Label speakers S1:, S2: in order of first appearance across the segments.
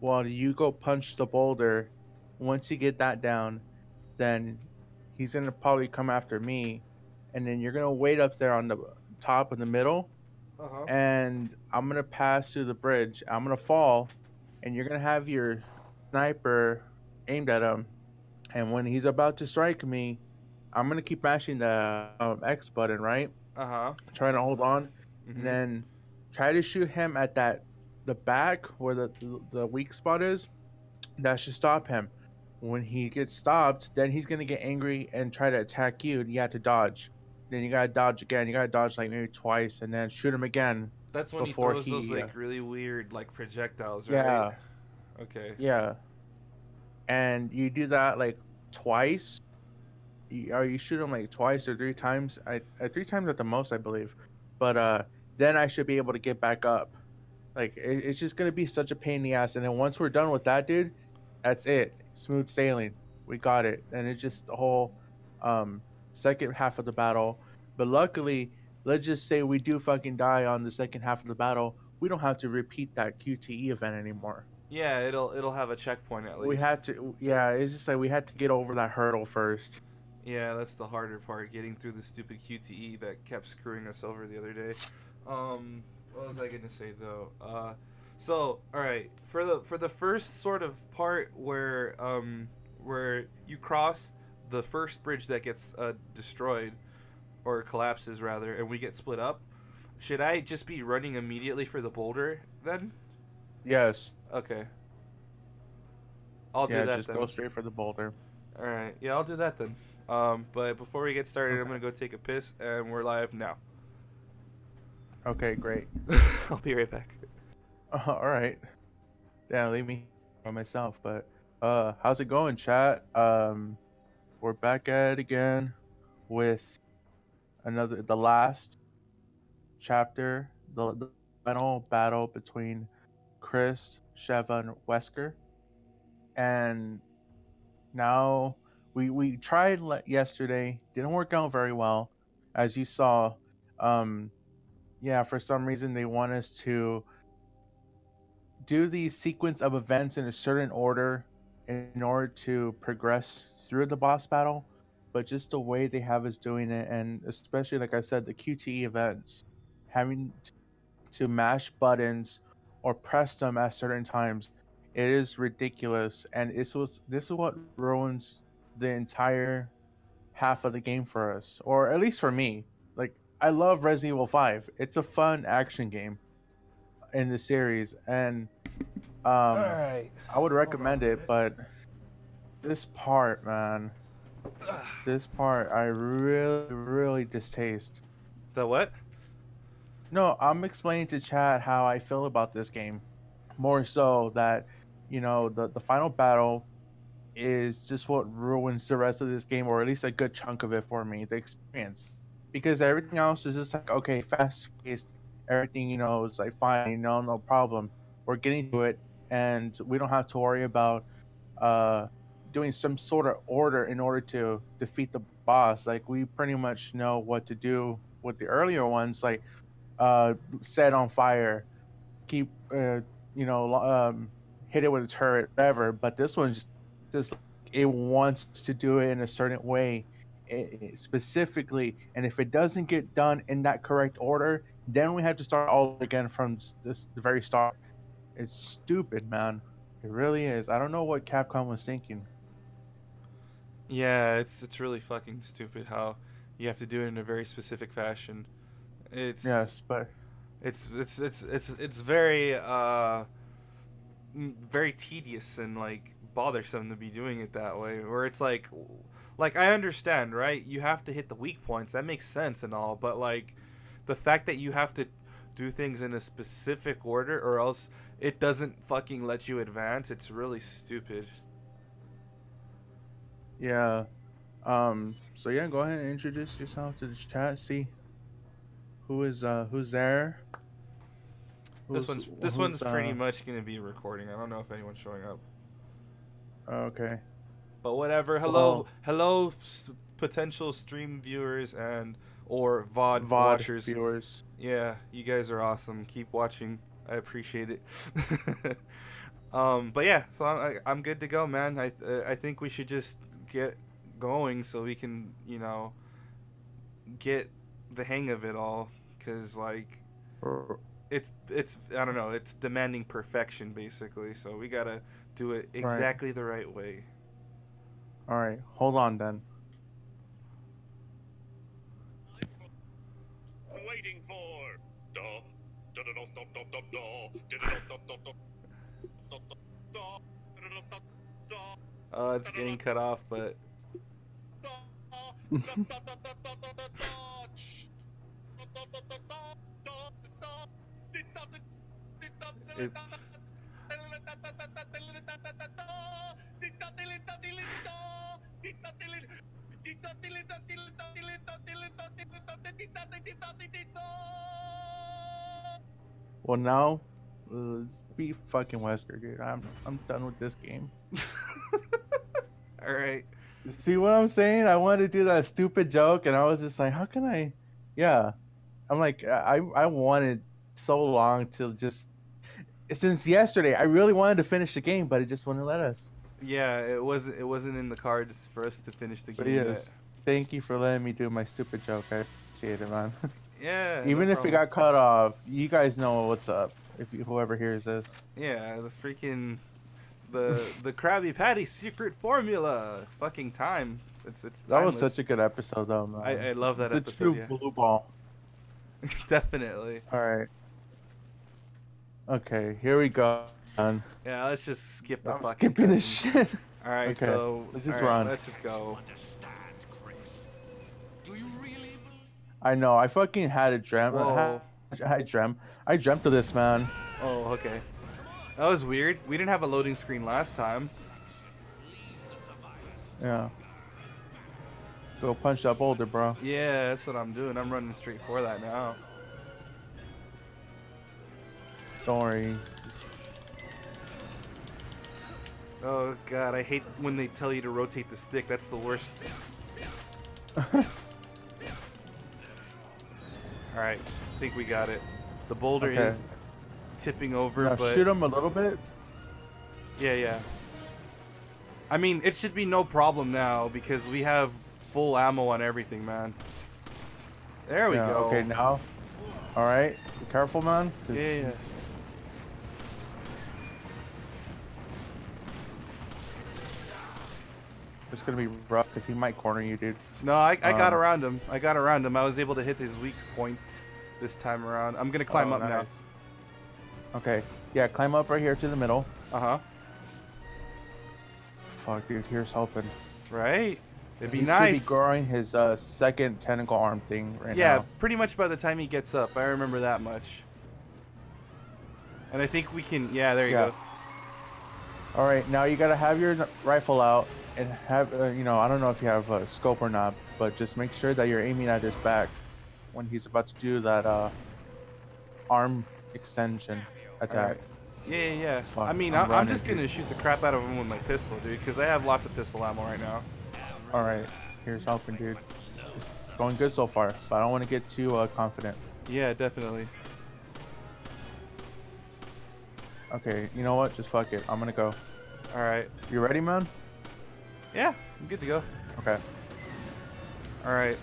S1: while you go punch the boulder. Once you get that down, then he's gonna probably come after me, and then you're gonna wait up there on the top in the middle,
S2: Uh-huh.
S1: and I'm gonna pass through the bridge. I'm gonna fall, and you're gonna have your sniper aimed at him. And when he's about to strike me, I'm gonna keep mashing the X button, right?
S2: Uh-huh.
S1: Trying to hold on, and
S2: Mm-hmm.
S1: then try to shoot him at that the back where the weak spot is. That should stop him. When he gets stopped, then he's gonna get angry and try to attack you. And you have to dodge. Then you gotta dodge again. You gotta dodge like maybe twice, and then shoot him again
S2: That's when he
S1: before
S2: throws those
S1: he.
S2: like really weird like projectiles, right?
S1: Yeah,
S2: Okay.
S1: yeah. And you do that like twice. Or you shoot him like twice or three times. Three times at the most, I believe. But then I should be able to get back up. Like it's just gonna be such a pain in the ass. And then once we're done with that, dude, that's it. Smooth sailing. We got it. And it's just the whole um second half of the battle. But luckily, let's just say we do fucking die on the second half of the battle. We don't have to repeat that QTE event anymore.
S2: Yeah, it'll have a checkpoint at
S1: We
S2: least.
S1: had to, yeah. It's just like we had to get over that hurdle first.
S2: Yeah, that's the harder part, getting through the stupid QTE that kept screwing us over the other day. What was I gonna say though? So all right, for the first sort of part where you cross the first bridge that gets destroyed or collapses rather, and we get split up. Should I just be running immediately for the boulder then?
S1: Yes.
S2: Okay, I'll do
S1: Yeah.
S2: that
S1: Just go
S2: then.
S1: straight for the boulder.
S2: All right, yeah, I'll do that then. But before we get started, I'm
S1: Okay.
S2: gonna go take a piss, and we're live now.
S1: Okay. Great.
S2: I'll be right back.
S1: All right. Yeah. Leave me by myself. But how's it going, chat? We're back at it again with the last chapter, the final battle between Chris, Sheva, and Wesker. And now we tried yesterday, didn't work out very well, as you saw. Um, yeah, for some reason they want us to do the sequence of events in a certain order in order to progress through the boss battle, but just the way they have us doing it, and especially like I said, the QTE events, having to mash buttons or press them at certain times, it is ridiculous, and this is what ruins the entire half of the game for us, or at least for me. Like I love Resident Evil 5. It's a fun action game in the series, and
S2: All
S1: um
S2: right,
S1: I would
S2: hold on
S1: recommend
S2: a
S1: it,
S2: minute.
S1: but this part, man, this part I really distaste.
S2: The what?
S1: No, I'm explaining to Chad how I feel about this game. More so that, the final battle is just what ruins the rest of this game, or at least a good chunk of it for me, the experience. Because everything else is just like, okay, fast paced, everything, is like fine, no problem. We're getting to it, and we don't have to worry about uh doing some sort of order in order to defeat the boss. Like we pretty much know what to do with the earlier ones, like set on fire, keep hit it with a turret, whatever. But this one's just it wants to do it in a certain way, specifically, and if it doesn't get done in that correct order, then we have to start all again from the very start. It's stupid, man. It really is. I don't know what Capcom was thinking.
S2: Yeah, it's really fucking stupid how you have to do it in a very specific fashion. It's
S1: Yes, but
S2: it's very very tedious and like bothersome to be doing it that way. Where it's like I understand, right? You have to hit the weak points. That makes sense and all, but like the fact that you have to do things in a specific order or else it doesn't fucking let you advance, it's really stupid.
S1: yeah. So yeah, go ahead and introduce yourself to the chat. See who's there.
S2: This one's
S1: Who's
S2: pretty much gonna be recording. I don't know if anyone's showing up,
S1: okay.
S2: but whatever. Hello,
S1: Well,
S2: hello, potential stream viewers and or VOD
S1: VOD
S2: watchers.
S1: viewers.
S2: Yeah, you guys are awesome. Keep watching. I appreciate it. But yeah, so I'm good to go, man. I think we should just get going so we can, you know, get the hang of it all, cuz like it's I don't know, it's demanding perfection basically. So we got to do it
S1: Right.
S2: exactly the right way.
S1: All right. Hold on then.
S3: Waiting for.
S2: Oh, it's getting cut off, but it's
S1: Well, now let's be fucking Wesker, dude. I'm done with this game.
S2: all right.
S1: See what I'm saying? I wanted to do that stupid joke, and I was just like, how can I? Yeah, I'm like, I wanted so long to just since yesterday. I really wanted to finish the game, but it just wouldn't let us.
S2: Yeah, it wasn't in the cards for us to finish the
S1: But
S2: game yet.
S1: yes, thank you for letting me do my stupid joke. I appreciate it, man.
S2: Yeah,
S1: Even
S2: no
S1: if it
S2: problem.
S1: got cut off, you guys know what's up. If whoever hears this,
S2: Yeah, the freaking the Krabby Patty secret formula. Fucking time. It's
S1: that was
S2: timeless.
S1: such a good episode, though, man.
S2: I love that
S1: The
S2: episode.
S1: true blue ball.
S2: Yeah, definitely.
S1: All right. Okay, here we go. Man.
S2: Yeah, let's just skip the
S1: I'm
S2: fucking.
S1: skipping this
S2: cutscenes.
S1: shit.
S2: All right,
S1: Okay,
S2: so
S1: let's just
S2: all right,
S1: run.
S2: Let's just go.
S3: Understand, Chris? Do you really believe?
S1: I know. I fucking had a dream.
S2: Whoa.
S1: I dreamt of this, man.
S2: Oh, okay. That was weird. We didn't have a loading screen last time.
S1: Yeah. Go punch that boulder, bro.
S2: Yeah, that's what I'm doing. I'm running straight for that now.
S1: Don't worry.
S2: Oh god, I hate when they tell you to rotate the stick. That's the worst. Alright, I think we got it. The boulder
S1: Okay.
S2: is tipping over,
S1: Now
S2: but
S1: shoot him a little bit.
S2: yeah. I mean, it should be no problem now because we have full ammo on everything, man. There we
S1: Yeah,
S2: go.
S1: okay, now. All right. Be careful, man. 'Cause
S2: Yeah.
S1: he's- It's gonna be rough because he might corner you, dude.
S2: No, I got
S1: Um,
S2: around him. I was able to hit his weak point this time around. I'm gonna climb
S1: Oh,
S2: up
S1: nice. Okay. Yeah, climb up right here to the middle.
S2: now. Uh-huh.
S1: Fuck, dude. Here's hoping.
S2: Right? It'd be
S1: He
S2: nice.
S1: should be growing his second tentacle arm thing right
S2: Yeah,
S1: now.
S2: pretty much by the time he gets up. I remember that much. And I think we can... Yeah, there you
S1: Yeah.
S2: go.
S1: All right, now you gotta have your rifle out and have, you know, I don't know if you have a scope or not, but just make sure that you're aiming at his back when he's about to do that arm extension attack.
S2: Alright. Yeah.
S1: Fuck,
S2: I mean,
S1: I'm
S2: I'm
S1: running,
S2: just gonna shoot the crap out of him with my pistol, dude, because I have lots of pistol ammo right now.
S1: All right, here's helping, dude. It's going good so far, but I don't want to get too confident.
S2: Yeah, definitely.
S1: Okay, you know what? Just fuck it. I'm gonna go.
S2: Alright.
S1: You ready, man?
S2: Yeah, I'm good to go.
S1: Okay.
S2: Alright.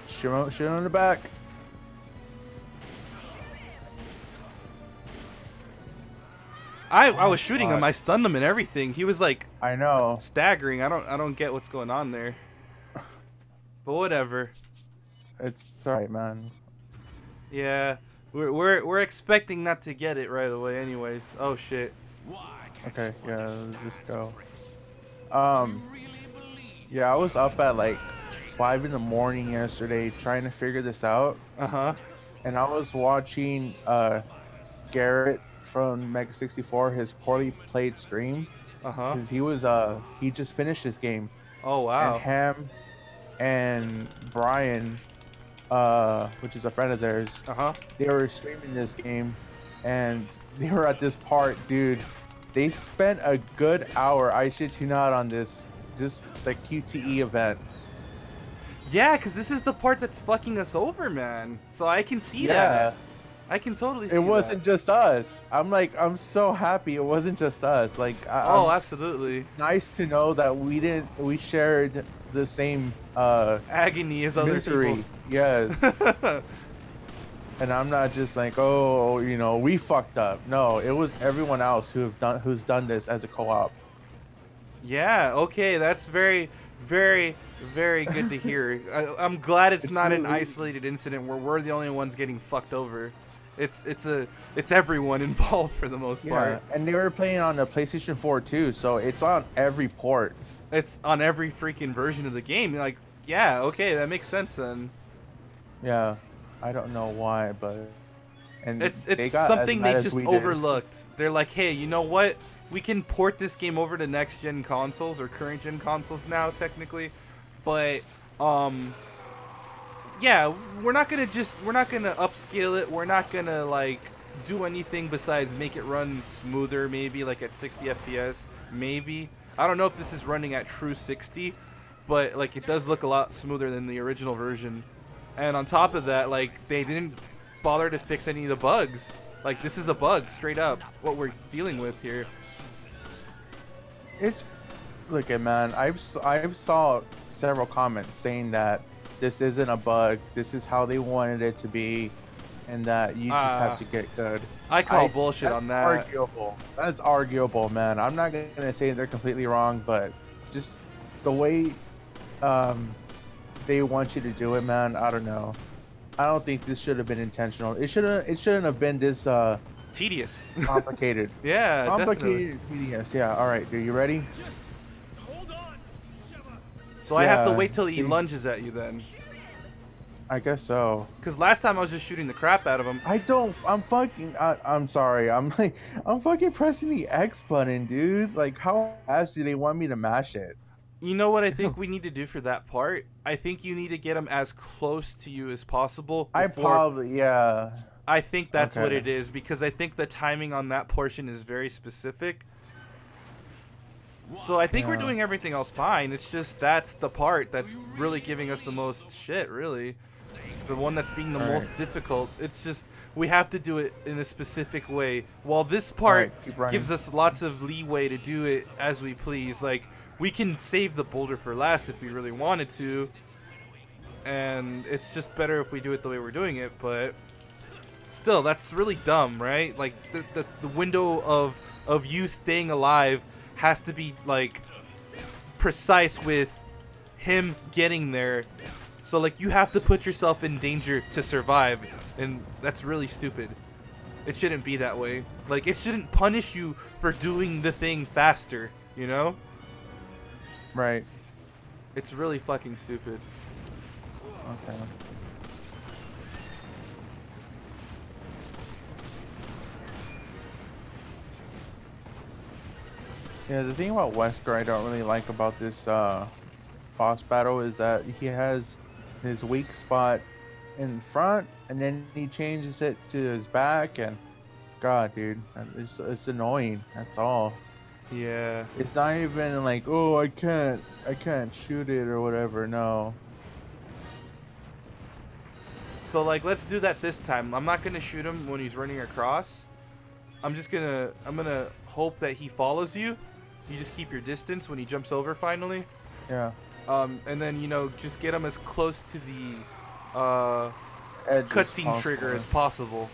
S1: Shoot him in the back.
S2: I was shooting him.
S1: fuck.
S2: I stunned him and everything. He was like
S1: I know.
S2: staggering. I don't get what's going on there. But whatever.
S1: It's alright, man.
S2: Yeah. We're expecting not to get it right away anyways. Oh shit.
S1: Okay, yeah, let's just go. Yeah, I was up at like 5 in the morning yesterday trying to figure this out,
S2: Uh-huh.
S1: and I was watching Garrett from Mega 64 his poorly played stream
S2: Uh-huh.
S1: because he just finished his game,
S2: Oh wow.
S1: and Ham and Brian, which is a friend of theirs,
S2: Uh-huh.
S1: they were streaming this game, and they were at this part, dude. They spent a good hour, I shit you not, on this the QTE event.
S2: Yeah, because this is the part that's fucking us over, man. So I can see
S1: Yeah.
S2: that. I can totally see
S1: It wasn't
S2: that.
S1: just us. I'm so happy it wasn't just us. Like,
S2: Oh, absolutely.
S1: nice to know that we shared the same
S2: Agony as other people.
S1: misery. Yes. And I'm not just like, oh, we fucked up. No, it was everyone else who's done this as a co-op.
S2: Yeah, okay, that's very, very, very good to hear. I'm glad it's not an
S1: really,
S2: isolated incident where we're the only ones getting fucked over. It's everyone involved for the most
S1: yeah.
S2: part.
S1: And they were playing on the PlayStation 4 too, so it's on every port.
S2: It's on every freaking version of the game. Like, yeah, okay, that makes sense then.
S1: Yeah. I don't know why, but
S2: It's
S1: they got
S2: something
S1: as
S2: they
S1: mad as
S2: just
S1: we did.
S2: overlooked. They're like, hey, you know what? We can port this game over to next gen consoles or current gen consoles now, technically, but yeah, we're not gonna upscale it. We're not gonna like do anything besides make it run smoother, maybe like at 60 FPS, maybe. I don't know if this is running at true 60, but like it does look a lot smoother than the original version. And on top of that, like they didn't bother to fix any of the bugs. Like this is a bug, straight up, what we're dealing with here.
S1: Look at man, I've saw several comments saying that this isn't a bug, this is how they wanted it to be, and that you just have to get good.
S2: I call bullshit on that.
S1: Arguable. That's arguable, man. I'm not gonna say they're completely wrong, but just the way they want you to do it, man. I don't know. I don't think this should have been intentional. It shouldn't have been this
S2: tedious.
S1: complicated.
S2: Yeah,
S1: complicated, tedious. Yeah. All right, dude, you ready?
S3: Just hold on, Sheva.
S2: So I have to
S1: Yeah,
S2: wait till he
S1: see?
S2: lunges at you then.
S1: I guess so.
S2: Because last time I was just shooting the crap out of him.
S1: I'm sorry. I'm fucking pressing the X button, dude. Like, how fast do they want me to mash it?
S2: You know what I think we need to do for that part? I think you need to get him as close to you as possible.
S1: Yeah.
S2: I think that's what
S1: Okay.
S2: it is, because I think the timing on that portion is very specific. So I think we're
S1: Yeah.
S2: doing everything else fine. It's just that's the part that's really giving us the most shit, really. The one that's being the
S1: All
S2: most
S1: right.
S2: difficult. It's just we have to do it in a specific way. While this part
S1: right, keep running.
S2: gives us lots of leeway to do it as we please. Like, we can save the boulder for last if we really wanted to. And it's just better if we do it the way we're doing it, but still, that's really dumb, right? Like, the window of you staying alive has to be, like, precise with him getting there. So, like, you have to put yourself in danger to survive, and that's really stupid. It shouldn't be that way. Like, it shouldn't punish you for doing the thing faster, you know?
S1: Right.
S2: It's really fucking stupid.
S1: Okay. Yeah, the thing about Wesker I don't really like about this boss battle is that he has his weak spot in front and then he changes it to his back, and God, dude, it's annoying. That's all.
S2: Yeah.
S1: It's not even like, oh, I can't shoot it or whatever. No.
S2: So, like, let's do that this time. I'm not gonna shoot him when he's running across. I'm gonna hope that he follows you. You just keep your distance when he jumps over finally.
S1: Yeah.
S2: And then, you know, just get him as close to the
S1: Edge is
S2: cutscene trigger
S1: possible.
S2: as possible.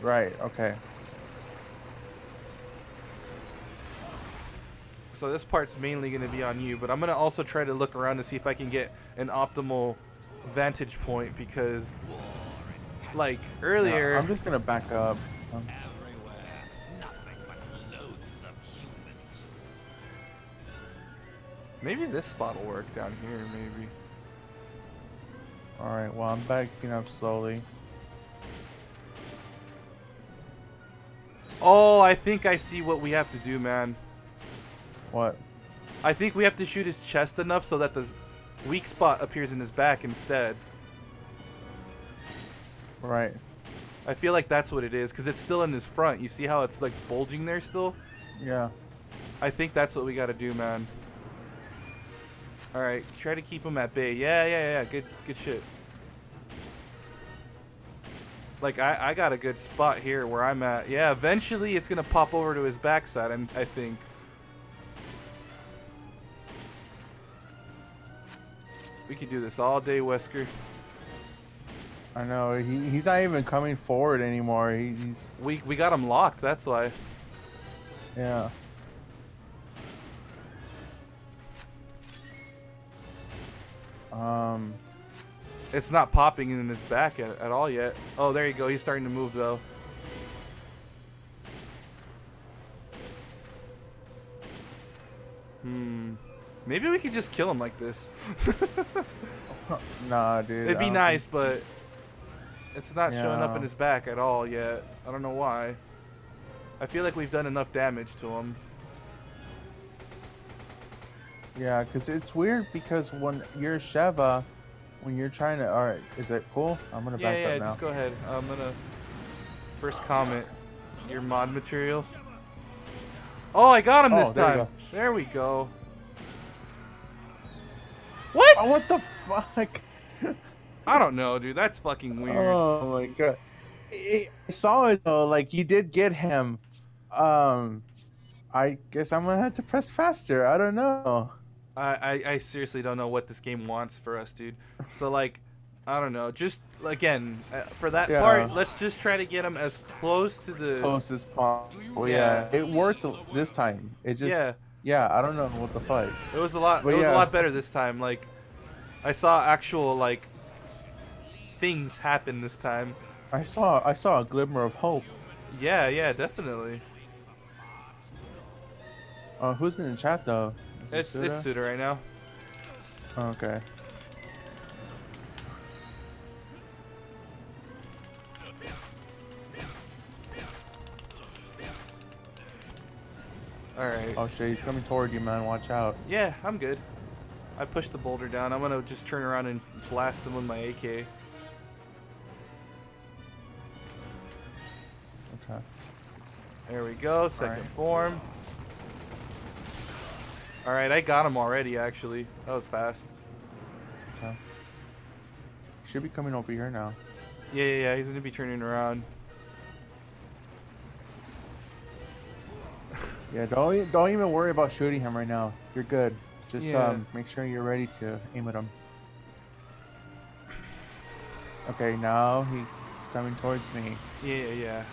S1: Right. Okay.
S2: So this part's mainly going to be on you, but I'm going to also try to look around to see if I can get an optimal vantage point, because, like, earlier...
S1: Yeah, I'm just gonna back up.
S3: Everywhere, nothing but loathsome humans.
S2: Maybe this spot will work down here, maybe.
S1: All right. Well, I'm backing up slowly.
S2: Oh, I think I see what we have to do, man.
S1: What?
S2: I think we have to shoot his chest enough so that the weak spot appears in his back instead.
S1: Right.
S2: I feel like that's what it is, because it's still in his front. You see how it's, like, bulging there still?
S1: Yeah.
S2: I think that's what we got to do, man. Alright, try to keep him at bay. Yeah. Good shit. Like, I got a good spot here where I'm at. Yeah, eventually it's going to pop over to his backside, I think. We could do this all day, Wesker.
S1: I know. He's not even coming forward anymore. He's...
S2: We got him locked, that's why.
S1: Yeah.
S2: It's not popping in his back at all yet. Oh, there you go. He's starting to move, though. Maybe we could just kill him like this.
S1: Nah, dude.
S2: It'd be nice, but it's not showing up in his back at all yet. I don't know why. I feel like we've done enough damage to him.
S1: Yeah, because it's weird because when you're Sheva, when you're trying to... Alright, is that cool? I'm going to back up now.
S2: Yeah, just go ahead. I'm going to... First comment. Your mod material. Oh, I got him this time. There we go. What?
S1: Oh, what the fuck?
S2: I don't know, dude. That's fucking weird.
S1: Oh my god. I saw it though. Like, you did get him. I guess I'm gonna have to press faster. I don't know.
S2: I seriously don't know what this game wants for us, dude. So, like, I don't know. Just, again, for that part, let's just try to get him as close to the...
S1: Closest possible. Yeah. It worked this time. It just... Yeah, I don't know what the fuck.
S2: It was a lot. It was a lot better this time. Like, I saw actual like things happen this time.
S1: I saw a glimmer of hope.
S2: Yeah, yeah, definitely.
S1: Who's in the chat though?
S2: It's Suda right now.
S1: Oh, okay.
S2: Alright.
S1: Oh shit, he's coming toward you, man. Watch out.
S2: Yeah, I'm good. I pushed the boulder down. I'm gonna just turn around and blast him with my AK.
S1: Okay.
S2: There we go. Second form. Alright, I got him already, actually. That was fast.
S1: Okay. Should be coming over here now.
S2: Yeah. He's gonna be turning around.
S1: Yeah, don't even worry about shooting him right now. You're good. Just make sure you're ready to aim at him. Okay, now he's coming towards me.
S2: Yeah.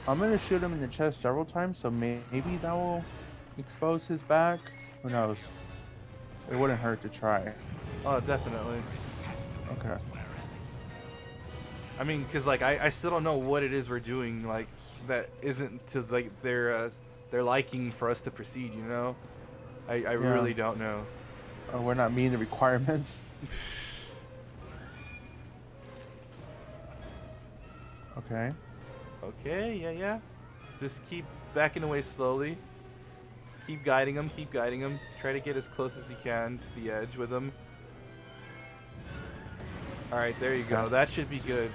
S1: I'm gonna shoot him in the chest several times, so maybe that will expose his back. Who knows? It wouldn't hurt to try.
S2: Oh, definitely.
S1: Okay.
S2: I mean, because like I still don't know what it is we're doing like that isn't to like their liking for us to proceed. You know, I really don't know.
S1: We're not meeting the requirements. Okay.
S2: Okay. Yeah. Just keep backing away slowly. Keep guiding him. Try to get as close as you can to the edge with him. All right, there you go. That should be good.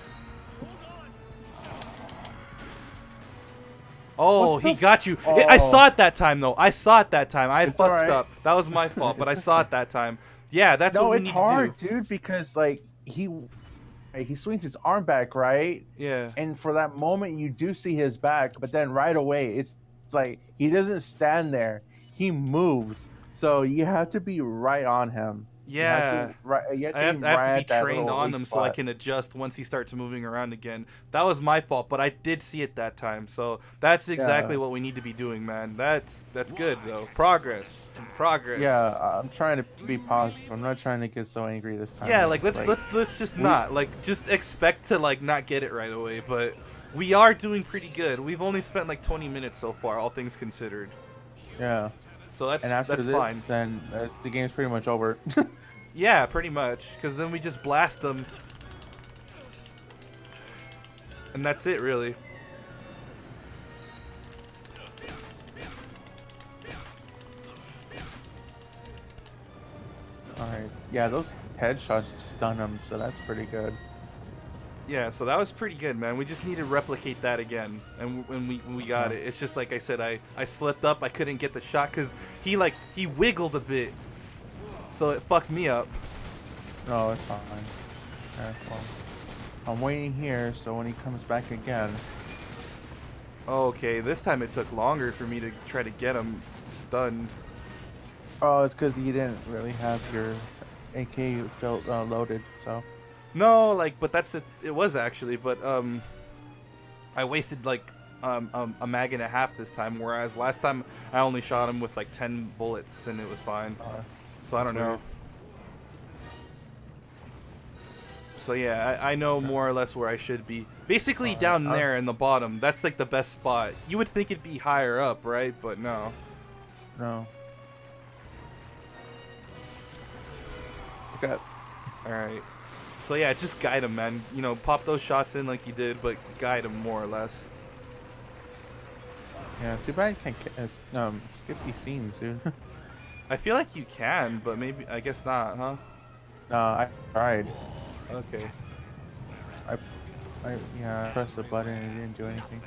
S2: Oh, he got you.
S1: Oh.
S2: I saw it that time, though. I fucked
S1: right.
S2: up. That was my fault, but I saw it that time. Yeah, that's what we need to do.
S1: No, it's hard, dude, because, like, he swings his arm back, right?
S2: Yeah.
S1: And for that moment, you do see his back, but then right away, it's like he doesn't stand there. He moves. So you have to be right on him.
S2: Yeah.
S1: You have to
S2: I have to be trained on him so I can adjust once he starts moving around again. That was my fault, but I did see it that time. So that's exactly what we need to be doing, man. That's good, though. Progress.
S1: Yeah, I'm trying to be positive. I'm not trying to get so angry this time.
S2: Yeah, like let's just not just expect to like not get it right away, but we are doing pretty good. We've only spent like 20 minutes so far, all things considered.
S1: Yeah.
S2: So that's
S1: this,
S2: fine.
S1: Then the game's pretty much over.
S2: Yeah, pretty much, because then we just blast them, and that's it, really.
S1: All right. Yeah, those headshots stun him, so that's pretty good.
S2: Yeah, so that was pretty good, man. We just need to replicate that again, and we got it. It's just like I said, I slipped up. I couldn't get the shot because he wiggled a bit, so it fucked me up.
S1: No, it's fine. Okay, well, I'm waiting here, so when he comes back again.
S2: Okay, this time it took longer for me to try to get him stunned.
S1: Oh, it's because you didn't really have your AK loaded, so.
S2: No, like, but that's the. It was actually, but I wasted like a mag and a half this time, whereas last time I only shot him with like 10 bullets and it was fine. So I don't know.
S1: Weird.
S2: So yeah, I know more or less where I should be. Basically down there in the bottom. That's like the best spot. You would think it'd be higher up, right? But no.
S1: No. Okay.
S2: Alright. So yeah, just guide him, man. You know, pop those shots in like you did, but guide him more or less.
S1: Yeah, too bad you can't skip these scenes, dude.
S2: I feel like you can, but maybe, I guess not, huh?
S1: No, I tried.
S2: Okay.
S1: I pressed the button and it didn't do anything.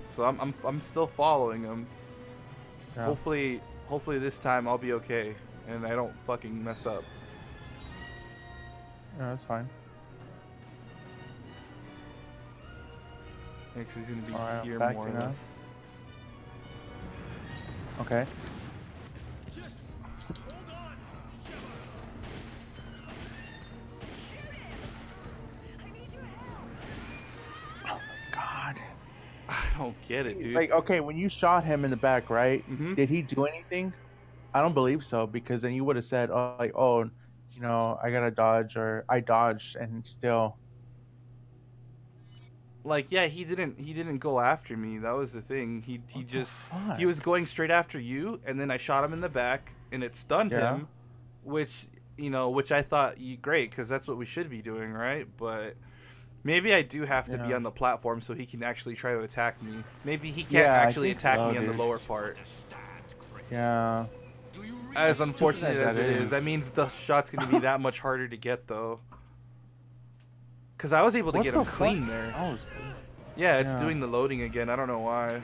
S2: So I'm still following him.
S1: Yeah.
S2: Hopefully this time I'll be okay and I don't fucking mess up.
S1: Yeah, that's fine.
S2: Yeah, 'cause he's gonna be
S1: Alright,
S2: here
S1: I'm
S2: more or
S1: backing up.
S2: less.
S1: Okay.
S3: Just hold on.
S1: Oh my god.
S2: I don't get it, dude.
S1: Like, okay, when you shot him in the back, right?
S2: Mhm.
S1: Did he do anything? I don't believe so, because then you would have said, oh, like, oh, you know, I gotta dodge, or I dodged, and still.
S2: Like, yeah, he didn't go after me. That was the thing. He
S1: What the
S2: just
S1: fuck?
S2: he was going straight after you, and then I shot him in the back, and it stunned
S1: Yeah.
S2: him, which I thought great, because that's what we should be doing, right? But maybe I do have to be
S1: Yeah.
S2: on the platform so he can actually try to attack me. Maybe he can't
S1: Yeah, I
S2: actually
S1: think
S2: attack
S1: so,
S2: me on the
S1: dude.
S2: lower part.
S1: Yeah.
S3: Do you really
S2: As
S1: As
S2: unfortunate
S1: stupid
S2: as
S1: as
S2: it
S1: that
S2: is,
S1: is.
S2: that means the shot's gonna be that much harder to get, though. Because I was able to
S1: What
S2: get
S1: the
S2: him clean
S1: fuck?
S2: there.
S1: Oh,
S2: Yeah, it's
S1: Yeah.
S2: doing the loading again. I don't know why.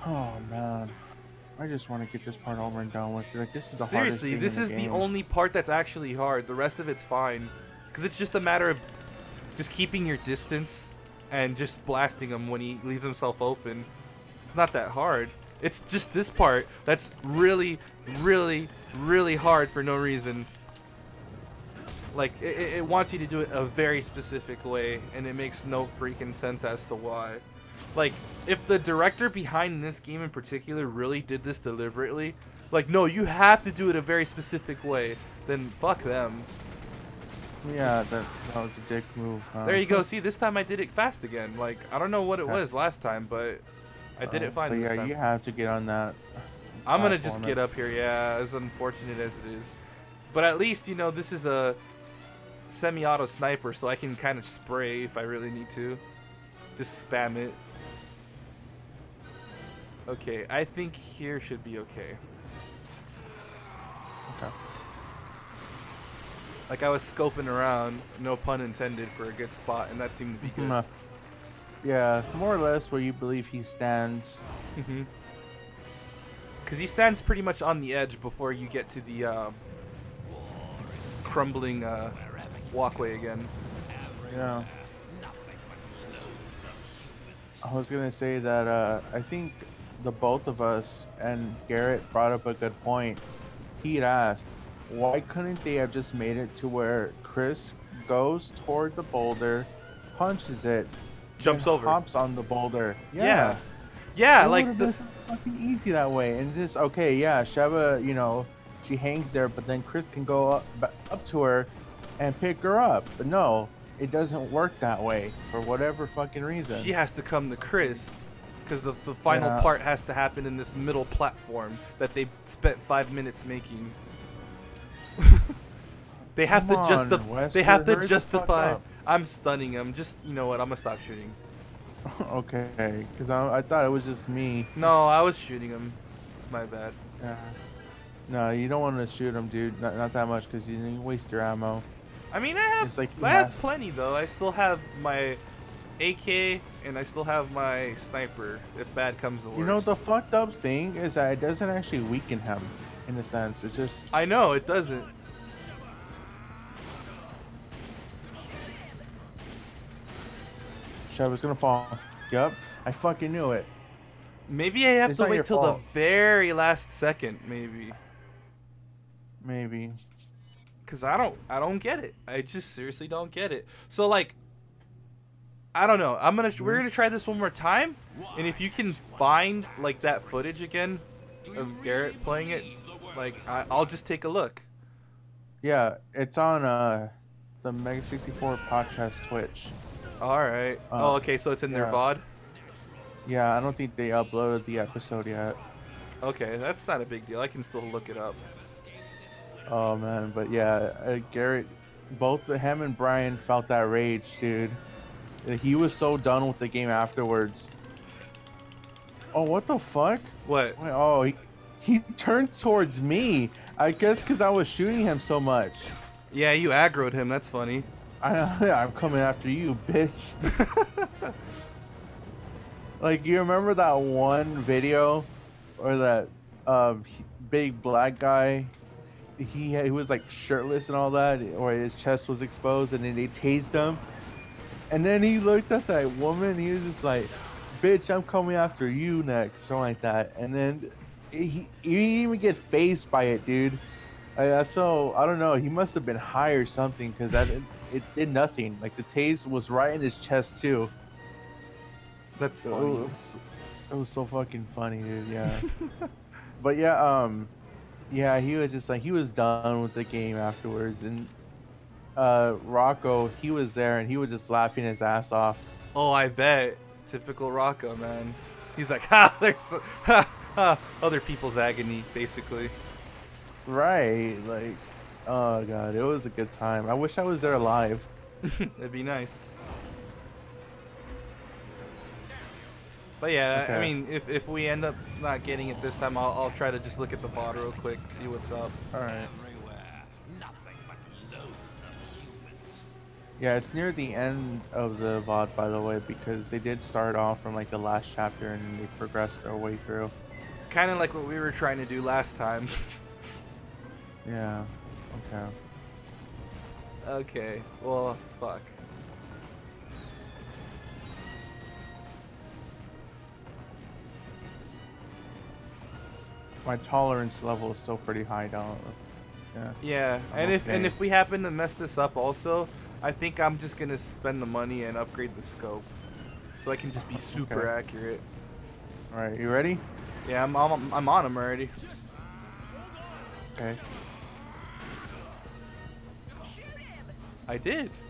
S1: oh man. I just want to get this part over and done with. Like, this is the
S2: Seriously,
S1: hardest
S2: this
S1: thing
S2: is
S1: in
S2: the only part that's actually hard. The rest of it's fine. Because it's just a matter of just keeping your distance and just blasting him when he leaves himself open. It's not that hard. It's just this part that's really, really, really hard for no reason. Like, it wants you to do it a very specific way, and it makes no freaking sense as to why. Like, if the director behind this game in particular really did this deliberately, like, no, you have to do it a very specific way, then fuck them.
S1: Yeah, that was a dick move. Huh?
S2: There you go. See, this time I did it fast again. Like, I don't know what it was last time, but I did it fine
S1: So
S2: this
S1: yeah,
S2: time.
S1: you have to get on that.
S2: I'm gonna just
S1: platform.
S2: get up here, yeah, as unfortunate as it is. But at least, you know, this is a semi-auto sniper, so I can kind of spray if I really need to. Just spam it. Okay, I think here should be okay.
S1: Okay.
S2: Like, I was scoping around, no pun intended, for a good spot, and that seemed to be good.
S1: Yeah, more or less where you believe he stands.
S2: Mm-hmm. Because he stands pretty much on the edge before you get to the crumbling walkway again.
S1: Yeah. I was gonna say that I think the both of us and Garrett brought up a good point. He'd asked, why couldn't they have just made it to where Chris goes toward the boulder, punches it,
S2: Jumps
S1: and
S2: over.
S1: hops on the boulder?
S2: Yeah,
S1: It
S2: like
S1: would've
S2: the
S1: been so fucking easy that way. And just okay, yeah, Sheva, you know, she hangs there, but then Chris can go up to her and pick her up. But no, it doesn't work that way for whatever fucking reason.
S2: she has to come to Chris, because the final
S1: Yeah.
S2: part has to happen in this middle platform that they spent 5 minutes making. They have
S1: Come
S2: to justify.
S1: on, Wes,
S2: They have
S1: hurry
S2: to
S1: the fuck
S2: justify.
S1: up.
S2: I'm stunning him. Just, you know what? I'm gonna stop shooting.
S1: Okay, because I thought it was just me.
S2: No, I was shooting him. It's my bad.
S1: Yeah. No, you don't want to shoot him, dude. Not that much, because you waste your ammo.
S2: I mean, I have
S1: It's like he
S2: I have
S1: has-
S2: plenty though. I still have my AK, and I still have my sniper if bad comes to
S1: You know,
S2: worst.
S1: the fucked up thing is that it doesn't actually weaken him, in a sense. It just...
S2: I know it doesn't.
S1: Shit, I was gonna fall. Yup, I fucking knew it.
S2: Maybe I have
S1: It's
S2: to
S1: not
S2: wait
S1: your
S2: till the
S1: fault.
S2: very last second, maybe.
S1: Maybe.
S2: Cause I don't get it. I just seriously don't get it. So like, I don't know. We're gonna try this one more time, and if you can find like that footage again of Garrett playing it, like I'll just take a look.
S1: Yeah, it's on the Mega 64 podcast Twitch.
S2: All right.
S1: Uh,
S2: Oh, okay. So it's in their
S1: yeah.
S2: VOD.
S1: Yeah, I don't think they uploaded the episode yet.
S2: Okay, that's not a big deal. I can still look it up.
S1: Oh man, but yeah, Garrett, both him and Brian felt that rage, dude. He was so done with the game afterwards. Oh, what the fuck?
S2: What?
S1: Oh, he turned towards me. I guess because I was shooting him so much.
S2: Yeah, you aggroed him. That's funny.
S1: I'm coming after you, bitch. Like, you remember that one video, or that big black guy? He was like shirtless and all that, or his chest was exposed, and then they tased him. And then he looked at that woman. And he was just like, "Bitch, I'm coming after you next," something like that. And then he didn't even get phased by it, dude. So I don't know. He must have been high or something, because it did nothing. Like, the tase was right in his chest too.
S2: That's
S1: So
S2: funny.
S1: it was so fucking funny, dude. Yeah. But yeah, he was just like, he was done with the game afterwards, and Rocco, he was there, and he was just laughing his ass off.
S2: Oh, I bet. Typical Rocco, man. He's like, ha, there's other people's agony, basically.
S1: Right, like, oh god, it was a good time. I wish I was there live.
S2: That'd be nice. But yeah, I
S1: Okay.
S2: mean, if we end up not getting it this time, I'll try to just look at the VOD real quick, see what's up.
S1: All right.
S3: Everywhere. Nothing but loathsome humans.
S1: Yeah, it's near the end of the VOD, by the way, because they did start off from like the last chapter and they progressed their way through.
S2: Kind of like what we were trying to do last time.
S1: Yeah. Okay.
S2: Okay, well, fuck.
S1: My tolerance level is still pretty high down. Yeah.
S2: Yeah,
S1: I'm
S2: and
S1: okay.
S2: if we happen to mess this up also, I think I'm just gonna spend the money and upgrade the scope, so I can just be super
S1: Okay.
S2: accurate.
S1: All right, you ready?
S2: Yeah, I'm on him already.
S1: Okay.
S2: I did.
S1: See,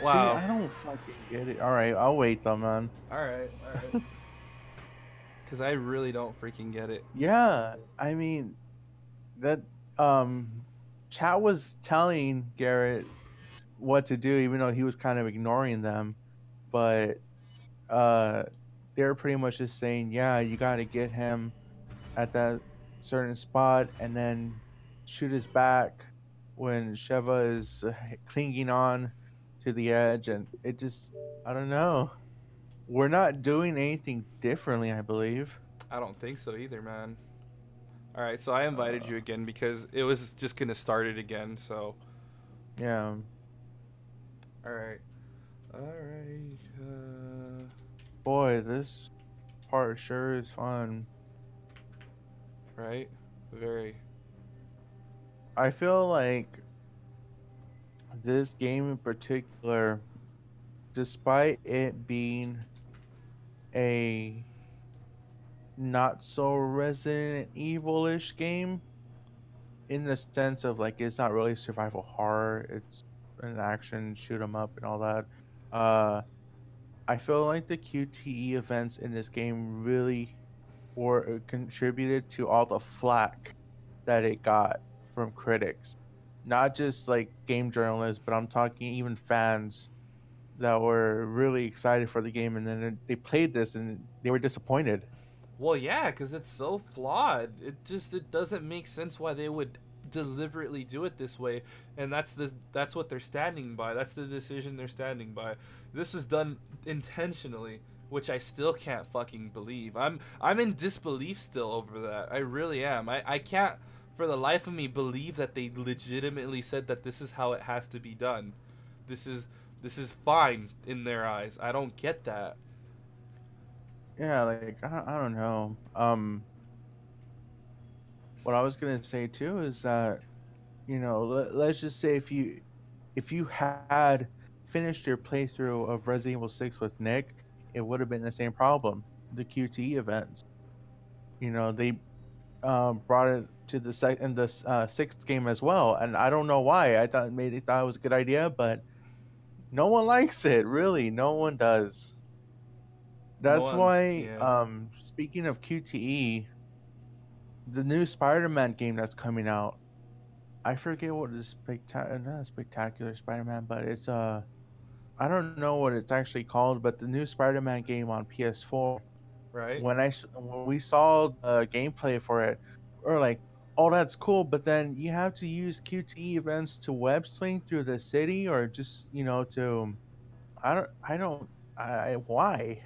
S2: Wow.
S1: I don't fucking get it. All right, I'll wait though, man.
S2: All right. Because I really don't freaking get it.
S1: Yeah, I mean, that chat was telling Garrett what to do, even though he was kind of ignoring them. But they were pretty much just saying, yeah, you got to get him at that certain spot, and then shoot his back when Sheva is clinging on to the edge, and it just, I don't know. We're not doing anything differently, I believe.
S2: I don't think so either, man. All right, so I invited you again because it was just gonna start it again. So,
S1: Yeah.
S2: all right, all right.
S1: Boy, this part sure is fun.
S2: Right, very.
S1: I feel like this game in particular, despite it being a not so Resident Evil-ish game, in the sense of like it's not really survival horror, it's an action shoot 'em up and all that. I feel like the QTE events in this game really contributed to all the flack that it got from critics, not just like game journalists, but I'm talking even fans that were really excited for the game, and then they played this and they were disappointed.
S2: Well, yeah, because it's so flawed. It doesn't make sense why they would deliberately do it this way, and that's what they're standing by. That's the decision they're standing by. This was done intentionally, which I still can't fucking believe. I'm in disbelief still over that. I really am. I can't for the life of me believe that they legitimately said that this is how it has to be done. This is fine in their eyes. I don't get that.
S1: Yeah, like I don't know. What I was gonna say too is that let's just say if you had finished your playthrough of Resident Evil 6 with Nick, it would have been the same problem. The QTE events. They brought it to the sixth game as well, and I don't know why. I thought maybe they thought it was a good idea, but no one likes it. Really, no one does.
S2: No
S1: That's
S2: one,
S1: why.
S2: yeah.
S1: Speaking of QTE, the new Spider-Man game that's coming out. I forget what is not a spectacular Spider-Man, but it's I don't know what it's actually called, but the new Spider-Man game on PS4.
S2: Right?
S1: When we saw the gameplay for it, we're like, "Oh, that's cool," but then you have to use QTE events to web sling through the city, or just to why?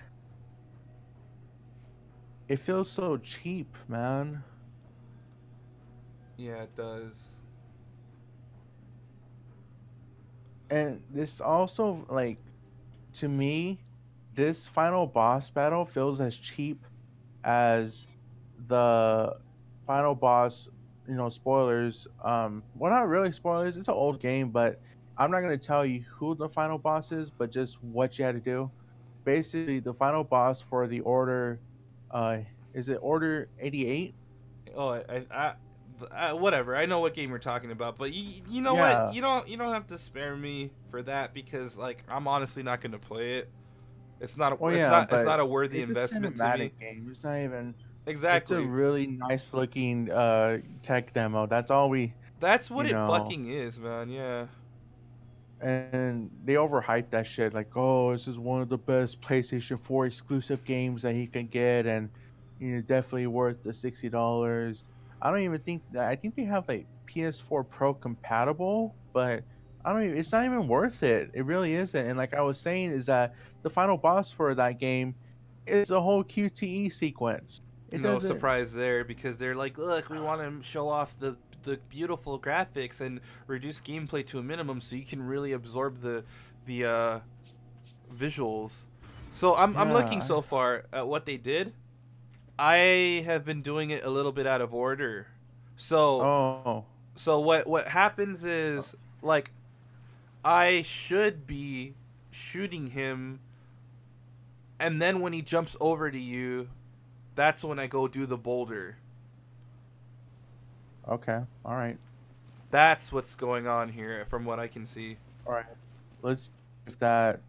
S1: It feels so cheap, man.
S2: Yeah, it does.
S1: And this also, like, to me, this final boss battle feels as cheap as the final boss. Spoilers. Well, not really spoilers. It's an old game, but I'm not gonna tell you who the final boss is, but just what you had to do. Basically, the final boss for the order, uh, is it Order 88?
S2: Oh, whatever. I know what game we're talking about, but you know what?
S1: Yeah.
S2: You don't have to spare me for that because like I'm honestly not gonna play it. It's not
S1: Well,
S2: it's
S1: yeah,
S2: not it's
S1: but
S2: not a worthy
S1: it's a
S2: investment to
S1: cinematic
S2: me.
S1: game. It's not even. It's a
S2: Exactly.
S1: really nice looking tech demo. That's all we,
S2: That's what
S1: you
S2: it
S1: know.
S2: fucking is, man. Yeah.
S1: And they overhyped that shit. Like, oh, this is one of the best PlayStation 4 exclusive games that he can get, and definitely worth the $60. I don't even think that. I think they have like PS4 Pro compatible, but I don't even. It's not even worth it. It really isn't. And like I was saying, is that the final boss for that game is a whole QTE sequence. It
S2: No
S1: doesn't.
S2: surprise there because they're like, look, we want to show off the beautiful graphics and reduce gameplay to a minimum so you can really absorb the visuals. So I'm looking
S1: Yeah.
S2: so far at what they did. I have been doing it a little bit out of order. So
S1: Oh.
S2: what happens is like I should be shooting him, and then when he jumps over to you, that's when I go do the boulder.
S1: Okay. All right.
S2: That's what's going on here from what I can see.
S1: All right. Let's see if that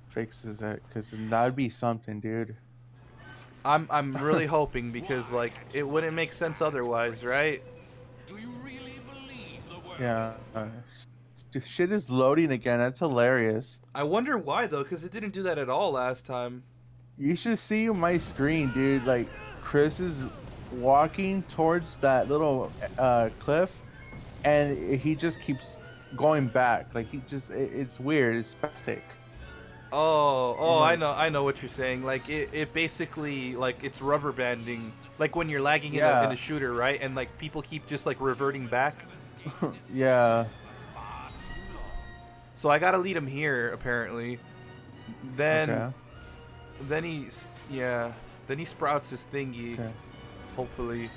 S1: fixes it, because that'd be something, dude.
S2: I'm really hoping because like it wouldn't make sense otherwise, right?
S3: Do you really believe the word?
S1: Yeah. Shit is loading again. That's hilarious.
S2: I wonder why though, because it didn't do that at all last time.
S1: You should see my screen, dude. Like, Chris is walking towards that little cliff, and he just keeps going back. Like, it's weird. It's spastic.
S2: Oh,
S1: Yeah.
S2: I know what you're saying. Like it basically like it's rubber banding. Like when you're lagging in
S1: Yeah.
S2: a shooter, right? And like people keep just like reverting back.
S1: Yeah.
S2: So I gotta lead him here apparently. Then
S1: Okay.
S2: then then he sprouts his thingy.
S1: Okay.
S2: Hopefully.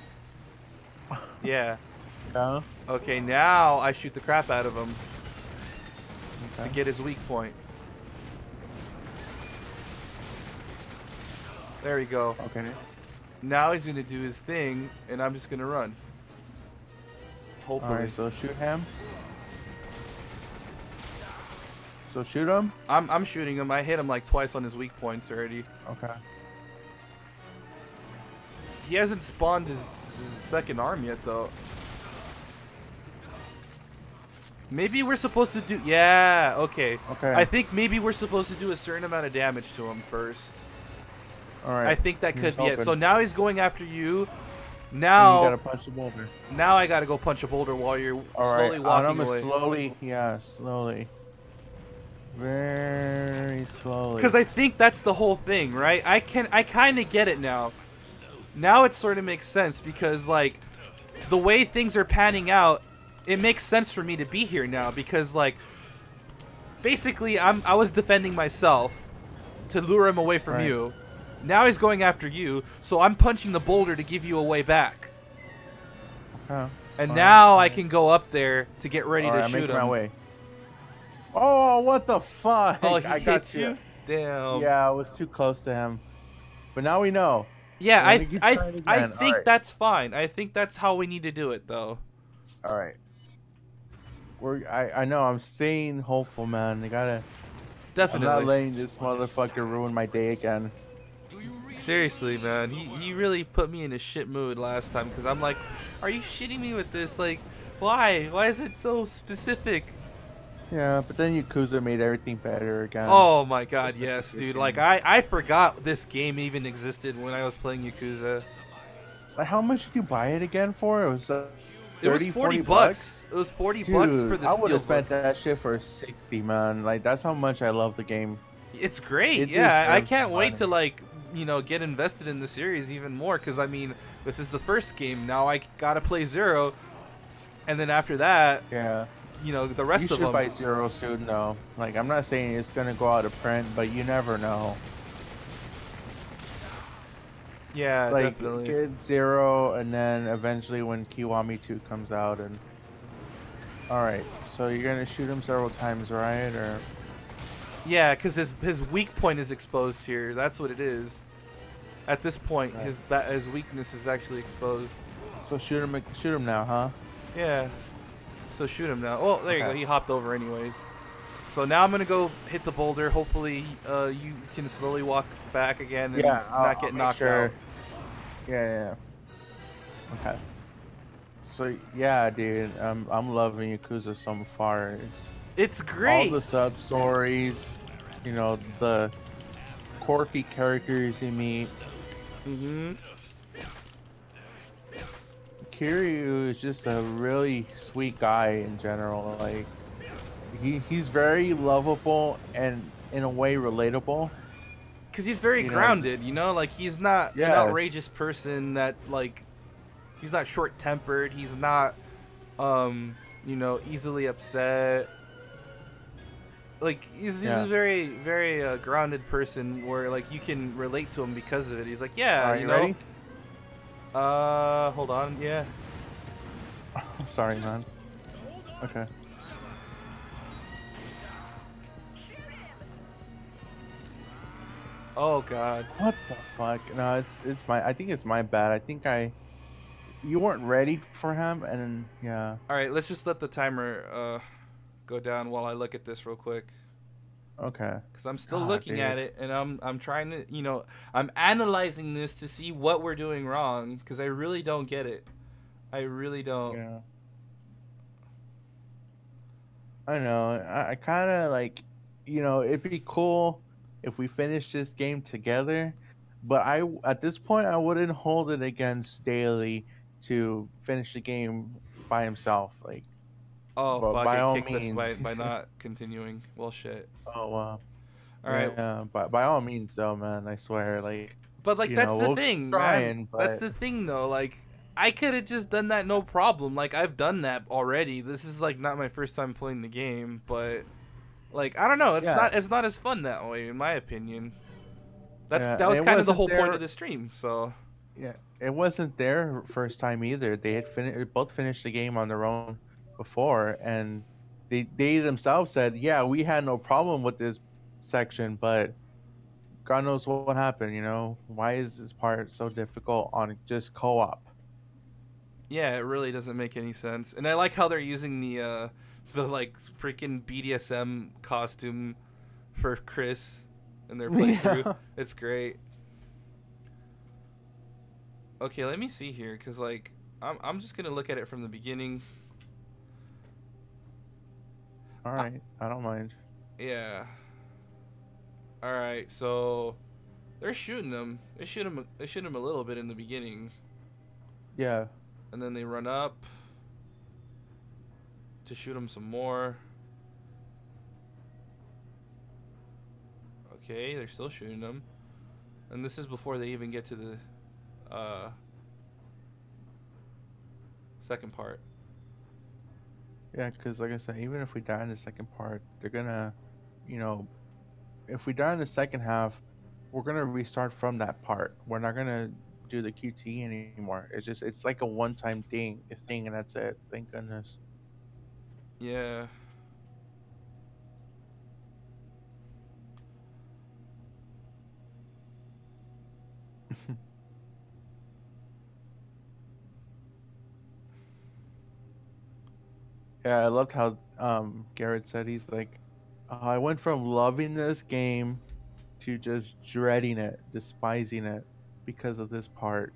S2: Yeah.
S1: Yeah.
S2: Okay, now I shoot the crap out of him
S1: Okay.
S2: to get his weak point. There we go.
S1: Okay.
S2: Now he's gonna do his thing, and I'm just gonna run.
S1: All
S2: Hopefully.
S1: right. So shoot him. So shoot him.
S2: I'm shooting him. I hit him like twice on his weak points already.
S1: Okay.
S2: He hasn't spawned his second arm yet, though. Maybe we're supposed to do... Yeah, okay.
S1: Okay.
S2: I think maybe we're supposed to do a certain amount of damage to him first.
S1: All right.
S2: I think that
S1: He's
S2: could be it.
S1: open.
S2: So now he's going after you.
S1: And you
S2: Now,
S1: gotta punch the boulder.
S2: now I gotta go punch a boulder while you're
S1: All right,
S2: slowly walking
S1: I'm gonna
S2: away.
S1: slowly, yeah, slowly, very slowly.
S2: Because I think that's the whole thing, right? I kind of get it now. Now it sort of makes sense because like the way things are panning out, it makes sense for me to be here now because like basically I was defending myself to lure him away from
S1: Right.
S2: you. Now he's going after you, so I'm punching the boulder to give you a way back.
S1: Okay.
S2: And
S1: All
S2: now
S1: right,
S2: I can go up there to get ready
S1: all
S2: to
S1: right, I'm
S2: shoot
S1: making my
S2: him.
S1: way. Oh, what the fuck!
S2: Oh, he
S1: I got
S2: hit you? Damn.
S1: Yeah, I was too close to him. But now we know.
S2: Yeah,
S1: Let me get tried
S2: I
S1: again.
S2: think
S1: Alright.
S2: that's fine. I think that's how we need to do it, though.
S1: All right. I know. I'm staying hopeful, man. I gotta. I'm
S2: Definitely.
S1: not letting this motherfucker ruin my day again.
S2: Seriously, man. He really put me in a shit mood last time because I'm like, are you shitting me with this? Like, why? Why is it so specific?
S1: Yeah, but then Yakuza made everything better again.
S2: Oh my god,
S1: such a
S2: yes,
S1: good
S2: dude.
S1: game.
S2: Like, I forgot this game even existed when I was playing Yakuza.
S1: Like, how much did you buy it again for? It was 30,
S2: It was 40
S1: bucks.
S2: It was 40
S1: Dude,
S2: bucks for the
S1: I would have
S2: steelbook.
S1: spent that shit for 60, man. Like, that's how much I love the game.
S2: It's great.
S1: It
S2: Yeah, I
S1: deserves
S2: can't
S1: the
S2: wait
S1: money.
S2: to like, you know, get invested in the series even more cuz I mean, this is the first game. Now I got to play 0 and then after that,
S1: Yeah.
S2: you know, the
S1: You
S2: rest of
S1: should
S2: them.
S1: buy Zero soon, though. Like, I'm not saying it's gonna go out of print, but you never know.
S2: Yeah,
S1: Like,
S2: definitely.
S1: get Zero, and then eventually when Kiwami 2 comes out, and... Alright, so you're gonna shoot him several times, right? Or...
S2: Yeah, cuz his weak point is exposed here. That's what it is. At this point,
S1: Right.
S2: his weakness is actually exposed.
S1: So shoot him now, huh?
S2: Yeah. So shoot him now. Oh, there you go.
S1: Okay.
S2: He hopped over anyways. So now I'm gonna go hit the boulder. Hopefully, you can slowly walk back again and
S1: Yeah,
S2: not get
S1: make
S2: knocked
S1: sure.
S2: out.
S1: Yeah. Okay. So yeah, dude, I'm loving Yakuza so far.
S2: It's
S1: All
S2: great.
S1: the sub stories, you know, the quirky characters you meet.
S2: Mhm.
S1: Kiryu is just a really sweet guy in general. Like he's very lovable and in a way relatable.
S2: Cuz he's very
S1: You know,
S2: grounded, you know? Like he's not an
S1: Yes.
S2: outrageous person that like he's not short-tempered. He's not you know, easily upset. Like he's
S1: Yeah.
S2: a very very grounded person where like you can relate to him because of it. He's like, yeah,
S1: Are
S2: you
S1: you
S2: know.
S1: ready?
S2: Hold on. Yeah.
S1: Sorry, man. Okay.
S2: Oh god.
S1: What the fuck? No, it's my. I think it's my bad. I think you weren't ready for him, and yeah.
S2: All right, let's just let the timer go down while I look at this real quick.
S1: Okay.
S2: Cuz I'm still
S1: God,
S2: looking at
S1: dude.
S2: it and I'm trying to, you know, I'm analyzing this to see what we're doing wrong cuz I really don't get it. I really don't.
S1: Yeah. I know. I kind of like, you know, it'd be cool if we finish this game together, but at this point I wouldn't hold it against Daly to finish the game by himself. Like,
S2: Oh,
S1: but
S2: fuck,
S1: by
S2: it
S1: all
S2: kicked us
S1: means.
S2: by not continuing. Well, shit.
S1: Oh wow.
S2: All right.
S1: Yeah, but by all means, though, man. I swear, like,
S2: But like
S1: you
S2: that's
S1: know,
S2: the
S1: we'll
S2: thing,
S1: keep
S2: man.
S1: trying,
S2: That's
S1: but
S2: the thing though. Like I could have just done that no problem. Like I've done that already. This is like not my first time playing the game, but like I don't know,
S1: Yeah.
S2: it's not as fun that way in my opinion.
S1: Yeah,
S2: That was
S1: and it
S2: kind of the
S1: wasn't
S2: whole point
S1: their-
S2: of the stream. So
S1: Yeah, it wasn't their first time either. They had both finished the game on their own before, and they themselves said, "Yeah, we had no problem with this section, but God knows what happened. You know, why is this part so difficult on just co-op?"
S2: yeah, it really doesn't make any sense. And I like how they're using the like freaking BDSM costume for Chris in their playthrough.
S1: Yeah.
S2: It's great. Okay, let me see here, cause like I'm just gonna look at it from the beginning.
S1: All right, I don't mind.
S2: Yeah. All right, so they're shooting them. They shoot him a little bit in the beginning.
S1: Yeah.
S2: And then they run up to shoot him some more. Okay, they're still shooting him. And this is before they even get to the second part.
S1: Yeah, because like I said, even if we die in the second part, they're gonna, you know, if we die in the second half, we're gonna restart from that part. We're not gonna do the QT anymore. It's like a one-time thing, and that's it. Thank goodness.
S2: Yeah.
S1: Yeah, I loved how Garrett said he's like, I went from loving this game to just dreading it, despising it because of this part.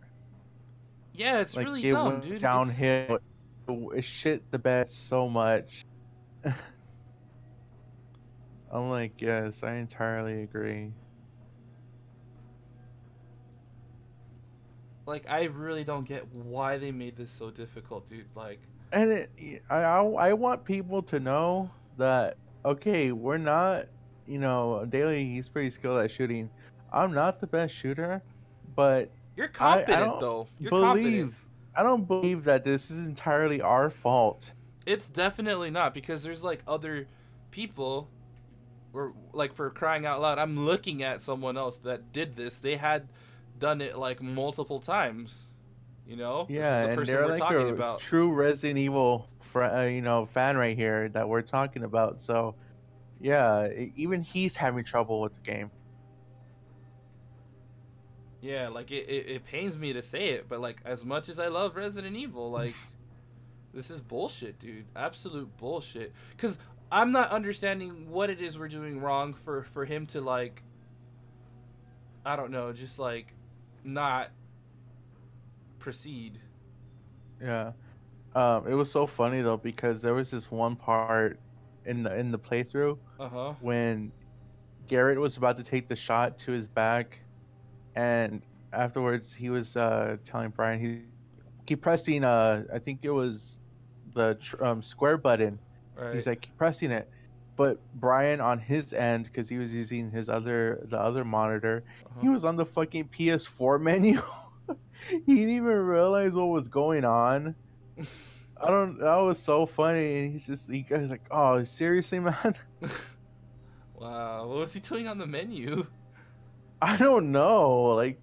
S2: Yeah, it's
S1: Like
S2: really
S1: it
S2: dumb,
S1: went
S2: dude.
S1: downhill. It shit the bed so much. I'm like, yes, I entirely agree.
S2: Like, I really don't get why they made this so difficult, dude. Like,
S1: And I want people to know that okay, we're not, Daly. He's pretty skilled at shooting. I'm not the best shooter, but
S2: you're
S1: I
S2: competent,
S1: don't
S2: though. You're competent.
S1: believe I don't believe that this is entirely our fault.
S2: It's definitely not, because there's, like, other people, or, like, for crying out loud, I'm looking at someone else that did this. They had done it, like, multiple times. You know?
S1: Yeah,
S2: This is the
S1: and
S2: person
S1: they're
S2: we're
S1: like
S2: talking
S1: a
S2: about.
S1: true Resident Evil fan right here that we're talking about. So yeah, even he's having trouble with the game.
S2: Yeah, like, it pains me to say it, but, like, as much as I love Resident Evil, like, this is bullshit, dude. Absolute bullshit. Because I'm not understanding what it is we're doing wrong for him to, like, I don't know, just, like, not proceed.
S1: Yeah. It was so funny though because there was this one part in the playthrough
S2: Uh-huh.
S1: when Garrett was about to take the shot to his back, and afterwards he was telling Brian he keep pressing I think it was the square button.
S2: Right.
S1: He's like keep pressing it, but Brian on his end because he was using the other monitor, he was on the fucking PS4 menu. He didn't even realize what was going on. I don't. That was so funny. And he goes like, "Oh, seriously, man."
S2: Wow. What was he doing on the menu?
S1: I don't know. Like,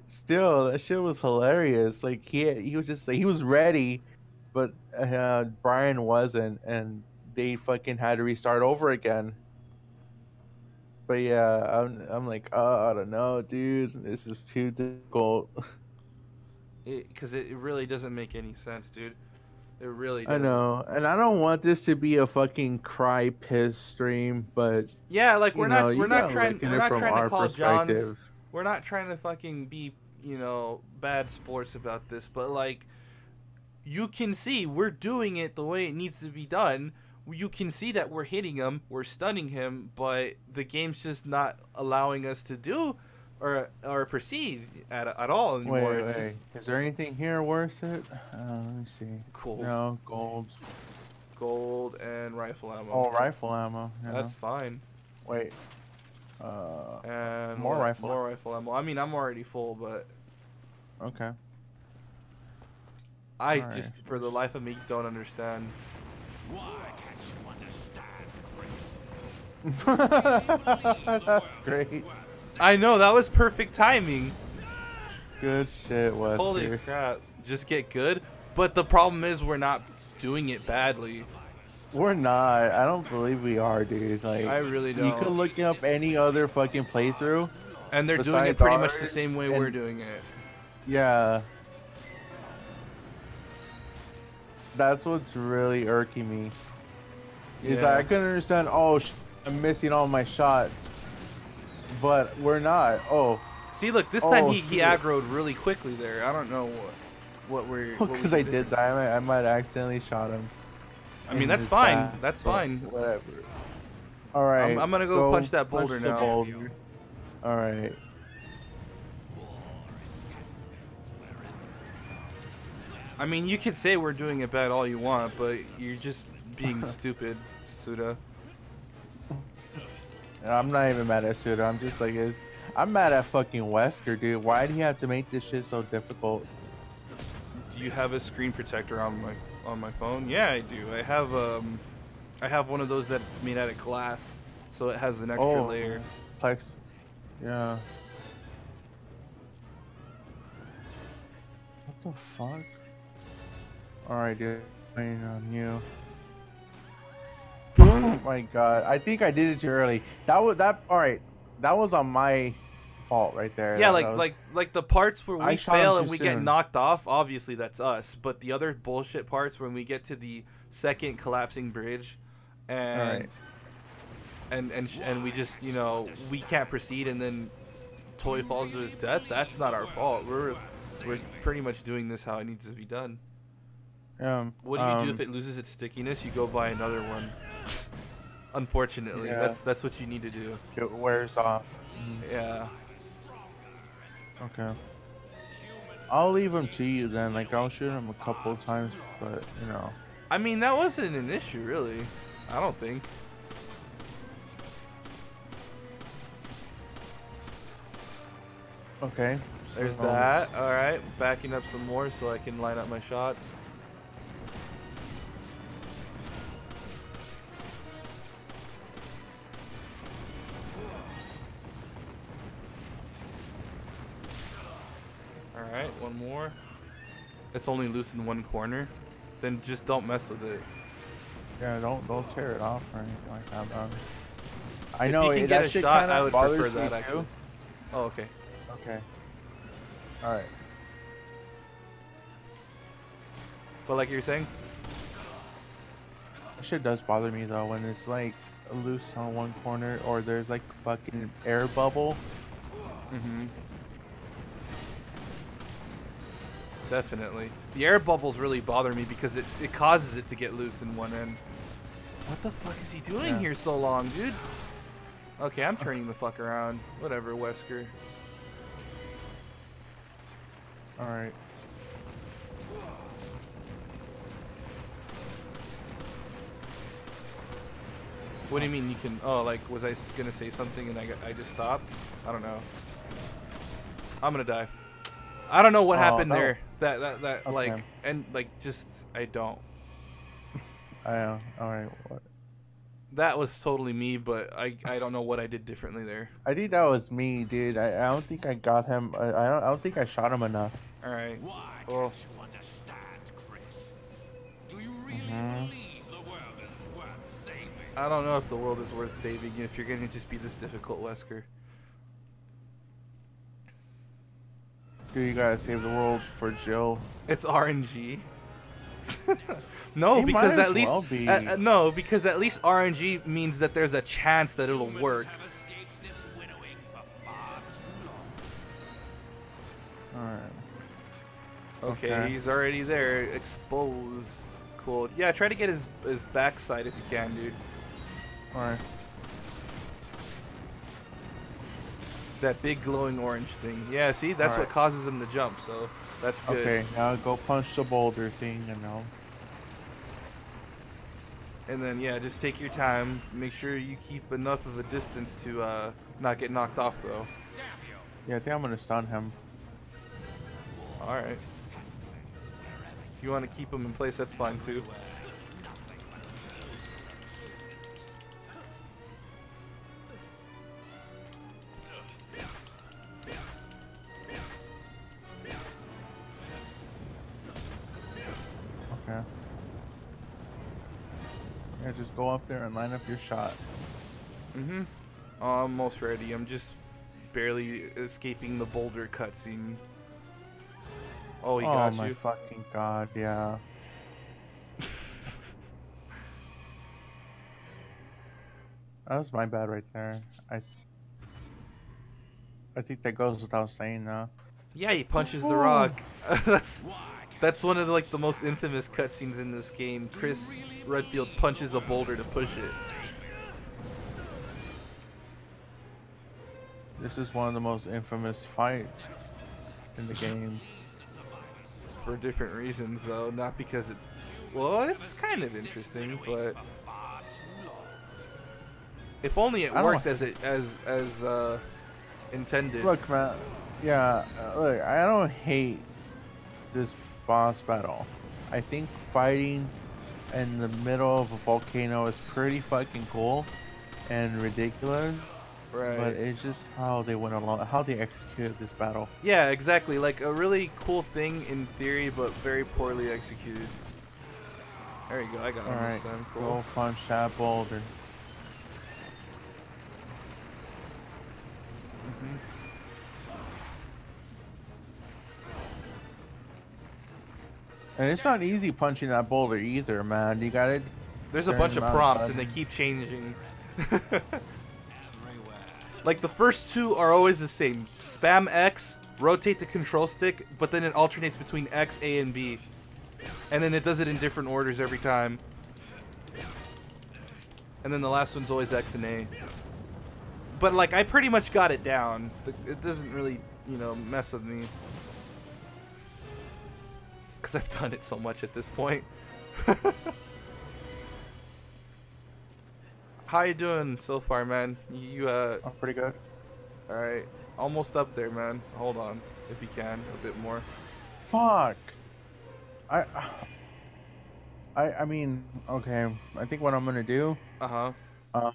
S1: still, that shit was hilarious. Like he was just like he was ready, but Brian wasn't, and they fucking had to restart over again. But yeah, I'm like, oh, I don't know, dude. This is too difficult.
S2: Because it really doesn't make any sense, dude. It really
S1: I
S2: doesn't.
S1: know, and I don't want this to be a fucking cry piss stream, but
S2: yeah, like we're not trying to call John's.
S1: perspective.
S2: We're not trying to fucking be, bad sports about this, but like you can see we're doing it the way it needs to be done. You can see that we're hitting him, we're stunning him, but the game's just not allowing us to do or proceed at all anymore.
S1: Wait.
S2: Just...
S1: Is there anything here worth it? Let me see.
S2: Cool.
S1: No, gold
S2: and rifle ammo.
S1: Oh, rifle ammo. Yeah.
S2: That's fine.
S1: Wait.
S2: And
S1: more rifle
S2: ammo. I mean, I'm already full, but
S1: okay.
S2: I
S1: All
S2: just,
S1: right.
S2: for the life of me, don't understand.
S3: Why can't you understand, Chris?
S1: That's great.
S2: I know, that was perfect timing.
S1: Good shit, Wesker.
S2: Holy crap. Just get good. But the problem is we're not doing it badly.
S1: We're not. I don't believe we are, dude. Like,
S2: I really don't.
S1: You could look up any other fucking playthrough.
S2: And they're doing it
S1: besides
S2: pretty much the
S1: ours,
S2: same way
S1: and-
S2: we're doing it.
S1: Yeah. That's what's really irking me. Is
S2: Yeah.
S1: I couldn't understand, I'm missing all my shots. But we're not. Oh.
S2: See, look, this time he
S1: shit.
S2: aggroed really quickly there. I don't know what we're...
S1: Because I did die. I might accidentally shot him.
S2: I mean,
S1: in
S2: that's
S1: his
S2: fine.
S1: back,
S2: That's
S1: but
S2: fine.
S1: Whatever. Alright.
S2: I'm gonna go punch that boulder
S1: the
S2: now.
S1: boulder. Alright.
S2: I mean, you could say we're doing it bad all you want, but you're just being stupid, Suda.
S1: I'm not even mad at Suda. I'm just like, I'm mad at fucking Wesker, dude. Why do he have to make this shit so difficult?
S2: Do you have a screen protector on my phone? Yeah, I do. I have one of those that's made out of glass, so it has an extra layer.
S1: Plex. Yeah. What the fuck? Alright, dude. Waiting on you. Oh my god. I think I did it too early. Alright. That was on my fault right there.
S2: Yeah,
S1: was,
S2: like the parts where we fail and we get
S1: soon.
S2: knocked off, obviously that's us. But the other bullshit parts when we get to the second collapsing bridge and and we just, you know, we can't proceed and then Toy falls to his death, that's not our fault. We're pretty much doing this how it needs to be done. What do you do if it loses its stickiness? You go buy another one. Unfortunately,
S1: yeah.
S2: that's what you need to do.
S1: It wears off.
S2: Yeah.
S1: Okay. I'll leave him to you then. Like, I'll shoot him a couple of times, but, you know.
S2: I mean, that wasn't an issue, really. I don't think.
S1: Okay.
S2: There's that. Alright, backing up some more so I can line up my shots. Alright, one more. It's only loose in one corner. Then just don't mess with it.
S1: Yeah, don't tear it off or anything like that, man. I
S2: If
S1: know
S2: you can
S1: that
S2: get a
S1: shit
S2: shot,
S1: kinda
S2: I would
S1: bothers
S2: prefer that
S1: me
S2: actually.
S1: too.
S2: Oh, okay.
S1: Okay. Alright.
S2: But like you're saying?
S1: That shit does bother me though when it's like loose on one corner or there's like fucking air bubble.
S2: Definitely. The air bubbles really bother me because it causes it to get loose in one end. What the fuck is he doing here so long, dude? Okay, I'm turning the fuck around. Whatever, Wesker.
S1: Alright.
S2: What do you mean you can... Oh, like, was I gonna say something and I just stopped? I don't know. I'm gonna die. I don't know what happened there. That okay. Like, and like, just, I don't.
S1: I know. Alright, what?
S2: That was totally me, but I don't know what I did differently there.
S1: I think that was me, dude. I don't think I got him. I don't think I shot him enough.
S2: Alright.
S3: Why
S2: well,
S3: can't you understand, Chris? Do you really believe the world is worth saving?
S2: I don't know if the world is worth saving if you're gonna just be this difficult, Wesker.
S1: Dude, you gotta save the world for Jill.
S2: It's RNG. No,
S1: It
S2: because
S1: might
S2: at
S1: as
S2: least
S1: well be.
S2: no, because at least RNG means that there's a chance that it'll work.
S3: Have escaped this winnowing for far too long.
S1: Alright.
S2: Okay, he's already there, exposed. Cool. Yeah, try to get his backside if you can, dude.
S1: Alright.
S2: That big glowing orange thing. Yeah, see, that's what causes him to jump, so that's good.
S1: Okay, now go punch the boulder thing, you know.
S2: And then, yeah, just take your time. Make sure you keep enough of a distance to not get knocked off, though.
S1: Yeah, I think I'm gonna stun him.
S2: Alright. If you want to keep him in place, that's fine, too.
S1: Okay. Yeah, just go up there and line up your shot.
S2: Almost ready. I'm just barely escaping the boulder cutscene. Oh, he got you.
S1: Oh my fucking god, yeah. That was my bad right there. I think that goes without saying now.
S2: Yeah, he punches the rock. That's one of the most infamous cutscenes in this game. Chris Redfield punches a boulder to push it.
S1: This is one of the most infamous fights in the game.
S2: for different reasons, though. Not because it's, well, it's kind of interesting, but
S3: Far too long.
S2: if only it
S1: I don't-
S2: worked as intended.
S1: Look, man. Yeah, look, I don't hate this boss battle. I think fighting in the middle of a volcano is pretty fucking cool and ridiculous.
S2: Right.
S1: But it's just how they went along, how they executed this battle.
S2: Yeah, exactly. Like a really cool thing in theory, but very poorly executed. There you go. I got him
S1: Alright,
S2: this time. Cool.
S1: go punch that boulder.
S2: Mhm.
S1: And it's not easy punching that boulder either, man. You gotta.
S2: There's a
S1: Turn
S2: bunch of
S1: them out,
S2: prompts,
S1: bud.
S2: and they keep changing.
S3: Everywhere.
S2: Like the first two are always the same. Spam X, rotate the control stick, but then it alternates between X, A, and B. And then it does it in different orders every time. And then the last one's always X and A. But like I pretty much got it down. It doesn't really, you know, mess with me. Cause I've done it so much at this point. How you doing so far, man? You
S1: I'm pretty good.
S2: all right, almost up there, man. Hold on, if you can, a bit more.
S1: Fuck. I mean, okay. I think what I'm gonna do,
S2: Uh-huh.
S1: I'm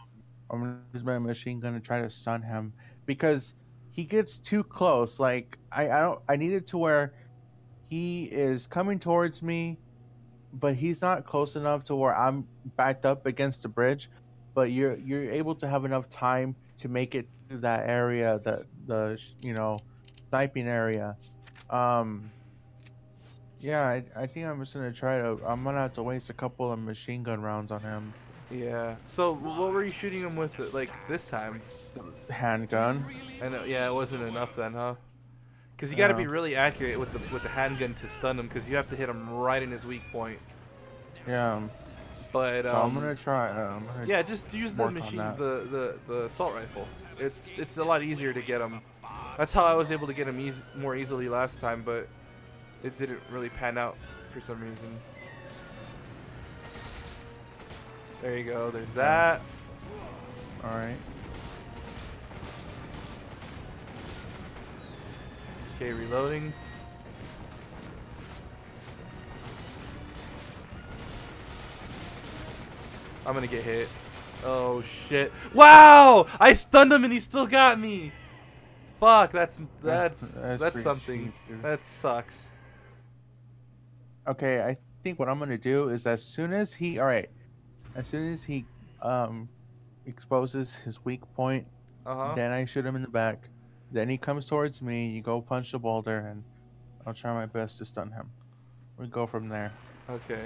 S1: gonna use my machine gun to try to stun him because he gets too close. Like I need it to where he is coming towards me, but he's not close enough to where I'm backed up against the bridge. But you're able to have enough time to make it to that area, the sniping area. Yeah, I think I'm just gonna try to. I'm gonna have to waste a couple of machine gun rounds on him.
S2: Yeah. So what were you shooting him with, like this time?
S1: Handgun.
S2: I know. Yeah, it wasn't enough then, huh? Because you got to be
S1: Yeah.
S2: really accurate with the handgun to stun him, because you have to hit him right in his weak point.
S1: Yeah.
S2: But
S1: So I'm gonna try. I'm gonna
S2: yeah, just use the
S1: work on
S2: machine,
S1: that.
S2: the assault rifle. It's a lot easier to get him. That's how I was able to get him more easily last time, but it didn't really pan out for some reason. There you go. There's that.
S1: All right.
S2: Okay, reloading. I'm gonna get hit. Oh shit! Wow! I stunned him and he still got me. Fuck! That's
S1: pretty
S2: something.
S1: cheap, dude.
S2: That sucks.
S1: Okay, I think what I'm gonna do is as soon as he exposes his weak point, then I shoot him in the back. Then he comes towards me. You go punch the boulder, and I'll try my best to stun him. We go from there.
S2: Okay.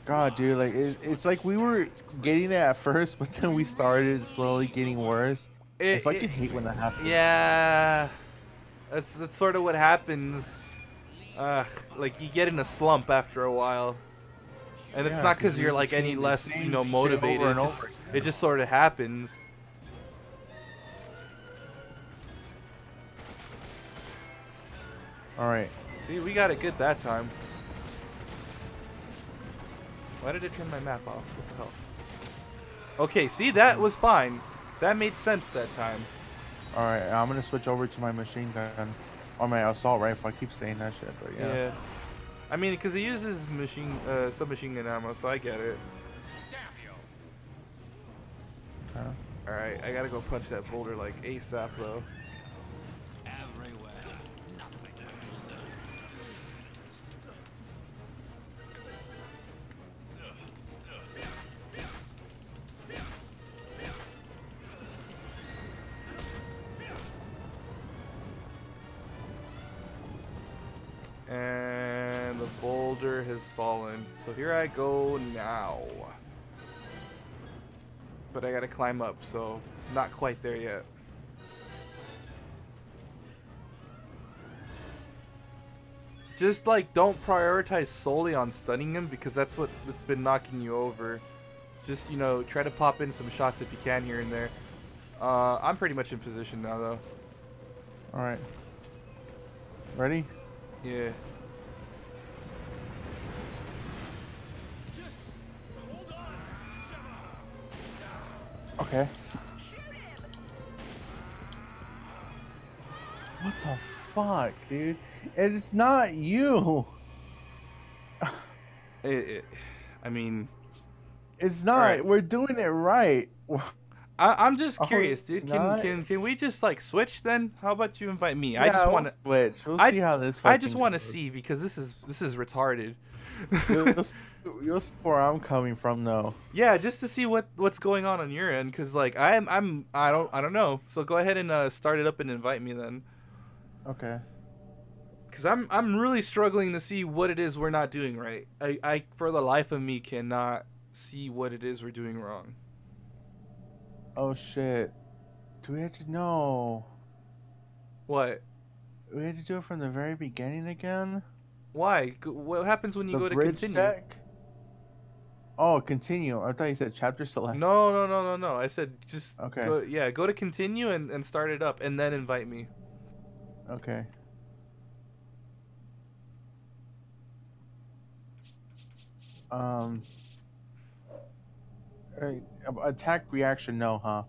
S1: God, dude, like it's like we were getting it at first, but then we started slowly getting worse. I fucking hate when that happens.
S2: Yeah. That's sort of what happens. Like you get in a slump after a while, and it's
S1: Yeah,
S2: not
S1: 'cause
S2: because
S1: you're
S2: you're
S1: just
S2: like any
S1: doing the
S2: less,
S1: same
S2: you know,
S1: shit
S2: motivated.
S1: over and
S2: It just,
S1: over
S2: it just sort of happens.
S1: All right.
S2: See, we got it good that time. Why did it turn my map off? What the hell? Okay, see, that was fine. That made sense that time.
S1: All right. I'm gonna switch over to my machine gun or my assault rifle. I keep saying that shit, but yeah.
S2: Yeah. I mean, because it uses submachine gun ammo, so I get it.
S1: Okay.
S2: Alright, I gotta go punch that boulder like ASAP though.
S3: Everywhere.
S2: And the boulder has fallen. So here I go now. But I gotta climb up, so not quite there yet. Just like don't prioritize solely on stunning him, because that's what's been knocking you over. Just, you know, try to pop in some shots if you can here and there. I'm pretty much in position now though.
S1: All right. Ready?
S2: Yeah.
S1: Okay. What the fuck, dude? It's not you.
S2: I mean,
S1: It's
S2: all right.
S1: not. We're doing it right.
S2: I'm just
S1: Oh,
S2: curious, dude. Can
S1: not?
S2: can can we just like switch then? How about you invite me? I just
S1: Yeah, we'll
S2: want to.
S1: switch. We'll
S2: I
S1: see how this
S2: I just
S1: fucking
S2: want to see
S1: goes.
S2: because this is retarded.
S1: You'll, s- you'll see where I'm coming from, though.
S2: Yeah, just to see what's going on your end, cause like I don't know. So go ahead and start it up and invite me then,
S1: Okay.
S2: cause I'm really struggling to see what it is we're not doing right. I for the life of me cannot see what it is we're doing wrong.
S1: Oh shit. Do we have to know?
S2: What?
S1: We have to do it from the very beginning again?
S2: Why? What happens when you
S1: The
S2: go to
S1: bridge
S2: continue?
S1: deck? Oh, continue. I thought you said chapter select.
S2: No, no, no, no, no. I said just
S1: Okay.
S2: go. Yeah, go to continue and start it up, and then invite me.
S1: Okay. Um. Attack reaction, no, huh?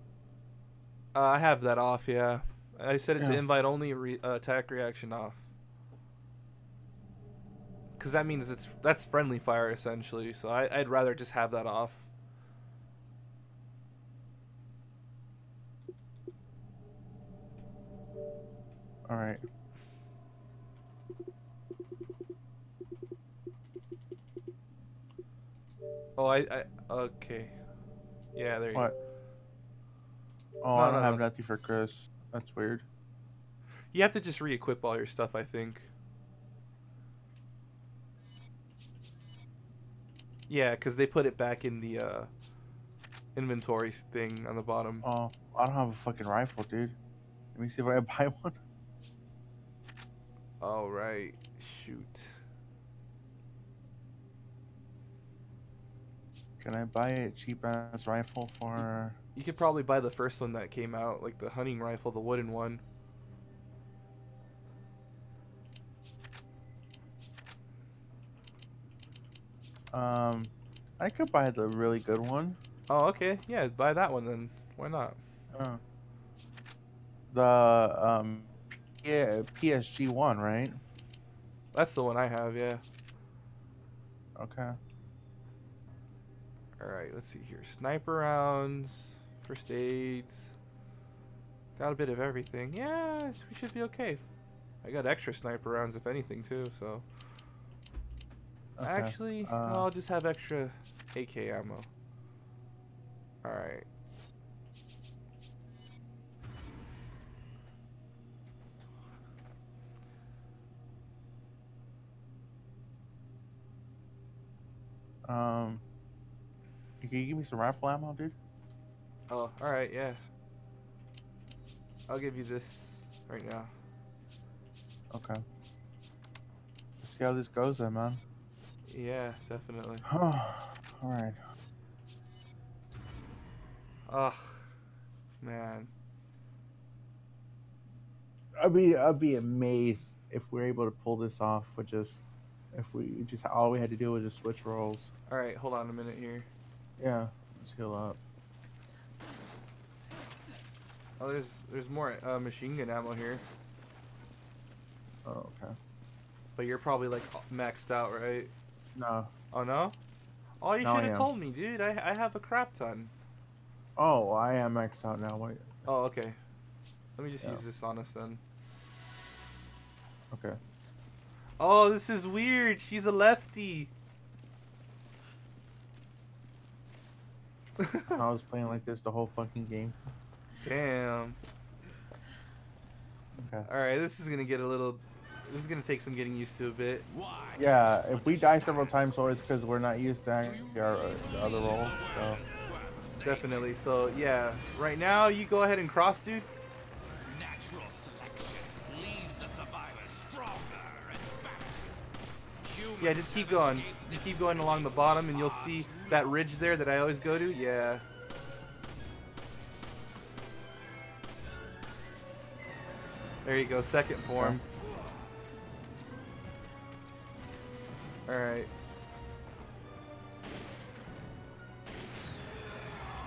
S2: I have that off. Yeah, I said it's
S1: Yeah.
S2: invite only. Attack reaction off. Because that means that's friendly fire essentially. So I'd rather just have that off.
S1: All right.
S2: Oh, I okay. Yeah, there you go.
S1: What? Oh,
S2: No,
S1: I don't
S2: no,
S1: have
S2: no.
S1: nothing for Chris. That's weird.
S2: You have to just re-equip all your stuff, I think. Yeah, because they put it back in the inventory thing on the bottom.
S1: Oh, I don't have a fucking rifle, dude. Let me see if I can buy one.
S2: Oh, right. Shoot.
S1: Can I buy a cheap ass rifle for?
S2: You could probably buy the first one that came out, like the hunting rifle, the wooden one.
S1: I could buy the really good one.
S2: Oh, okay. Yeah, buy that one then. Why not?
S1: Oh. The yeah, PSG one, right?
S2: That's the one I have, yeah.
S1: Okay.
S2: Alright, let's see here. Sniper rounds, first aids. Got a bit of everything. Yeah, we should be okay. I got extra sniper rounds, if anything, too, so.
S1: Okay.
S2: Actually, no, I'll just have extra AK ammo. Alright.
S1: Can you give me some rifle ammo, dude?
S2: Oh, alright, yeah. I'll give you this right now.
S1: Okay. Let's see how this goes then, man.
S2: Yeah, definitely.
S1: Alright.
S2: Ugh, man.
S1: I'd be amazed if we're able to pull this off with just all we had to do was just switch roles.
S2: Alright, hold on a minute here.
S1: Yeah, let's heal up.
S2: Oh, there's more machine gun ammo here.
S1: Oh, okay.
S2: But you're probably like maxed out, right?
S1: No.
S2: Oh no? Oh, you
S1: No,
S2: should
S1: I
S2: have
S1: am.
S2: told me, dude. I have a crap ton.
S1: Oh, I am maxed out now. Wait.
S2: Oh, okay. Let me just
S1: Yeah.
S2: use this on us then.
S1: Okay.
S2: Oh, this is weird. She's a lefty.
S1: I was playing like this the whole fucking game.
S2: Damn.
S1: Okay.
S2: Alright, this is gonna get a little... This is gonna take some getting used to a bit.
S3: Why?
S1: Yeah, if we die several times, so it's because we're not used to our the other role. So.
S2: Definitely. So, yeah. Right now, you go ahead and cross, dude.
S3: Natural selection leaves the survivors stronger and fatter.
S2: Yeah, just keep going. You keep going along the bottom, and you'll see that ridge there that I always go to. Yeah. There you go, second form. Alright.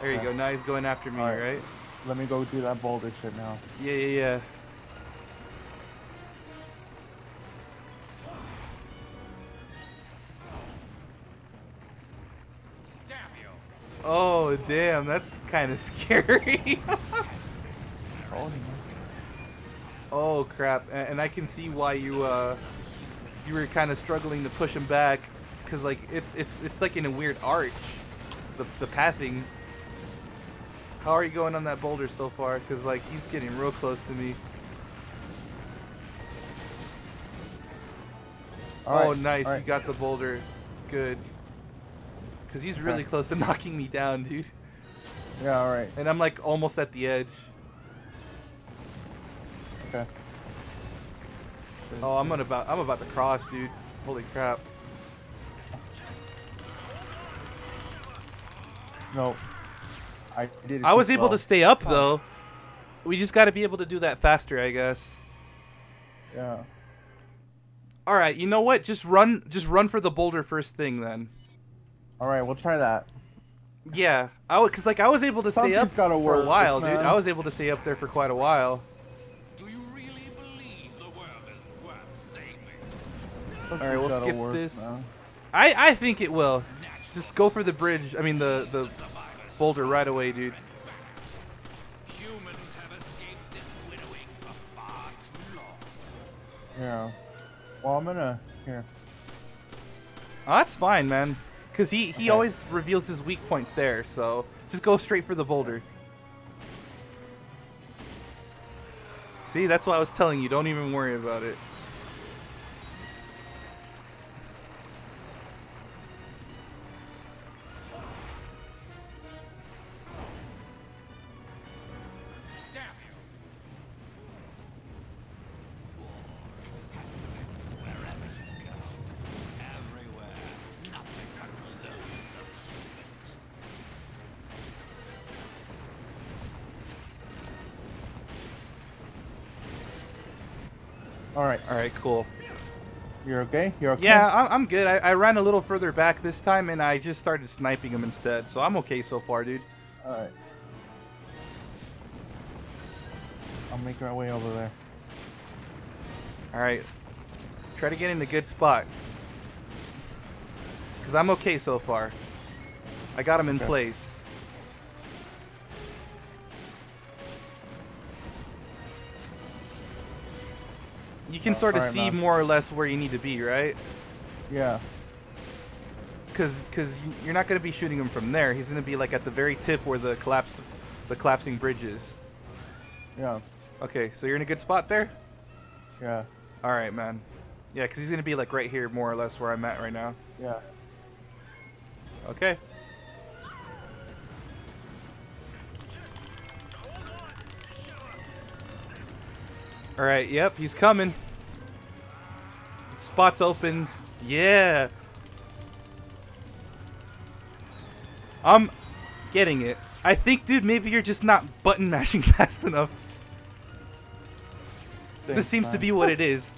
S2: There you
S1: Okay.
S2: go. Now he's going after me,
S1: Alright.
S2: right?
S1: Let me go do that boulder shit now.
S2: Yeah, yeah, yeah.
S3: Damn you!
S2: Oh, damn. That's kind of scary. Oh, crap. And I can see why you were kind of struggling to push him back. Because, like, it's like in a weird arch. The pathing. How are you going on that boulder so far? Because, like, he's getting real close to me.
S1: All
S2: Oh,
S1: right,
S2: nice.
S1: all
S2: You
S1: right.
S2: got the boulder. Good. Because he's really
S1: Okay.
S2: close to knocking me down, dude.
S1: Yeah, alright.
S2: And I'm, like, almost at the edge.
S1: Okay.
S2: Oh, I'm about to cross, dude. Holy crap.
S1: No. I did it
S2: I was
S1: too
S2: able to
S1: slow.
S2: stay up, though. We just got to be able to do that faster, I guess.
S1: Yeah.
S2: All right, you know what? Just run for the boulder first thing then.
S1: Alright, we'll try that.
S2: Yeah, cause like I was able to stay up
S1: Something's gotta
S2: for a
S1: work,
S2: while, dude.
S1: man.
S2: I was able to stay up there for quite a while.
S3: Do you really believe the world is worth saving?
S1: Something's
S2: All right, we'll
S1: gotta
S2: skip
S1: work,
S2: this.
S1: man.
S2: I think it will. Just go for the bridge. I mean the boulder right away, dude.
S3: Humans have escaped this winnowing for far too long.
S1: Yeah. Well, I'm gonna... Here.
S2: Oh, that's fine, man. Cause he
S1: Okay.
S2: always reveals his weak point there. So just go straight for the boulder. See, that's why I was telling you. Don't even worry about it.
S3: Damn you! War has to end wherever you go. Everywhere. Nothing but loathsome humans.
S1: Alright.
S2: All right, cool.
S1: You're okay? You're okay?
S2: Yeah, I'm good. I ran a little further back this time, and I just started sniping him instead. So I'm okay so far, dude.
S1: Alright. I'll make our way over there.
S2: All right, try to get in a good spot. Cause I'm okay so far. I got him in
S1: Okay.
S2: place. You can sort of
S1: alright,
S2: see
S1: man.
S2: more or less where you need to be, right?
S1: Yeah.
S2: Cause you're not gonna be shooting him from there. He's gonna be like at the very tip where the collapsing bridge is.
S1: Yeah.
S2: Okay, so you're in a good spot there.
S1: Yeah.
S2: All right, man. Yeah, because he's going to be like right here more or less where I'm at right now.
S1: Yeah.
S2: Okay. All right, yep, he's coming. Spot's open. Yeah. I'm getting it. I think, dude, maybe you're just not button mashing fast enough. This
S1: Thanks,
S2: seems to
S1: man.
S2: be what it is.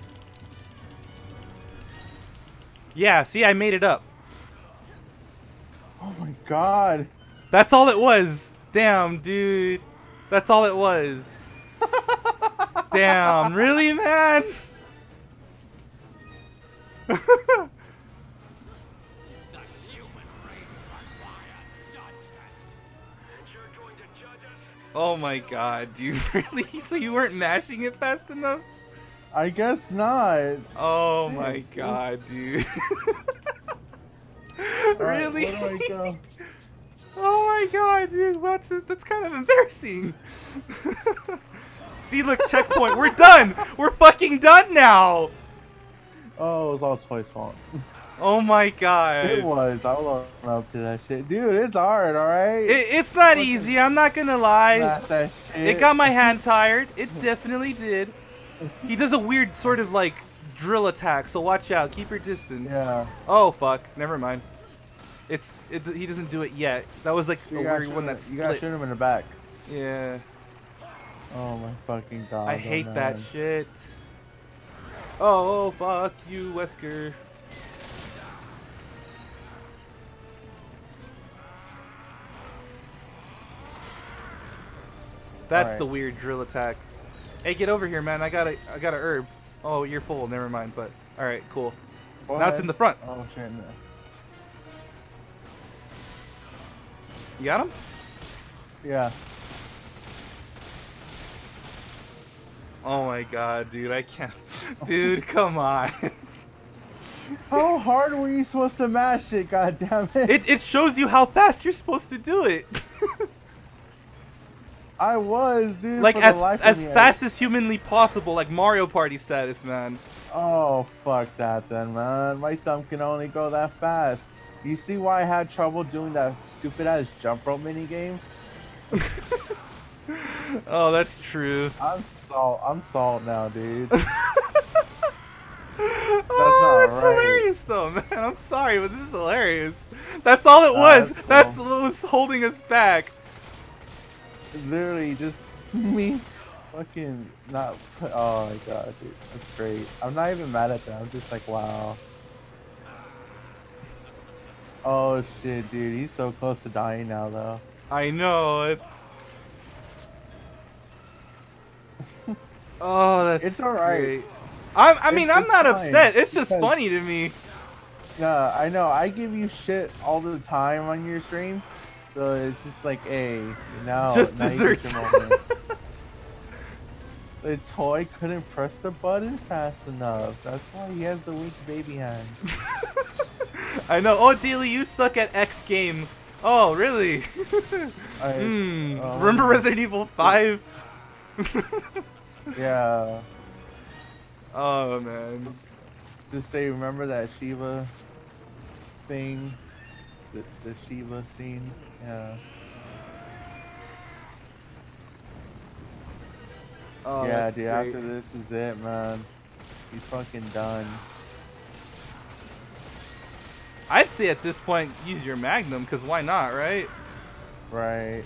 S2: Yeah, see, I made it up.
S1: Oh my god.
S2: That's all it was. Damn, dude. That's all it was. Damn, really, man?
S3: The human race requires judgment. And you're going to judge us?
S2: Oh my god, dude. Really? So you weren't mashing it fast enough?
S1: I guess not.
S2: Oh my god, dude.
S1: Alright,
S2: Really?
S1: where do I go?
S2: Oh my god, dude. That's kind of embarrassing. See, look, checkpoint. We're done. We're fucking done now.
S1: Oh, it was all Toy's fault.
S2: Oh my god.
S1: It was. I was up to that shit. Dude, it's hard, alright?
S2: It's not easy. I'm not gonna lie.
S1: Not that shit.
S2: It got my hand tired. It definitely did. He does a weird sort of like drill attack, so watch out. Keep your distance.
S1: Yeah.
S2: Oh fuck. Never mind. He doesn't do it yet. That was like a
S1: You gotta
S2: weird
S1: shoot
S2: one
S1: him-
S2: that
S1: You gotta shoot
S2: splits.
S1: him in the back.
S2: Yeah.
S1: Oh my fucking god.
S2: I hate that
S1: man.
S2: shit. Oh fuck you, Wesker. That's
S1: Alright.
S2: the weird drill attack. Hey, get over here, man. I got a herb. Oh, you're full. Never mind. But all right, cool.
S1: Go
S2: Now it's
S1: ahead.
S2: in the front.
S1: Oh shit. No.
S2: You got him?
S1: Yeah.
S2: Oh my god, dude. I can't. Dude, come on.
S1: How hard were you supposed to mash it? God damn it!
S2: It shows you how fast you're supposed to do it.
S1: I was, dude.
S2: Like
S1: for the
S2: as
S1: life of me,
S2: fast as humanly possible, like Mario Party status, man.
S1: Oh fuck that, then, man. My thumb can only go that fast. You see why I had trouble doing that stupid ass jump rope mini game?
S2: Oh, that's true.
S1: I'm salt now, dude.
S2: Oh, that's
S1: right.
S2: hilarious though, man. I'm sorry, but this is hilarious. That's all it was.
S1: That's cool.
S2: That's what was holding us back.
S1: Literally just me fucking not. Oh my god, dude, that's great. I'm not even mad at that. I'm just like, wow. Oh shit, dude, he's so close to dying now, though.
S2: I know, it's... Oh, that's
S1: It's alright.
S2: great. I mean, I'm
S1: It's
S2: not
S1: fine,
S2: upset. It's just
S1: because-
S2: funny to me.
S1: No, I know. I give you shit all the time on your stream, so it's just like, hey, now
S2: Just
S1: now you get
S2: desserts.
S1: your moment. The toy couldn't press the button fast enough. That's why he has the weak baby hand.
S2: I know. Oh, Dealey, you suck at X game. Oh, really?
S1: Oh.
S2: Remember Resident Evil 5?
S1: Yeah.
S2: Oh, man.
S1: Just say, remember that Shiva thing? The Shiva scene? Yeah.
S2: Oh,
S1: yeah,
S2: that's
S1: dude,
S2: great.
S1: after this is it, man. He's fucking done.
S2: I'd say at this point, use your Magnum, because why not, right?
S1: Right.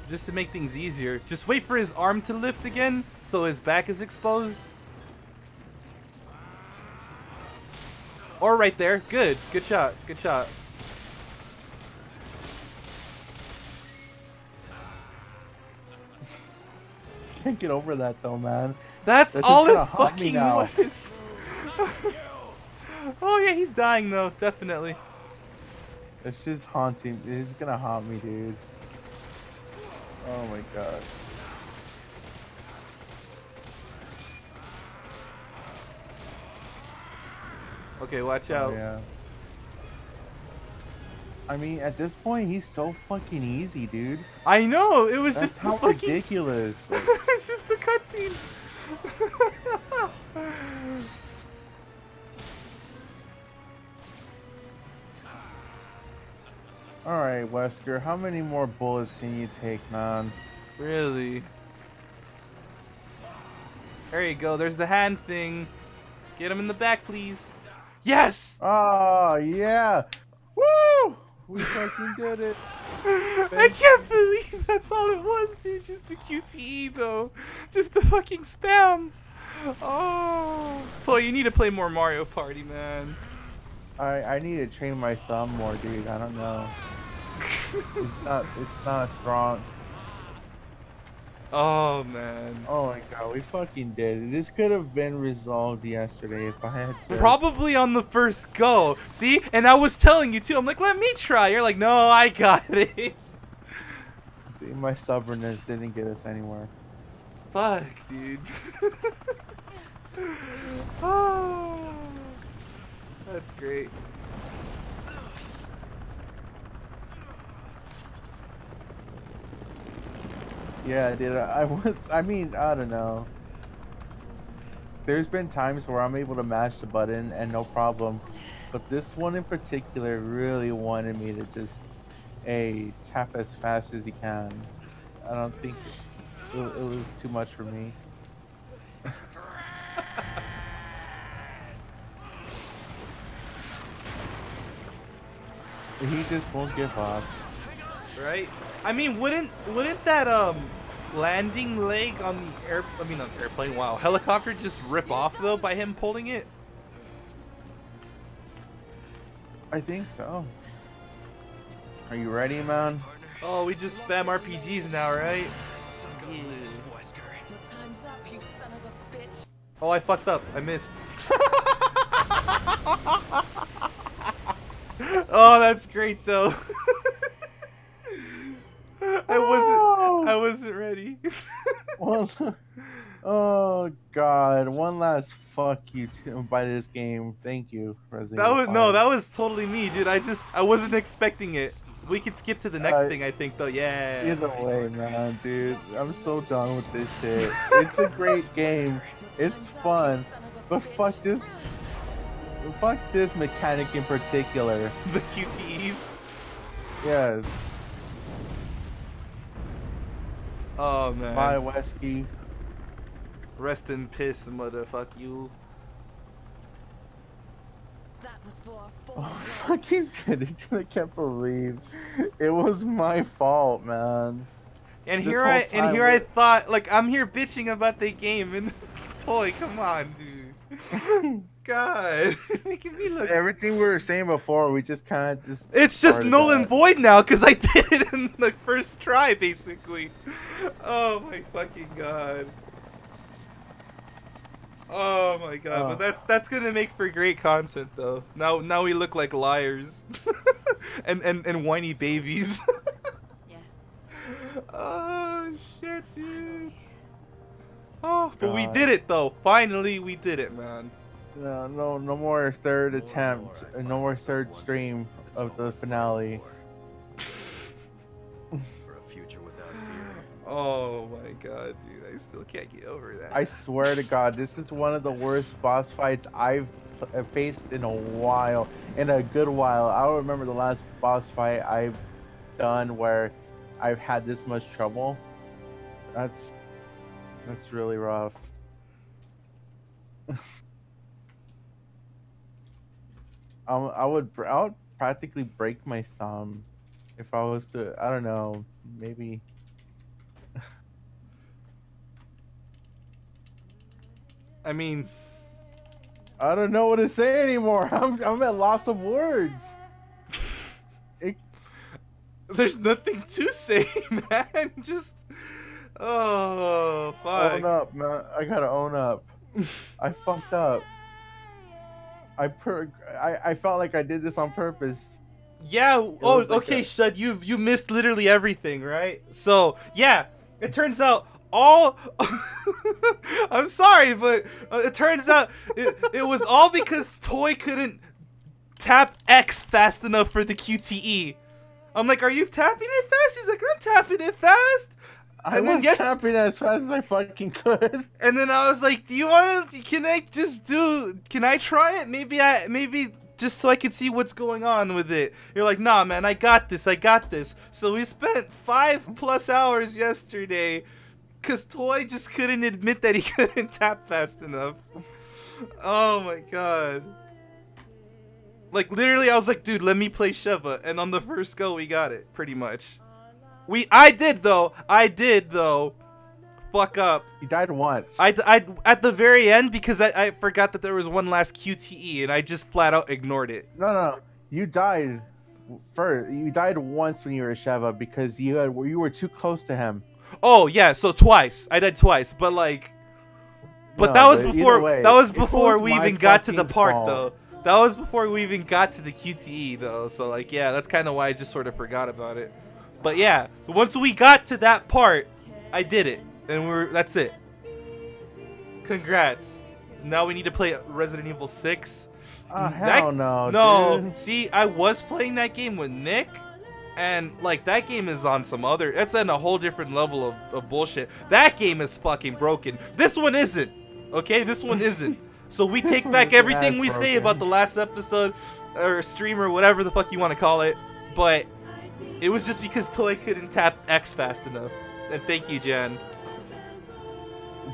S2: Just to make things easier. Just wait for his arm to lift again, so his back is exposed. Or right there. Good. Good shot. Good shot.
S1: Can't get over that though, man.
S2: That's
S1: That just
S2: all
S1: kinda
S2: it
S1: haunt me
S2: fucking
S1: now.
S2: was. Oh yeah, he's dying though, definitely.
S1: It's just haunting. It's gonna haunt me, dude. Oh my god.
S2: Okay, watch
S1: Oh,
S2: out.
S1: yeah. I mean, at this point, he's so fucking easy, dude.
S2: I know, it was
S1: That's
S2: just
S1: how
S2: the fucking...
S1: ridiculous. Like,
S2: It's just the cutscene.
S1: Alright, Wesker, how many more bullets can you take, man?
S2: Really? There you go, there's the hand thing. Get him in the back, please. Yes!
S1: Oh, yeah! Woo! We fucking did it.
S2: I can't believe that's all it was, dude. Just the QTE, though. Just the fucking spam. Oh. So you need to play more Mario Party, man.
S1: I need to train my thumb more, dude. I don't know. It's not strong.
S2: Oh, man.
S1: Oh my god, we fucking did it. This could have been resolved yesterday if I had just...
S2: Probably on the first go. See? And I was telling you, too. I'm like, let me try. You're like, no, I got it.
S1: See, my stubbornness didn't get us anywhere.
S2: Fuck, dude. Oh. That's great.
S1: Yeah, dude, I mean, I don't know. There's been times where I'm able to mash the button and no problem. But this one in particular really wanted me to just, tap as fast as you can. I don't think it was too much for me. He just won't give up.
S2: Right? I mean, wouldn't that landing leg on the airplane, wow, helicopter just rip off though by him pulling it?
S1: I think so. Are you ready, man?
S2: Oh, we just spam RPGs now, right? Yeah.
S4: Time's up, you son of a bitch.
S2: Oh, I fucked up. I missed. Oh, that's great though. I wasn't ready.
S1: One, oh God! One last fuck you by this game. Thank you, Resident
S2: That
S1: Evil
S2: was
S1: 5.
S2: no, that was totally me, dude. I wasn't expecting it. We could skip to the next thing, I think, though. Yeah.
S1: Either way, man, dude, I'm so done with this shit. It's a great game. It's fun, but fuck this mechanic in particular.
S2: The QTEs.
S1: Yes.
S2: Oh man.
S1: Bye, Wesky.
S2: Rest in piss, motherfuck you.
S4: That was for
S1: Oh, I fucking did it. I can't believe it was my fault, man.
S2: And
S1: This
S2: here
S1: whole
S2: I
S1: time
S2: I thought, like, I'm here bitching about the game and Toy, come on, dude. God, making me look.
S1: Everything we were saying before, we just kind of just.
S2: It's just
S1: started
S2: null and
S1: that.
S2: void now because I did it in the first try, basically. Oh my fucking god. Oh my god, but that's gonna make for great content though. Now we look like liars and whiny babies.
S4: Yes.
S2: Oh shit, dude. Oh, but we
S1: God.
S2: did it though. Finally, we did it, man.
S1: No more third attempt, and no more third stream of the finale.
S5: For a future without fear.
S2: Oh my god, dude, I still can't get over that.
S1: I swear to God, this is one of the worst boss fights I've faced in a while, in a good while. I don't remember the last boss fight I've done where I've had this much trouble. That's really rough. I would practically break my thumb if I was to. I don't know, maybe.
S2: I mean,
S1: I don't know what to say anymore. I'm at loss of words.
S2: there's nothing to say, man. Just, oh fuck.
S1: Own up, man. I gotta own up. I fucked up. I felt like I did this on purpose.
S2: Yeah. Oh,
S1: was like
S2: okay,
S1: a-
S2: Shud. You missed literally everything, right? So yeah, it turns out all. I'm sorry, but it turns out it was all because Toy couldn't tap X fast enough for the QTE. I'm like, are you tapping it fast? He's like, I'm tapping it fast.
S1: I
S2: And then
S1: was tapping as fast as I fucking could.
S2: And then I was like, do you want to, can I try it? Maybe just so I can see what's going on with it. You're like, nah, man, I got this. So we spent 5+ hours yesterday because Toy just couldn't admit that he couldn't tap fast enough. Oh my god. Like, literally, I was like, dude, let me play Sheva. And on the first go, we got it, pretty much. I did, though. Fuck up.
S1: You died once.
S2: I at the very end, because I forgot that there was one last QTE, and I just flat out ignored it.
S1: No. You died first. You died once when you were a Sheva because you were too close to him.
S2: Oh, yeah, so twice. I died twice, but, like... But
S1: No,
S2: that was
S1: but either
S2: before,
S1: way,
S2: that was
S1: it
S2: before
S1: was
S2: we
S1: my
S2: even got to the
S1: fucking
S2: part,
S1: fault.
S2: though. That was before we even got to the QTE, though. So, like, yeah, that's kind of why I just sort of forgot about it. But, yeah, once we got to that part, I did it. And that's it. Congrats. Now we need to play Resident Evil 6.
S1: Oh, hell no,
S2: No,
S1: dude.
S2: see, I was playing that game with Nick. And, like, that game is on some other... That's on a whole different level of bullshit. That game is fucking broken. This one isn't. Okay? This one isn't. So we
S1: This
S2: take
S1: one
S2: back
S1: isn't
S2: everything
S1: as
S2: we say
S1: broken.
S2: about the last episode, or stream, or whatever the fuck you want to call it. But it was just because Toy couldn't tap X fast enough. And thank you, Jan.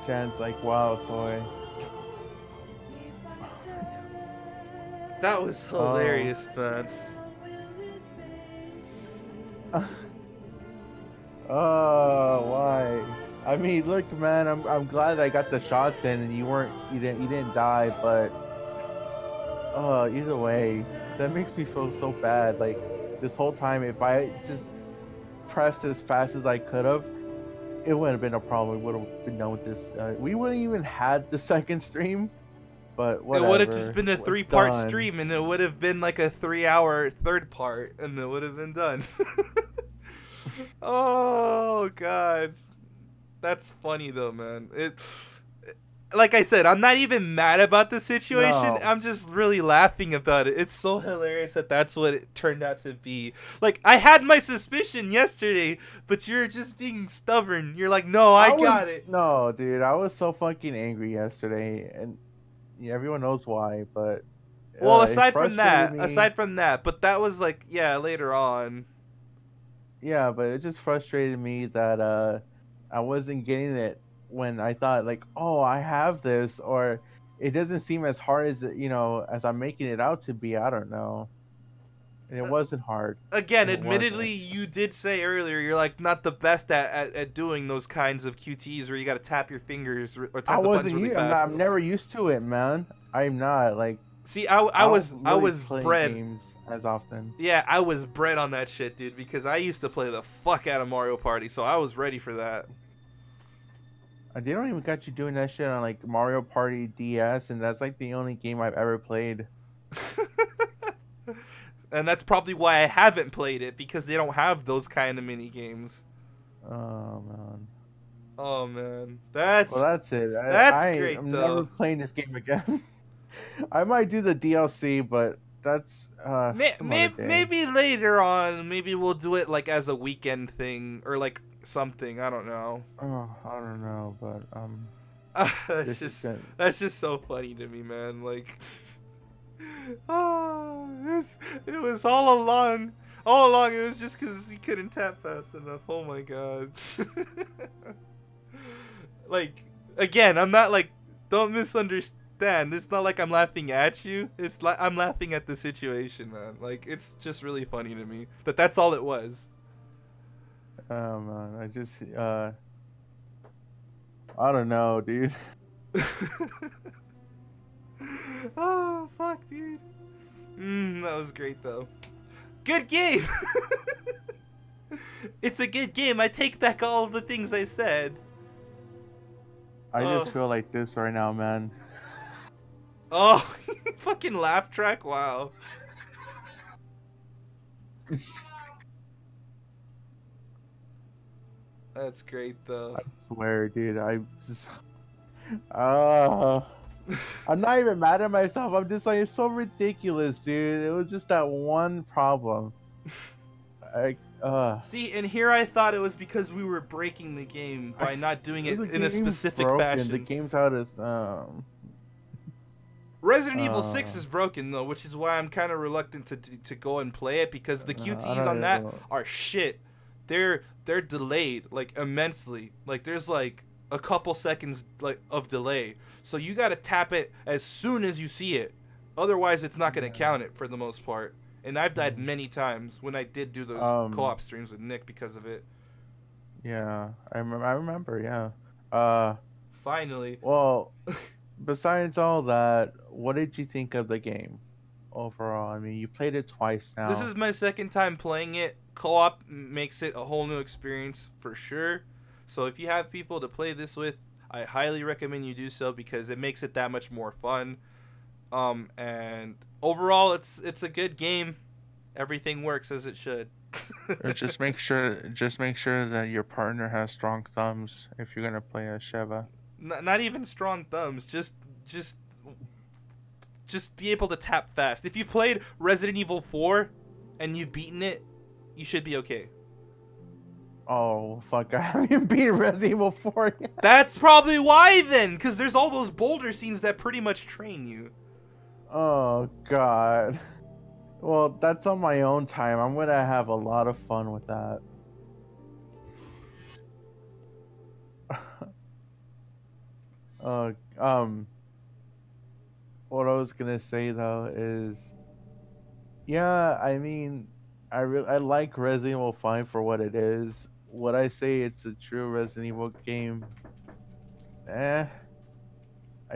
S1: Jan's like, wow, Toy.
S2: That was hilarious, man.
S1: Oh, why? I mean, look, man, I'm glad I got the shots in and you didn't die, but either way, that makes me feel so bad. Like this whole time, if I just pressed as fast as I could have, it wouldn't have been a problem. We would have been done with this. We wouldn't even had the second stream, but whatever.
S2: It would have just been a
S1: It's
S2: 3-part
S1: done.
S2: stream, and it would have been like a 3-hour third part, and it would have been done. Oh god, that's funny though, man. Like I said, I'm not even mad about the situation.
S1: No.
S2: I'm just really laughing about it. It's so hilarious that that's what it turned out to be. Like, I had my suspicion yesterday, but you're just being stubborn. You're like, no, I got it.
S1: No, dude, I was so fucking angry yesterday, and yeah, everyone knows why. But
S2: Well,
S1: it
S2: aside from
S1: frustrated
S2: that,
S1: me.
S2: but that was like, yeah, later on.
S1: Yeah, but it just frustrated me that I wasn't getting it when I thought like, oh, I have this, or it doesn't seem as hard as as I'm making it out to be. I don't know. And it wasn't hard.
S2: Again,
S1: It
S2: admittedly,
S1: wasn't.
S2: you did say earlier you're like not the best at doing those kinds of QTs where you got to tap your fingers or tap
S1: I
S2: the buttons
S1: wasn't.
S2: really
S1: I'm,
S2: fast.
S1: I'm never used to it, man. I'm not like.
S2: See, I was
S1: play
S2: bred.
S1: games as often.
S2: Yeah, I was bred on that shit, dude, because I used to play the fuck out of Mario Party, so I was ready for that.
S1: They don't even got you doing that shit on like Mario Party DS, and that's like the only game I've ever played.
S2: And that's probably why I haven't played it, because they don't have those kind of mini games.
S1: Oh man.
S2: Oh man, that's
S1: it.
S2: that's great,
S1: I'm
S2: though.
S1: never playing this game again. I might do the DLC, but that's some other day.
S2: Maybe later on, maybe we'll do it like as a weekend thing or like something. I don't know.
S1: Oh, I don't know, but
S2: That's just so funny to me, man. Like, oh, it was all along. All along, it was just because he couldn't tap fast enough. Oh my god. Like, again, I'm not like, don't misunderstand. It's not like I'm laughing at you. It's like I'm laughing at the situation, man. Like, it's just really funny to me. But that's all it was.
S1: Oh man, I don't know, dude.
S2: Oh, fuck, dude. That was great, though. Good game! It's a good game. I take back all of the things I said.
S1: I just feel like this right now, man.
S2: Oh, fucking laugh track? Wow. That's great, though.
S1: I swear, dude. I'm not even mad at myself. I'm just like, it's so ridiculous, dude. It was just that one problem.
S2: See, and here I thought it was because we were breaking the game by not doing it in a specific fashion.
S1: The game's out as
S2: Resident Evil 6 is broken though, which is why I'm kind of reluctant to go and play it, because the QTEs on that are shit. They're delayed like immensely. Like there's like a couple seconds like of delay, so you got to tap it as soon as you see it. Otherwise, it's not gonna count it for the most part. And I've died many times when I did do those co-op streams with Nick because of it.
S1: Yeah, I remember. Yeah.
S2: Finally.
S1: Well, besides all that, what did you think of the game overall? I mean, you played it twice now.
S2: This is my second time playing it. Co-op makes it a whole new experience for sure. So if you have people to play this with, I highly recommend you do so, because it makes it that much more fun. And overall, it's a good game. Everything works as it should.
S1: just make sure that your partner has strong thumbs if you're gonna play as Sheva.
S2: Not even strong thumbs. Just be able to tap fast. If you've played Resident Evil 4 and you've beaten it, you should be okay.
S1: Oh fuck! I haven't even beaten Resident Evil 4 yet.
S2: That's probably why then, because there's all those boulder scenes that pretty much train you.
S1: Oh god. Well, that's on my own time. I'm gonna have a lot of fun with that. What I was gonna say though is, yeah, I mean, I like Resident Evil 5 for what it is. Would I say it's a true Resident Evil game? It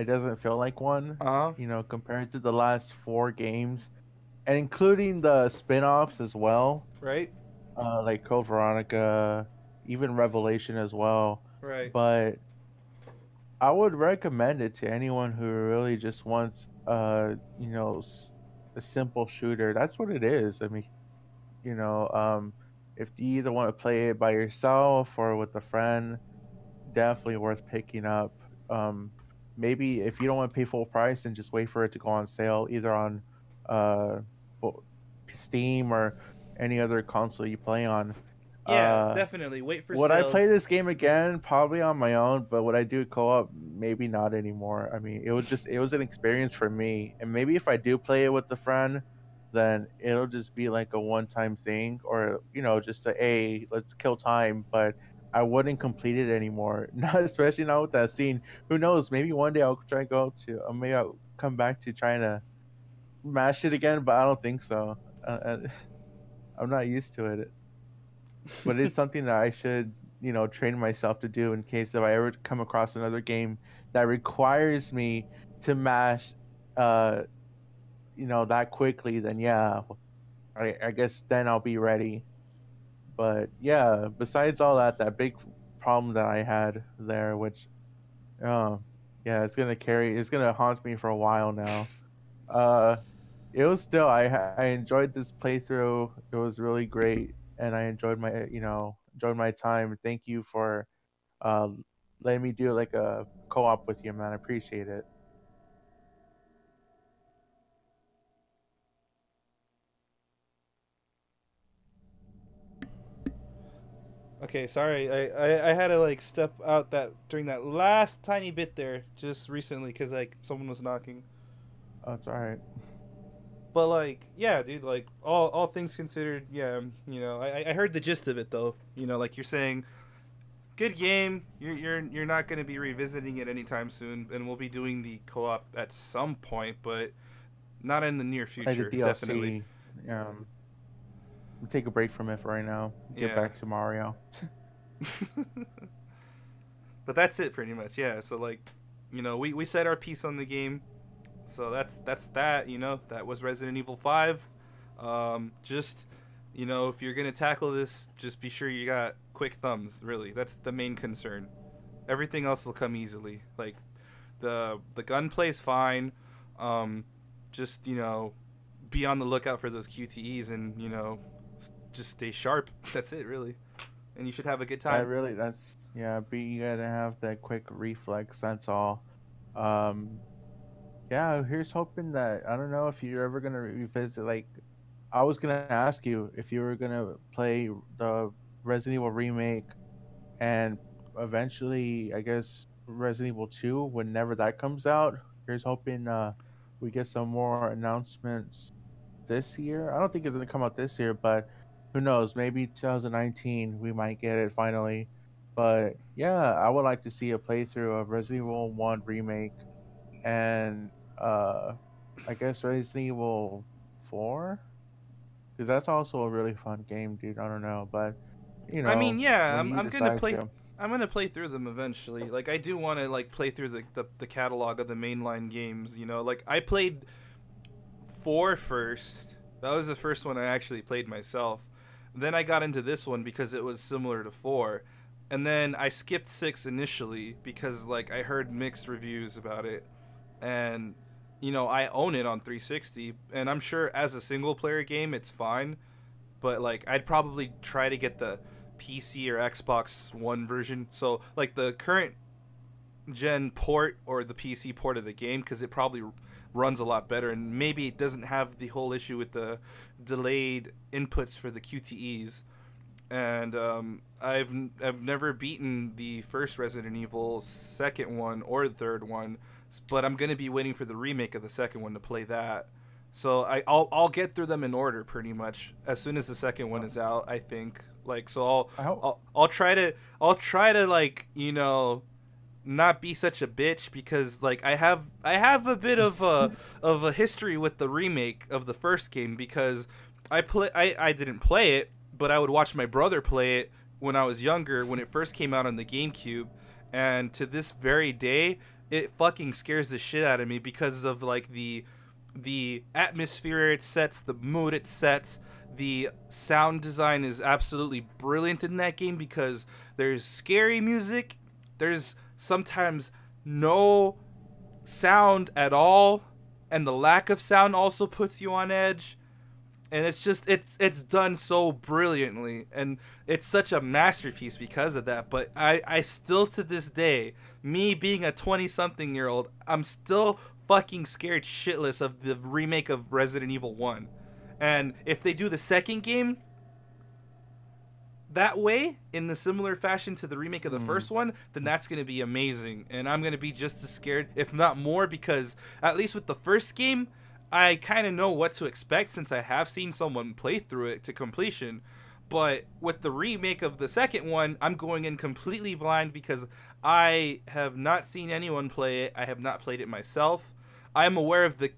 S1: doesn't feel like one. You know, compared to the last 4 games, and including the spin-offs as well.
S2: Right.
S1: like Code Veronica, even Revelation as well.
S2: Right.
S1: But I would recommend it to anyone who really just wants, a simple shooter. That's what it is. I mean, you know, if you either want to play it by yourself or with a friend, definitely worth picking up. Um, Maybe if you don't want to pay full price, and just wait for it to go on sale, either on uh, bo- Steam or any other console you play on.
S2: Yeah,
S1: Uh,
S2: definitely. Wait for
S1: would I play
S2: sales.
S1: this game again? Probably on my own, but would I do co-op? Maybe not anymore. I mean, it was an experience for me, and maybe if I do play it with a friend, then it'll just be like a one-time thing, or just a hey, let's kill time. But I wouldn't complete it anymore. Not especially not with that scene. Who knows? Maybe one day I'll try to go to. Maybe I'll come back to trying to mash it again, but I don't think so. I'm not used to it, but it's something that I should, train myself to do in case if I ever come across another game that requires me to mash, uh, that quickly. Then yeah, I guess then I'll be ready. But yeah, besides all that, that big problem that I had there, which, oh, yeah, it's gonna haunt me for a while now. Uh, it was still I enjoyed this playthrough. It was really great, and I enjoyed my time. Thank you for uh letting me do like a co-op with you, man. I appreciate it.
S2: Okay, sorry. I had to like step out that during that last tiny bit there just recently because like someone was knocking.
S1: Oh, it's all right.
S2: But like, yeah, dude. Like all things considered, yeah. I heard the gist of it though. Like you're saying, good game. You're not going to be revisiting it anytime soon, and we'll be doing the co-op at some point, but not in the near
S1: Like the
S2: future. Definitely.
S1: DLC. Take a break from it for right now. Get
S2: Yeah.
S1: back to Mario.
S2: But that's it pretty much. Yeah. So like, we said our piece on the game. So that's that. That was Resident Evil 5. Just if you're gonna tackle this, just be sure you got quick thumbs. Really, that's the main concern. Everything else will come easily. Like the gunplay's fine. Just be on the lookout for those QTEs, and just stay sharp. That's it, really. And you should have a good time.
S1: That's yeah, but you gotta have that quick reflex, that's all. Um yeah, here's hoping that I don't know if you're ever gonna revisit, like, I was gonna ask you if you were gonna play the Resident Evil remake, and eventually, I guess, Resident Evil 2 whenever that comes out. Here's hoping we get some more announcements this year. I don't think it's gonna come out this year, but who knows? Maybe 2019 we might get it finally. But yeah, I would like to see a playthrough of Resident Evil 1 remake, and I guess Resident Evil 4, because that's also a really fun game, dude. I don't know, but
S2: I mean, yeah,
S1: when
S2: I'm,
S1: you
S2: I'm gonna
S1: decide
S2: play.
S1: to.
S2: I'm gonna play through them eventually. Like I do want to like play through the catalog of the mainline games. Like I played 4 first. That was the first one I actually played myself. Then I got into this one because it was similar to 4. And then I skipped 6 initially because like I heard mixed reviews about it. And I own it on 360, and I'm sure as a single player game it's fine, but like I'd probably try to get the PC or Xbox One version. So like the current gen port or the PC port of the game, because it probably runs a lot better, and maybe it doesn't have the whole issue with the delayed inputs for the QTEs. And I've never beaten the first Resident Evil second one or the third one, but I'm gonna be waiting for the remake of the second one to play that. So I'll get through them in order pretty much as soon as the second one is out. I think like so
S1: I hope.
S2: I'll try to like not be such a bitch, because like I have a bit of a history with the remake of the first game, because I didn't play it, but I would watch my brother play it when I was younger, when it first came out on the GameCube, and to this very day it fucking scares the shit out of me because of like the the atmosphere it sets, the mood it sets, the sound design is absolutely brilliant in that game because there's scary music, there's sometimes no sound at all, and the lack of sound also puts you on edge. And it's just it's done so brilliantly, and it's such a masterpiece because of that. But I still, to this day, me being a 20-something-year-old, I'm still fucking scared shitless of the remake of Resident Evil 1. And if they do the second game that way, in the similar fashion to the remake of the first one, then that's going to be amazing. And I'm going to be just as scared, if not more, because at least with the first game, I kind of know what to expect since I have seen someone play through it to completion. But with the remake of the second one, I'm going in completely blind because I have not seen anyone play it. I have not played it myself. I'm aware of the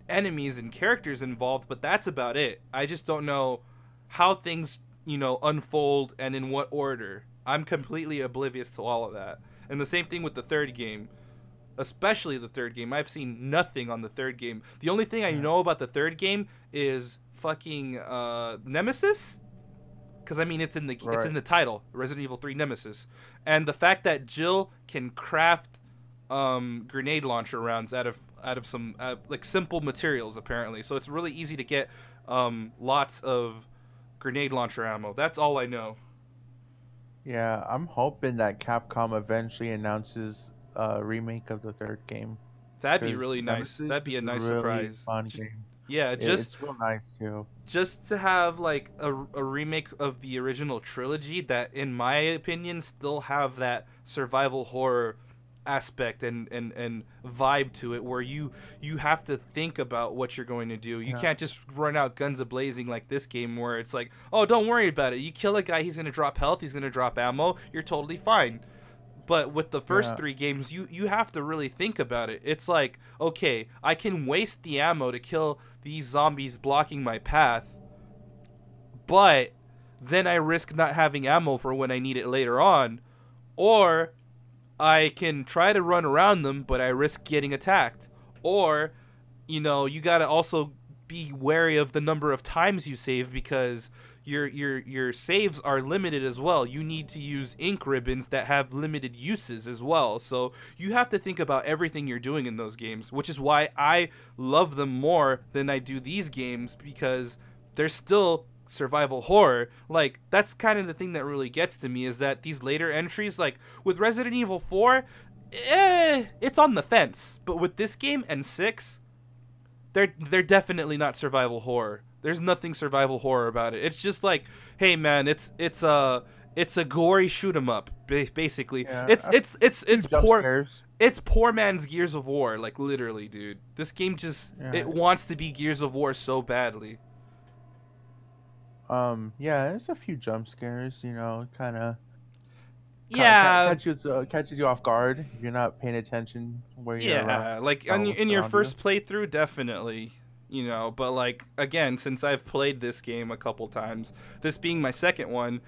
S2: enemies and characters involved, but that's about it. I just don't know how things, unfold and in what order. I'm completely oblivious to all of that. And the same thing with the third game. Especially the third game. I've seen nothing on the third game. The only thing I know about the third game is fucking Nemesis. Because I mean, it's in the title, Resident Evil 3 Nemesis, and the fact that Jill can craft grenade launcher rounds out of some like simple materials apparently. So it's really easy to get lots of grenade launcher ammo. That's all I know.
S1: Yeah, I'm hoping that Capcom eventually announces a remake of the third game.
S2: That'd be really nice.
S1: Nemesis
S2: That'd be a nice
S1: really
S2: surprise.
S1: Fun game.
S2: Yeah,
S1: It's real nice too.
S2: Just to have like a remake of the original trilogy that, in my opinion, still have that survival horror aspect and vibe to it, where you have to think about what you're going to do. You can't just run out guns a-blazing like this game, where it's like, oh, don't worry about it. You kill a guy, he's going to drop health, he's going to drop ammo, you're totally fine. But with the first three games, you have to really think about it. It's like, okay, I can waste the ammo to kill these zombies blocking my path, but then I risk not having ammo for when I need it later on. Or I can try to run around them, but I risk getting attacked. Or, you got to also be wary of the number of times you save, because your saves are limited as well. You need to use ink ribbons that have limited uses as well. So you have to think about everything you're doing in those games, which is why I love them more than I do these games, because they're still survival horror. Like, that's kind of the thing that really gets to me, is that these later entries, like with Resident Evil 4, it's on the fence. But with this game and 6, they're definitely not survival horror. There's nothing survival horror about it. It's just like, hey man, it's a gory shoot 'em up, basically. Yeah, it's poor man's Gears of War, like, literally, dude. This game just it wants to be Gears of War so badly.
S1: Yeah, there's a few jump scares, kind of. Catches you off guard if you're not paying attention where you're.
S2: Yeah, like in your first playthrough, definitely. But like, again, since I've played this game a couple times, this being my second one,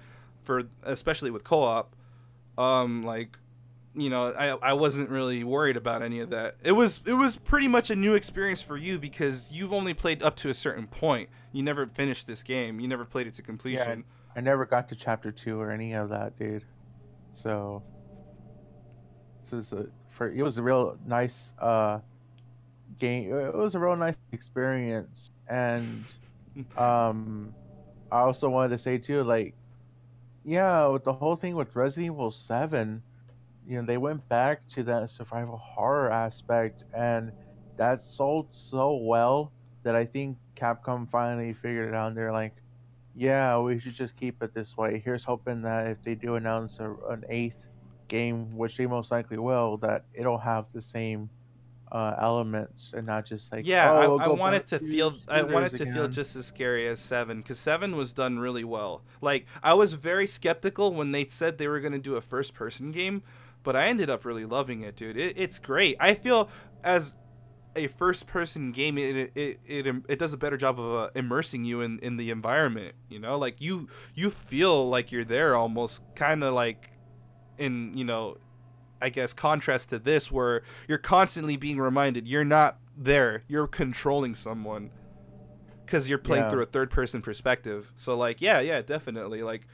S2: especially with co-op, I wasn't really worried about any of that. It was pretty much a new experience for you, because you've only played up to a certain point. You never finished this game. You never played it to completion.
S1: Yeah, I never got to chapter 2 or any of that, dude. So it was a real nice game. It was a real nice experience. And I also wanted to say too, like, with the whole thing with Resident Evil 7, they went back to that survival horror aspect, and that sold so well that I think Capcom finally figured it out. And they're like, we should just keep it this way. Here's hoping that if they do announce an 8th game, which they most likely will, that it'll have the same elements and not just like,
S2: I want it to feel just as scary as 7, because 7 was done really well. Like, I was very skeptical when they said they were going to do a first person game, but I ended up really loving it, dude. It's great. I feel as a first person game, it does a better job of immersing you in the environment. Like you feel like you're there, almost kind of like in I guess contrast to this, where you're constantly being reminded you're not there. You're controlling someone because you're playing
S1: Yeah.
S2: through a third-person perspective. So like, yeah, definitely. Like,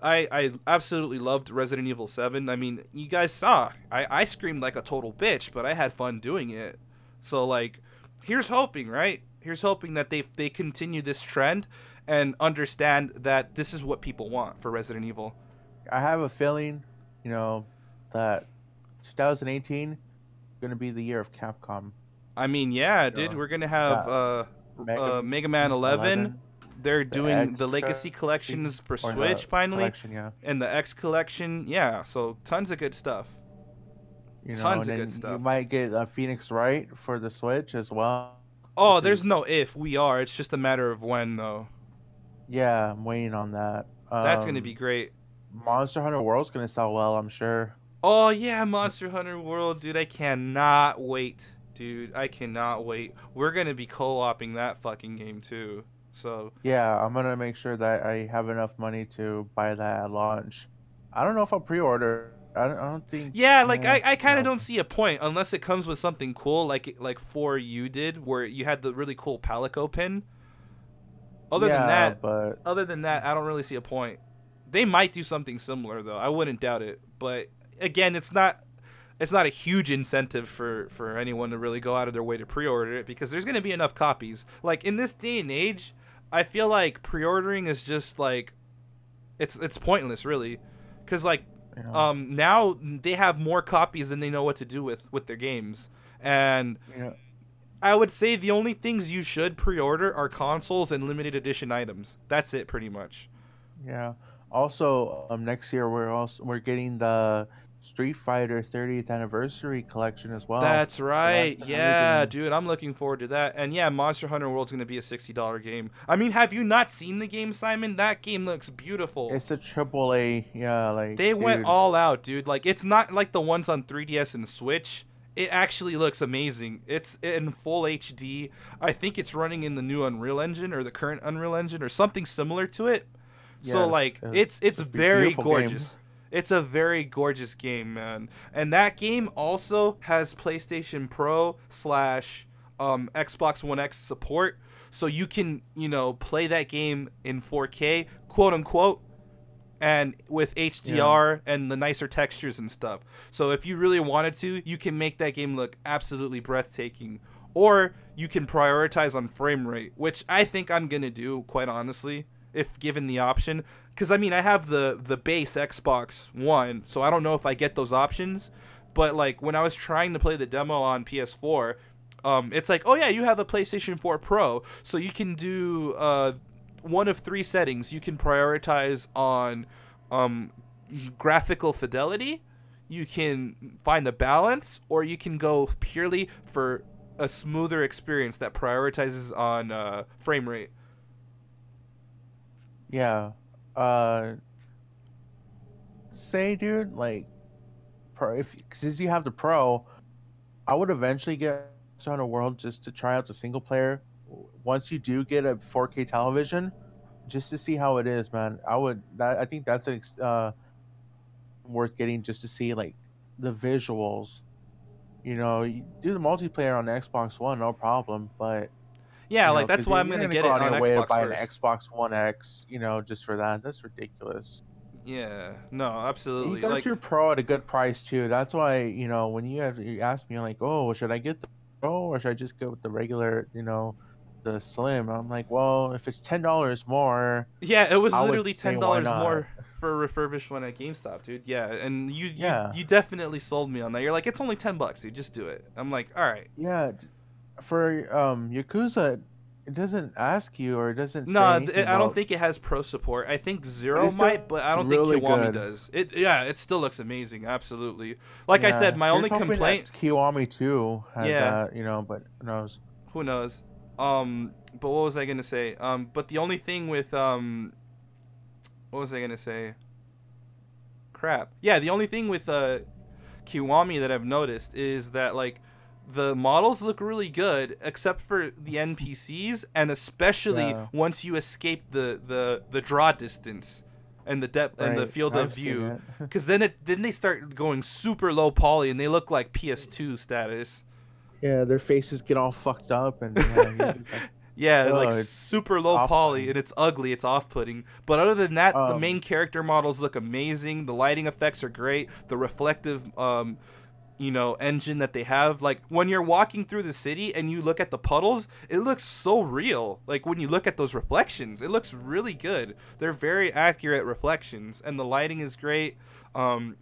S2: I absolutely loved Resident Evil 7. I mean, you guys saw I screamed like a total bitch, but I had fun doing it. So like, here's hoping, right? Here's hoping that they continue this trend and understand that this is what people want for Resident Evil.
S1: I have a feeling, you know, that 2018 going to be the year of Capcom.
S2: I mean, yeah, dude,
S1: Yeah.
S2: we're gonna have Mega Man 11. They're doing
S1: X
S2: the Legacy collections for
S1: or the
S2: Switch finally,
S1: collection, yeah.
S2: and the X collection. Yeah, so tons of good stuff.
S1: You know,
S2: Tons
S1: and
S2: of
S1: then
S2: good stuff.
S1: you might get a Phoenix Wright for the Switch as well.
S2: Oh,
S1: which
S2: there's
S1: is-
S2: no if. We are. It's just a matter of when, though.
S1: Yeah, I'm waiting on that.
S2: That's gonna be great.
S1: Monster Hunter World's gonna sell well, I'm sure.
S2: Oh yeah, Monster Hunter World, dude. I cannot wait, dude. I cannot wait. We're gonna be co-oping that fucking game too. So
S1: Yeah, I'm gonna make sure that I have enough money to buy that at launch. I don't know if I'll pre-order. I don't think.
S2: yeah, like I kind of
S1: no.
S2: don't see a point unless it comes with something cool, like 4U did, where you had the really cool Palico pin. Other than that,
S1: but
S2: I don't really see a point. They might do something similar though. I wouldn't doubt it. But again, it's not a huge incentive for anyone to really go out of their way to pre-order it because there's going to be enough copies. Like in this day and age, I feel like pre-ordering is just like it's pointless really. Cuz like
S1: yeah.
S2: now they have more copies than they know what to do with their games. And
S1: Yeah.
S2: I would say the only things you should pre-order are consoles and limited edition items. That's it pretty much.
S1: Yeah. Also, next year we're getting the Street Fighter 30th anniversary collection as well.
S2: That's
S1: So
S2: right.
S1: that's
S2: Yeah,
S1: everything.
S2: dude, I'm looking forward to that. And yeah, Monster Hunter World's going to be a $60 game. I mean, have you not seen the game, Simon? That game looks beautiful.
S1: It's a triple A. Yeah, like
S2: They went
S1: dude,
S2: all out, dude. Like, it's not like the ones on 3DS and Switch. It actually looks amazing. It's in full HD. I think it's running in the new Unreal Engine or the current Unreal Engine or something similar to it. So
S1: yes,
S2: like it's
S1: a
S2: very
S1: beautiful game.
S2: gorgeous. It's a very gorgeous game, man. And that game also has PlayStation Pro / Xbox One X support, so you can, play that game in 4K, quote unquote, and with HDR and the nicer textures and stuff. So if you really wanted to, you can make that game look absolutely breathtaking. Or you can prioritize on frame rate, which I think I'm going to do, quite honestly, if given the option. Because, I mean, I have the base Xbox One, so I don't know if I get those options. But, like, when I was trying to play the demo on PS4, it's like, oh, yeah, you have a PlayStation 4 Pro, so you can do one of 3 settings. You can prioritize on graphical fidelity, you can find a balance, or you can go purely for a smoother experience that prioritizes on frame rate.
S1: Yeah. Say, dude, like, since you have the Pro, I would eventually get Monster Hunter World just to try out the single player. Once you do get a 4K television, just to see how it is, man. I think that's worth getting just to see like the visuals. You do the multiplayer on the Xbox One, no problem. But
S2: Yeah, like
S1: 'cause
S2: that's why I'm
S1: you're
S2: gonna get
S1: go
S2: it
S1: out of
S2: on
S1: your way to
S2: Xbox
S1: buy
S2: first.
S1: an Xbox One X, just for that. That's ridiculous.
S2: Yeah, no,
S1: You
S2: absolutely.
S1: got
S2: Like,
S1: your Pro at a good price too. That's why when you ask me like, oh, should I get the Pro or should I just go with the regular, the Slim? I'm like, well, if it's $10 more,
S2: yeah, it was
S1: I would
S2: literally
S1: say,
S2: $10
S1: why not?
S2: more for a refurbished one at GameStop, dude. Yeah, and
S1: Yeah.
S2: you definitely sold me on that. You're like, it's only $10, dude. Just do it. I'm like, all right.
S1: Yeah, for Yakuza, it doesn't ask you or it doesn't
S2: No,
S1: say anything
S2: I don't
S1: about-
S2: think it has pro support. I think Zero
S1: it's still
S2: might, but I don't
S1: really
S2: think Kiwami
S1: good.
S2: does. It still looks amazing. Absolutely. Like I
S1: Yeah.
S2: said, my
S1: Here's
S2: only
S1: hoping that
S2: complaint.
S1: Kiwami too has
S2: Yeah.
S1: but who knows?
S2: Who knows? But what was I gonna say? But the only thing with what was I gonna say? Crap. Yeah, the only thing with Kiwami that I've noticed is that like the models look really good, except for the NPCs, and especially
S1: Yeah.
S2: once you escape the draw distance and the depth and the
S1: Right,
S2: field of
S1: I've seen
S2: view,
S1: it.
S2: because then they start going super low poly and they look like PS2 status.
S1: Yeah, their faces get all fucked up, and yeah, you're just like,
S2: Yeah, like
S1: oh,
S2: super
S1: it's
S2: low poly,
S1: off-putting.
S2: and it's ugly, it's off-putting. But other than that, the main
S1: Um,
S2: character models look amazing. The lighting effects are great. The reflective engine that they have, like when you're walking through the city and you look at the puddles, it looks so real. Like when you look at those reflections, it looks really good. They're very accurate reflections, and the lighting is great.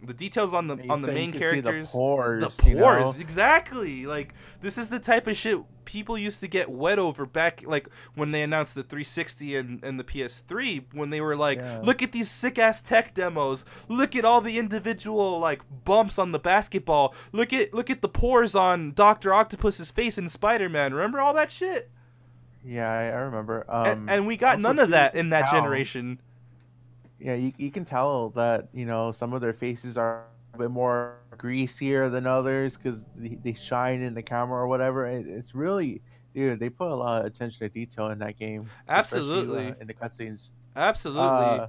S2: The details on
S1: you
S2: the
S1: say you
S2: main
S1: can see the
S2: characters, the
S1: pores,
S2: pores, exactly. Like this is the type of shit people used to get wet over back, like when they announced the 360 and the PS3, when they were like,
S1: Yeah.
S2: look at these sick ass tech demos, look at all the individual like bumps on the basketball, look at the pores on Dr. Octopus's face in Spider-Man. Remember all that shit?
S1: Yeah, I remember.
S2: And we got
S1: Also
S2: none of
S1: too, you
S2: that
S1: can
S2: in that
S1: tell.
S2: generation.
S1: Yeah, you can tell that some of their faces are a bit more greasier than others because they shine in the camera or whatever. It's really, dude, they put a lot of attention to detail in that game, especially
S2: Absolutely.
S1: in the cutscenes.
S2: Absolutely.
S1: Uh,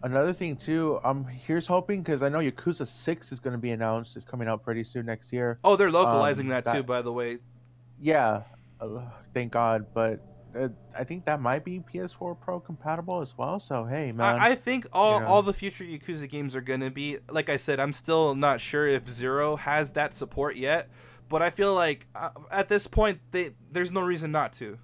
S1: Another thing too, here's hoping because I know Yakuza 6 is going to be announced. It's coming out pretty soon next year.
S2: Oh, they're localizing that too,
S1: That
S2: by the way.
S1: Yeah, thank God. But I think that might be PS4 Pro compatible as well. So hey, man,
S2: I think
S1: you
S2: all
S1: know,
S2: the future Yakuza games are gonna be, like I said, I'm still not sure if Zero has that support yet, but I feel like at this point there's no reason not to.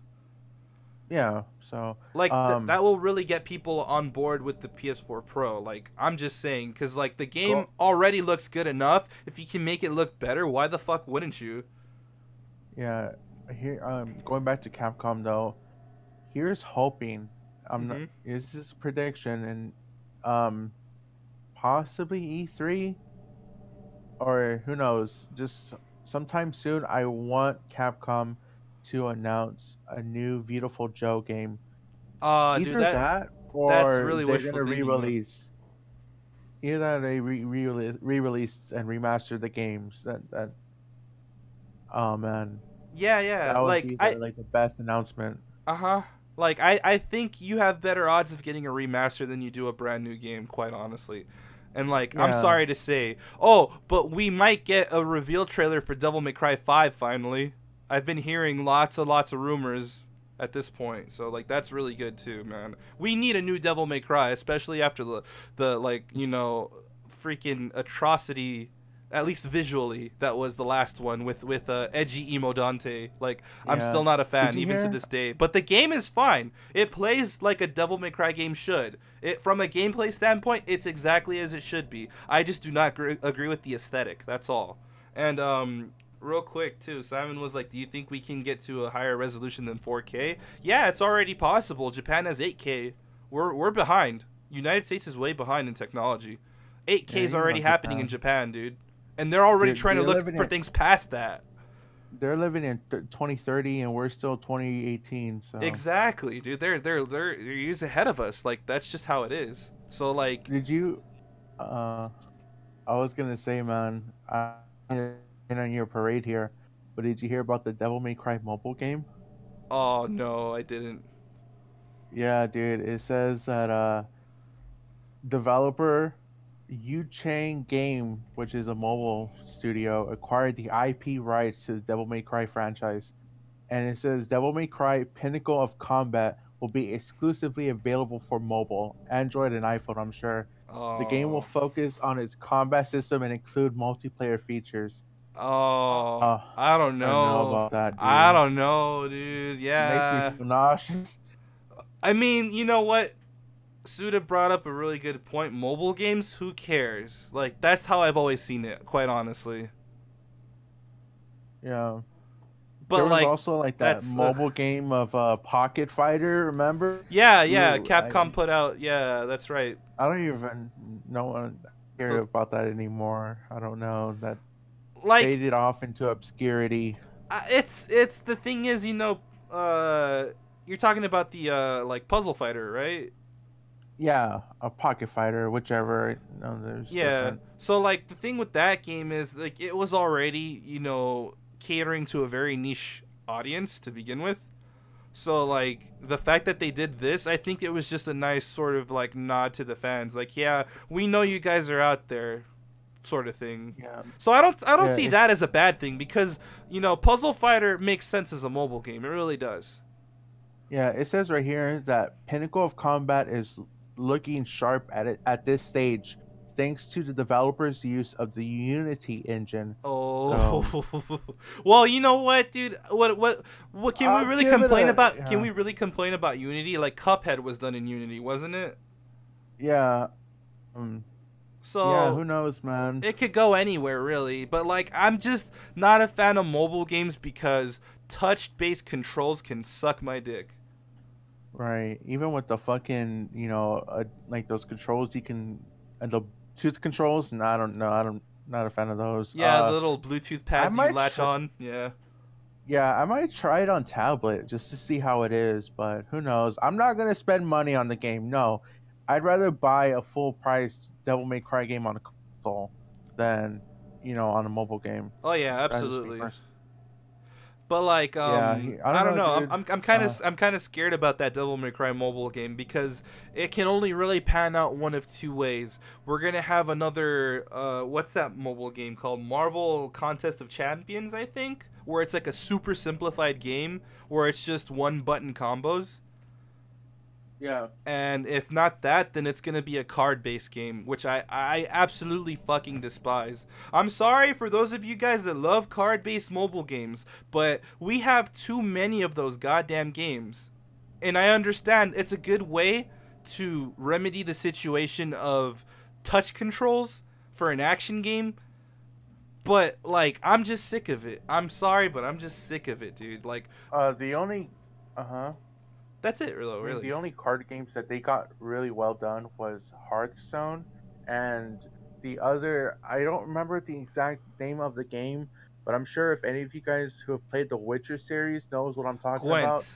S1: yeah. So
S2: Like that will really get people on board with the PS4 Pro. Like I'm just saying, because like the game
S1: go
S2: already looks good enough. If you can make it look better, why the fuck wouldn't you?
S1: Yeah, here going back to Capcom though. Here's hoping. I'm not.
S2: Hmm.
S1: This is a prediction, and possibly E3 or who knows. Just sometime soon, I want Capcom to announce a new Beautiful Joe game.
S2: Dude,
S1: Either that
S2: that's
S1: or
S2: really
S1: they're
S2: wishful
S1: gonna
S2: thinking, though.
S1: re-release. Either that or they re-release and remaster the games. That oh man,
S2: Yeah, yeah.
S1: that would
S2: Like
S1: be the best announcement.
S2: uh-huh. Like I think you have better odds of getting a remaster than you do a brand new game, quite honestly. And like I'm
S1: Yeah,
S2: sorry to say, oh, but we might get a reveal trailer for Devil May Cry 5 finally. I've been hearing lots of rumors at this point. So like that's really good too, man. We need a new Devil May Cry, especially after the like, freaking atrocity, at least visually, that was the last one with edgy emo Dante. Like I'm
S1: yeah.
S2: still not a
S1: Did
S2: fan
S1: you
S2: even to
S1: hear?
S2: this day, but the game is fine. It plays like a Devil May Cry game should. It from a gameplay standpoint, it's exactly as it should be. I just do not agree with the aesthetic. That's all. And real quick too, Simon was like, do you think we can get to a higher resolution than 4K? Yeah, it's already possible. Japan has 8K. We're behind. United States is way behind in technology. 8K
S1: Yeah,
S2: is
S1: you know
S2: already happening in
S1: Japan.
S2: Japan, dude. And they're already trying to
S1: They're
S2: look
S1: living
S2: for
S1: in
S2: things past that.
S1: 2030 and we're still 2018. So
S2: Exactly, dude. They're years ahead of us. Like that's just how it is. So like,
S1: did you? I was gonna say, man, I in on your parade here, but did you hear about the Devil May Cry mobile game?
S2: oh no, I didn't.
S1: Yeah, dude. It says that developer Yu Chang Game, which is a mobile studio, acquired the IP rights to the Devil May Cry franchise. And it says Devil May Cry Pinnacle of Combat will be exclusively available for mobile, Android and iPhone, I'm sure. The game will
S2: Oh,
S1: focus on its combat system and include multiplayer features.
S2: oh,
S1: Uh,
S2: I don't
S1: I don't know
S2: know.
S1: about that,
S2: I
S1: dude.
S2: don't know, dude.
S1: Makes me
S2: Yeah.
S1: feel nauseous.
S2: I mean, you know what? Suda brought up a really good point. Mobile games, who cares? Like that's how I've always seen it, quite honestly.
S1: Yeah. There
S2: But
S1: was
S2: like,
S1: also like that
S2: that's
S1: mobile game of Pocket Fighter, remember?
S2: yeah, yeah.
S1: You,
S2: Capcom put out, yeah, that's right.
S1: I don't even know one hear
S2: The,
S1: about that anymore. I don't know. That
S2: like,
S1: faded off into obscurity.
S2: it's the thing is, you're talking about the like Puzzle Fighter, right?
S1: Yeah, a Pocket Fighter, whichever. No, there's
S2: Yeah.
S1: different.
S2: So like the thing with that game is like it was already, catering to a very niche audience to begin with. So like the fact that they did this, I think it was just a nice sort of like nod to the fans. Like, yeah, we know you guys are out there. sort of thing.
S1: Yeah.
S2: So I don't
S1: Yeah,
S2: see that as a bad thing because Puzzle Fighter makes sense as a mobile game. It really does.
S1: Yeah, it says right here that Pinnacle of Combat is looking sharp at it at this stage, thanks to the developers' use of the Unity engine. So
S2: Oh, well, you know what, dude? What can we
S1: I'll
S2: really
S1: give it
S2: complain
S1: a
S2: about? Can we really complain about Unity? Like Cuphead was done in Unity, wasn't it?
S1: yeah, um, yeah.
S2: So
S1: Who knows, man?
S2: it could go anywhere, really. But like, I'm just not a fan of mobile games because touch-based controls can suck my dick.
S1: Right. Even with the fucking, like those controls you can, and the tooth controls. No, I don't know. Not a fan of those.
S2: Yeah, the little Bluetooth
S1: I
S2: pads you
S1: might
S2: latch on. Yeah.
S1: Yeah, I might try it on tablet just to see how it is, but who knows? I'm not gonna spend money on the game. No, I'd rather buy a full price Devil May Cry game on a console than on a mobile game.
S2: Oh yeah,
S1: That's just me
S2: absolutely.
S1: personally.
S2: But like,
S1: Yeah, I
S2: I don't
S1: don't know,
S2: know.
S1: dude.
S2: I'm kind of scared about that Devil May Cry mobile game because it can only really pan out one of two ways. We're gonna have another what's that mobile game called? Marvel Contest of Champions, I think, where it's like a super simplified game where it's just one button combos.
S1: Yeah.
S2: And if not that, then it's going to be a card-based game, which I absolutely fucking despise. I'm sorry for those of you guys that love card-based mobile games, but we have too many of those goddamn games. And I understand it's a good way to remedy the situation of touch controls for an action game, but like, I'm just sick of it. I'm sorry, but I'm just sick of it, dude. Like,
S1: The only
S2: that's it, really.
S1: the only card games that they got really well done was Hearthstone, and the other, I don't remember the exact name of the game, but I'm sure if any of you guys who have played the Witcher series knows what I'm talking about.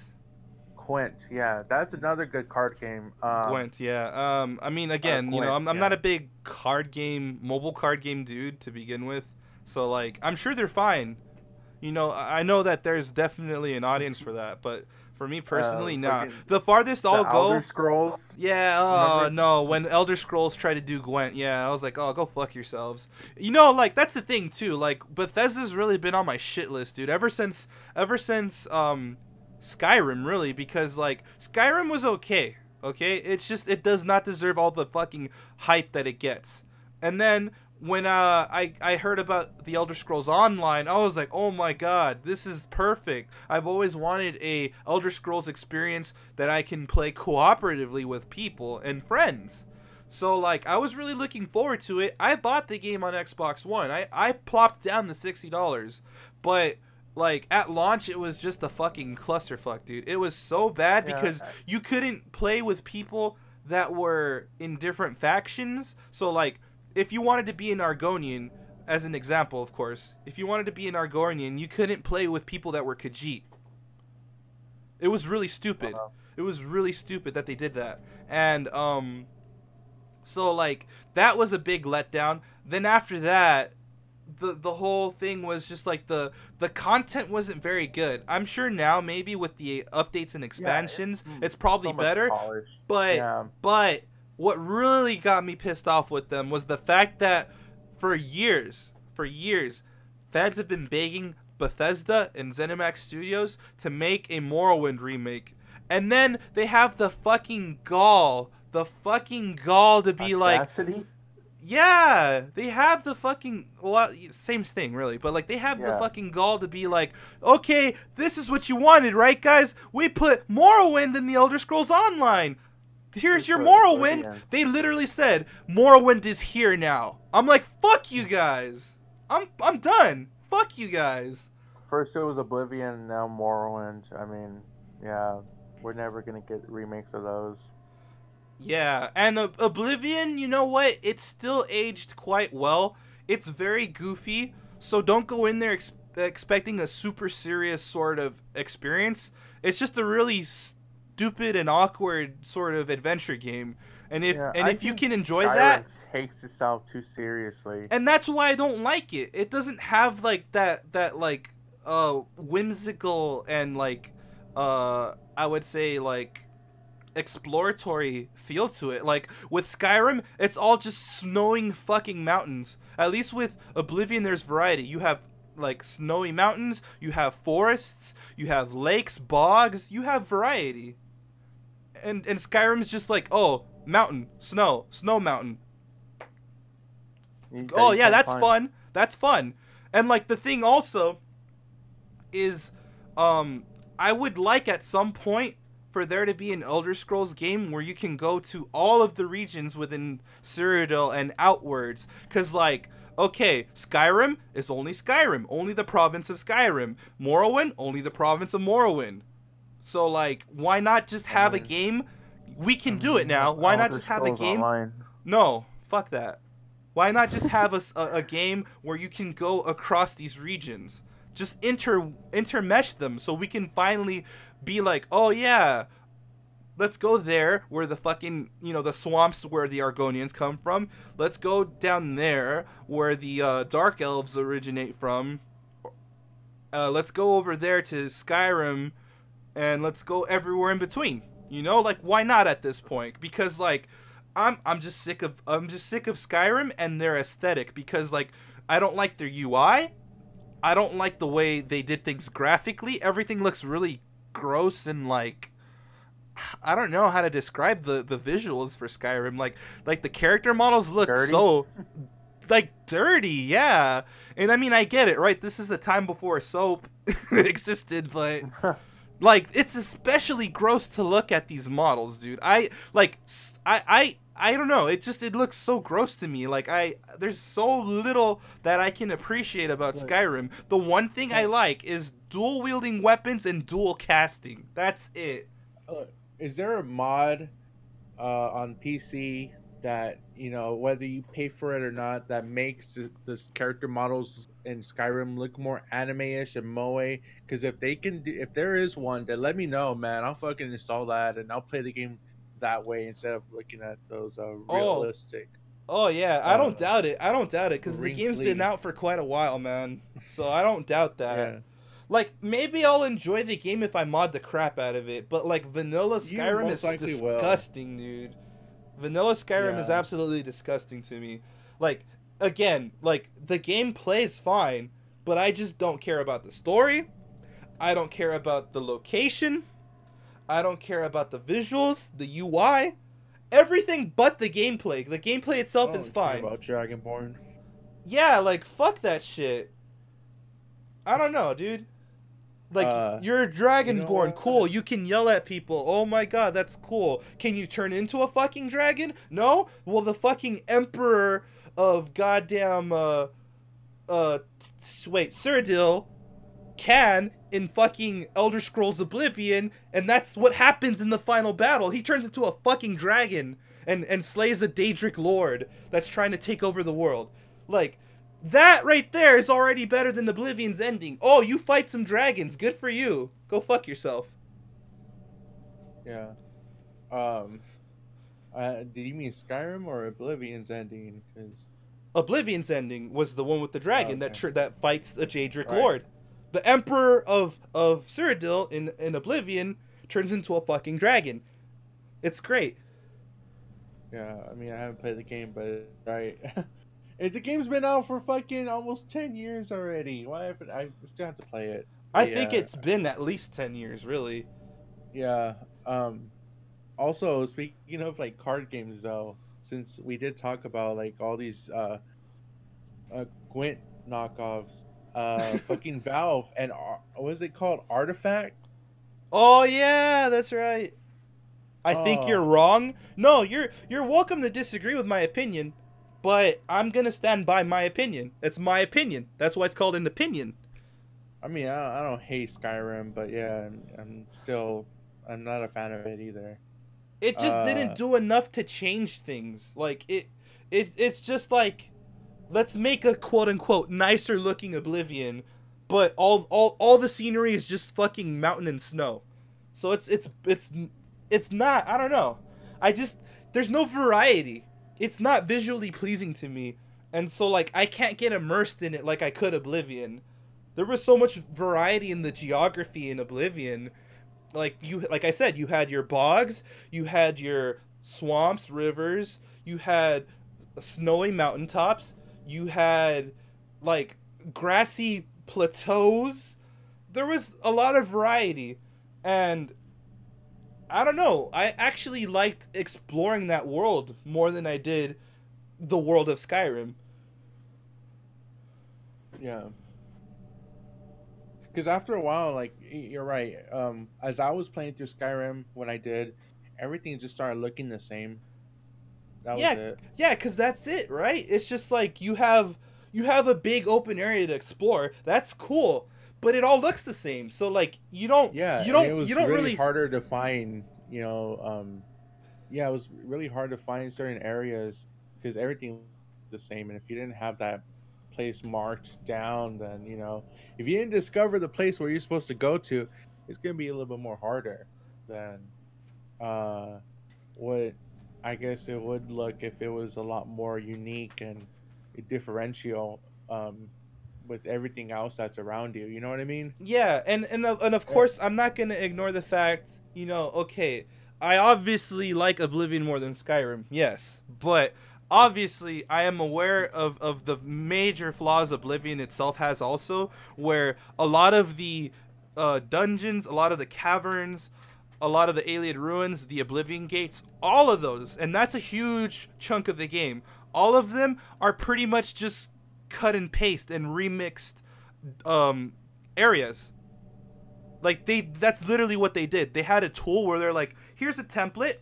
S1: Gwent, yeah, that's another good card game.
S2: Gwent, yeah. I mean, again,
S1: Gwent,
S2: I'm not a big mobile card game dude to begin with. So, like, I'm sure they're fine. I know that there's definitely an audience for that, but for me personally, nah. The farthest I'll go.
S1: Elder Scrolls.
S2: Yeah, oh no, when Elder Scrolls tried to do Gwent, yeah, I was like, oh, go fuck yourselves. Like, that's the thing too. Like, Bethesda's really been on my shit list, dude. Ever since Skyrim, really, because like Skyrim was okay. It's just it does not deserve all the fucking hype that it gets. And then when I heard about the Elder Scrolls Online, I was like, oh my god, this is perfect. I've always wanted a Elder Scrolls experience that I can play cooperatively with people and friends. So like, I was really looking forward to it. I bought the game on Xbox One. I plopped down the $60, but like at launch it was just a fucking clusterfuck, dude. It was so bad because you couldn't play with people that were in different factions. So like, if you wanted to be an Argonian, as an example, of course, if you wanted to be an Argonian, you couldn't play with people that were Khajiit. It was really stupid. It was really stupid that they did that. And so like, that was a big letdown. Then after that, the whole thing was just like the content wasn't very good. I'm sure now maybe with the updates and expansions, it's probably better. But what really got me pissed off with them was the fact that for years, fans have been begging Bethesda and ZeniMax Studios to make a Morrowind remake. And then they have the fucking gall to be
S1: Audacity?
S2: like, yeah, they have the fucking, well, same thing really, but like they have the fucking gall to be like, okay, this is what you wanted, right guys? We put Morrowind in the Elder Scrolls Online. Here's your Morrowind. They literally said Morrowind is here now. I'm like, fuck you guys. I'm done. Fuck you guys.
S1: First it was Oblivion, now Morrowind. I mean, yeah, we're never gonna get remakes of those.
S2: Yeah, and Oblivion, you know what? It's still aged quite well. It's very goofy, so don't go in there expecting a super serious sort of experience. It's just a really stupid and awkward sort of adventure game. And if you can enjoy that,
S1: takes itself too seriously.
S2: And that's why I don't like it. It doesn't have like that like whimsical and like I would say like exploratory feel to it. Like with Skyrim, it's all just snowing fucking mountains. At least with Oblivion, there's variety. You have like snowy mountains, you have forests, you have lakes, bogs, you have variety. And Skyrim's just like, oh, mountain, snow, snow mountain. Oh yeah, that's fun. That's fun. And like the thing also is, I would like at some point for there to be an Elder Scrolls game where you can go to all of the regions within Cyrodiil and outwards. Cause like, okay, Skyrim is only Skyrim, only the province of Skyrim. Morrowind, only the province of Morrowind. So like, why not just have a game? We can do it now. Why not just have a game?
S1: Online.
S2: No, fuck that. Why not just have a game where you can go across these regions? Just intermesh them so we can finally be like, oh yeah, let's go there where the fucking, you know, the swamps where the Argonians come from. Let's go down there where the Dark Elves originate from. Let's go over there to Skyrim, and let's go everywhere in between. You know, like why not at this point? Because like I'm just sick of Skyrim and their aesthetic, because like I don't like their UI. I don't like the way they did things graphically. Everything looks really gross and like I don't know how to describe the visuals for Skyrim. Like the character models look
S1: Dirty?
S2: so like dirty, yeah. And I mean, I get it, right? This is a time before soap existed, but like it's especially gross to look at these models, dude. I don't know. It looks so gross to me. Like there's so little that I can appreciate about Skyrim. The one thing I like is dual wielding weapons and dual casting. That's it.
S1: Is there a mod on PC that, you know, whether you pay for it or not, that makes this character models in Skyrim look more anime-ish and moe? Because if there is one, then let me know, man. I'll fucking install that and I'll play the game that way instead of looking at those realistic.
S2: Oh yeah, I don't doubt it. I don't doubt it because the game's been
S1: wrinkly.
S2: out for quite a while, man. So I don't doubt that.
S1: Yeah.
S2: Like maybe I'll enjoy the game if I mod the crap out of it, but like vanilla
S1: You
S2: Skyrim
S1: most
S2: is
S1: likely will.
S2: disgusting, dude. Vanilla Skyrim is
S1: Yeah.
S2: absolutely disgusting to me. Like again, like the game plays fine, but I just don't care about the story. I don't care about the location. I don't care about the visuals, the UI, everything but the gameplay. The gameplay itself is fine.
S1: About Dragonborn.
S2: Yeah, like fuck that shit. I don't know, dude. Like you're a Dragonborn,
S1: what?
S2: cool. You can yell at people. Oh my god, that's cool. Can you turn into a fucking dragon? No? Well, the fucking Emperor of goddamn Cyrodiil can in fucking Elder Scrolls Oblivion, and that's what happens in the final battle. He turns into a fucking dragon and slays a Daedric lord that's trying to take over the world. Like, that right there is already better than Oblivion's ending. Oh, you fight some dragons. Good for you. Go fuck yourself.
S1: Yeah. Did you mean Skyrim or Oblivion's ending? Because
S2: Oblivion's ending was the one with the dragon
S1: Okay.
S2: that fights a Daedric
S1: Right.
S2: lord. The Emperor of Cyrodiil in Oblivion turns into a fucking dragon. It's great.
S1: yeah, I mean, I haven't played the game, but right. The game's been out for fucking almost 10 years already. Why haven't I still have to play it?
S2: I
S1: But
S2: think
S1: yeah,
S2: it's been at least 10 years, really.
S1: Yeah. Also, speaking of like card games, though, since we did talk about like all these Gwent knockoffs, fucking Valve and what is it called, Artifact?
S2: Oh yeah, that's right. I think
S1: Oh.
S2: you're wrong. No, you're welcome to disagree with my opinion, but I'm gonna stand by my opinion. It's my opinion. That's why it's called an opinion.
S1: I mean, I don't hate Skyrim, but yeah, I'm not a fan of it either.
S2: It just didn't do enough to change things. Like it's just like, let's make a quote unquote nicer looking Oblivion, but all the scenery is just fucking mountain and snow. So it's not, I don't know. There's no variety. It's not visually pleasing to me. And so like I can't get immersed in it like I could Oblivion. There was so much variety in the geography in Oblivion, like I said, you had your bogs, you had your swamps, rivers, you had snowy mountaintops, you had like grassy plateaus. There was a lot of variety, and I don't know. I actually liked exploring that world more than I did the world of Skyrim.
S1: Yeah. Because after a while, like you're right. As I was playing through Skyrim, when I did, everything just started looking the same. That was
S2: Yeah,
S1: it.
S2: yeah, because that's it, right? It's just like you have a big open area to explore. That's cool, but it all looks the same. So like
S1: Yeah,
S2: you
S1: and it
S2: don't
S1: was
S2: you don't
S1: really
S2: really
S1: harder to find. Yeah, it was really hard to find certain areas because everything was the same. And if you didn't have that place marked down, then if you didn't discover the place where you're supposed to go to, it's gonna be a little bit more harder than uh what I guess it would look if it was a lot more unique and differential with everything else that's around you. You know what I mean?
S2: Yeah, and of
S1: Yeah.
S2: course I'm not gonna ignore the fact, okay, I obviously like Oblivion more than Skyrim, yes, but obviously I am aware of the major flaws Oblivion itself has also, where a lot of the dungeons, a lot of the caverns, a lot of the alien ruins, the Oblivion gates, all of those, and that's a huge chunk of the game. All of them are pretty much just cut and paste and remixed um areas. Like that's literally what they did. They had a tool where they're like, here's a template,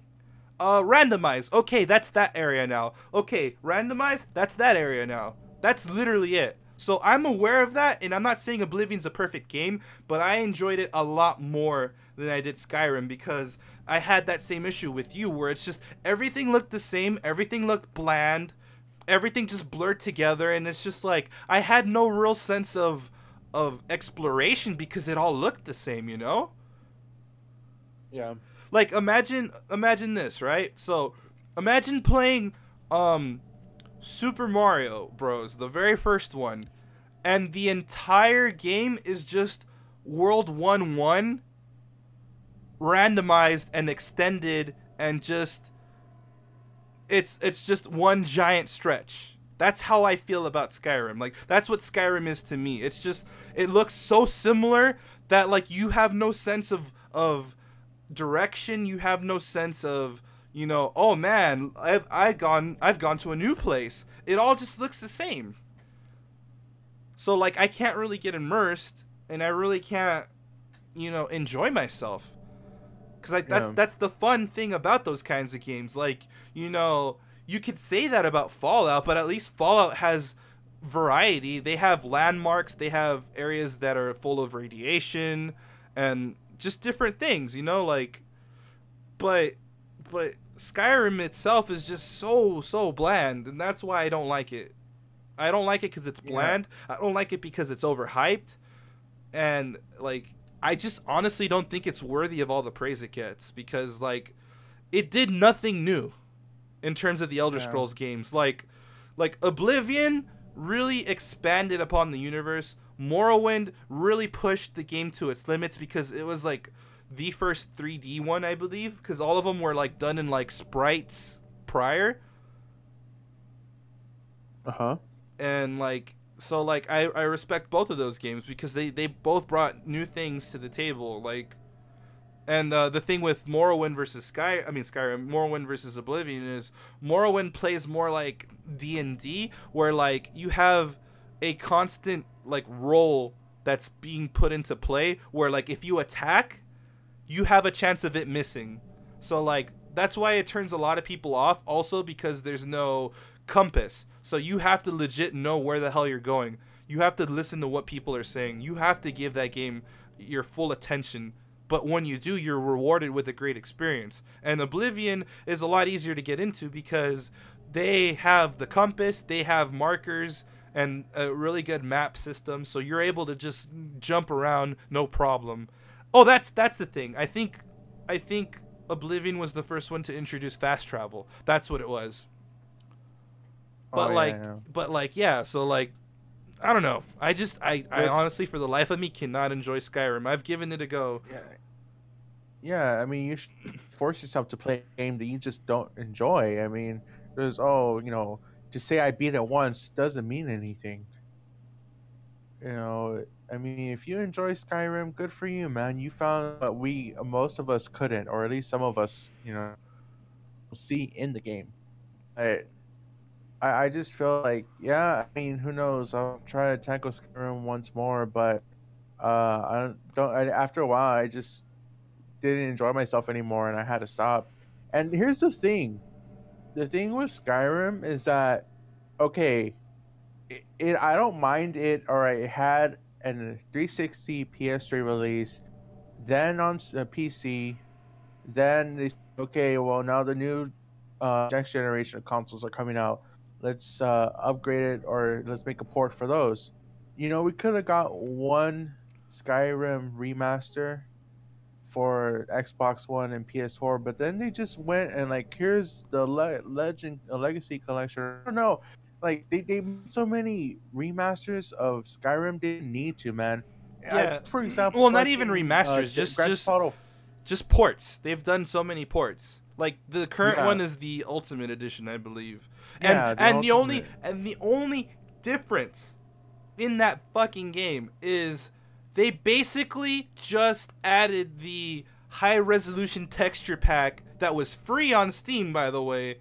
S2: randomize, okay, that's that area now, okay, randomize, that's that area now. That's literally it. So I'm aware of that, and I'm not saying Oblivion's a perfect game, but I enjoyed it a lot more than I did Skyrim, because I had that same issue with you where it's just everything looked the same, everything looked bland, everything just blurred together, and it's just like I had no real sense of exploration because it all looked the same,
S1: Yeah.
S2: Like imagine this, right? So imagine playing Super Mario Bros, the very first one, and the entire game is just World 1-1 randomized and extended, and just it's just one giant stretch. That's how I feel about Skyrim. Like that's what Skyrim is to me. It's just it looks so similar that like you have no sense of direction. You have no sense of, oh man, I've gone to a new place. It all just looks the same. So like I can't really get immersed, and I really can't enjoy myself. Because
S1: Yeah.
S2: that's the fun thing about those kinds of games. Like, you could say that about Fallout, but at least Fallout has variety. They have landmarks, they have areas that are full of radiation, and just different things, like, but Skyrim itself is just so bland, and that's why I don't like it. I don't like it because it's bland. I don't like it because it's overhyped, and like I just honestly don't think it's worthy of all the praise it gets, because like it did nothing new in terms of the Elder Scrolls games. Like Oblivion really expanded upon the universe. Morrowind really pushed the game to its limits because it was like the first 3D one, I believe, because all of them were like done in like sprites prior.
S1: Uh-huh.
S2: And like so like I respect both of those games because they both brought new things to the table. Like, and the thing with Morrowind versus Skyrim, Morrowind versus Oblivion is Morrowind plays more like D&D, where like you have a constant like role that's being put into play, where like if you attack, you have a chance of it missing. So like that's why it turns a lot of people off, also because there's no compass. So you have to legit know where the hell you're going. You have to listen to what people are saying. You have to give that game your full attention. But when you do, you're rewarded with a great experience. And Oblivion is a lot easier to get into because they have the compass, they have markers, and a really good map system. So you're able to just jump around no problem. Oh, that's the thing. I think Oblivion was the first one to introduce fast travel. That's what it was. But so like I don't know. I honestly, for the life of me, cannot enjoy Skyrim. I've given it a go.
S1: Yeah. yeah, I mean, you should force yourself to play a game that you just don't enjoy. I mean, there's to say I beat it once doesn't mean anything. I mean, if you enjoy Skyrim, good for you, man. You found what we most of us couldn't, or at least some of us, see in the game. I I just feel like, yeah, I mean, who knows? I'll try to tackle Skyrim once more, but after a while, I just didn't enjoy myself anymore, and I had to stop. And here's the thing: the thing with Skyrim is that, okay, I don't mind it. All right, it had an 360 PS3 release, then on PC. Then they okay, well now the new next generation of consoles are coming out. Let's upgrade it, or let's make a port for those. We could have got one Skyrim remaster for Xbox One and PS4, but then they just went and like, here's the Legend Legacy Collection. I don't know, like they made so many remasters of Skyrim they didn't need to, man.
S2: Yeah.
S1: For example,
S2: Well, not even
S1: fucking
S2: remasters, just
S1: Grand
S2: just
S1: Theft Auto.
S2: just ports. They've done so many ports. Like the current
S1: Yeah.
S2: one is the Ultimate Edition, I believe.
S1: Yeah,
S2: And
S1: the Ultimate.
S2: the only difference in that fucking game is they basically just added the high resolution texture pack that was free on Steam, by the way,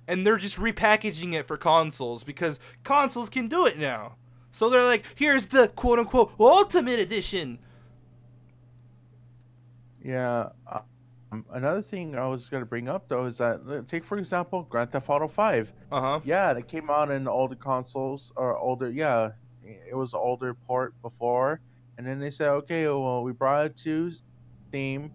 S2: and they're just repackaging it for consoles because consoles can do it now. So they're like, here's the quote unquote Ultimate Edition.
S1: Yeah. Another thing I was gonna bring up though is that, take for example Grand Theft Auto 5.
S2: Uh huh.
S1: Yeah, that came out in older consoles or older. Yeah, it was an older port before, and then they said, okay, well we brought it to Steam,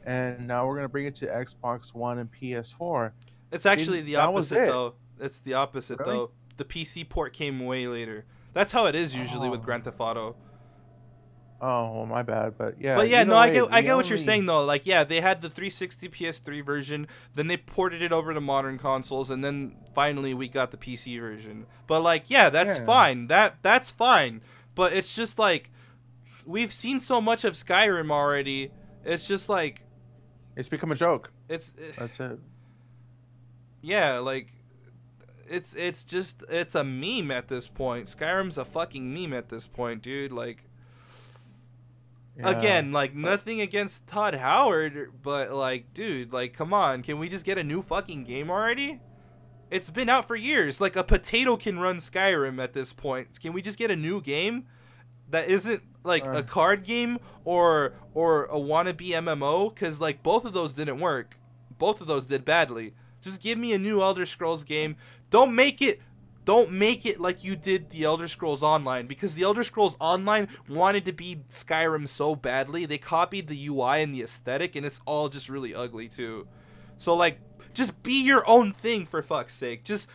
S1: and now we're gonna bring it to Xbox One and PS4.
S2: It's actually the
S1: That was
S2: opposite
S1: it.
S2: though. It's the opposite
S1: Really?
S2: though. The PC port came way later. That's how it is usually with
S1: Oh.
S2: Grand Theft Auto.
S1: Oh, well, my bad, but yeah.
S2: But yeah,
S1: either
S2: no, I
S1: way,
S2: get
S1: the
S2: what you're
S1: only-
S2: saying though. Like yeah, they had the 360 PS3 version, then they ported it over to modern consoles, and then finally we got the PC version. But like yeah, that's
S1: Yeah.
S2: fine. That's fine. But it's just like we've seen so much of Skyrim already. It's just like
S1: It's become a joke.
S2: it's
S1: That's it.
S2: yeah, like it's just it's a meme at this point. Skyrim's a fucking meme at this point, dude. Like
S1: Yeah.
S2: again, like nothing against Todd Howard, but like dude, like come on, can we just get a new fucking game already? It's been out for years. Like a potato can run Skyrim at this point. Can we just get a new game that isn't like a card game or a wannabe MMO? Cuz like both of those didn't work. Both of those did badly. Just give me a new Elder Scrolls game. Don't make it like you did the Elder Scrolls Online, because the Elder Scrolls Online wanted to be Skyrim so badly. They copied the UI and the aesthetic, and it's all just really ugly too. So like just be your own thing, for fuck's sake. Just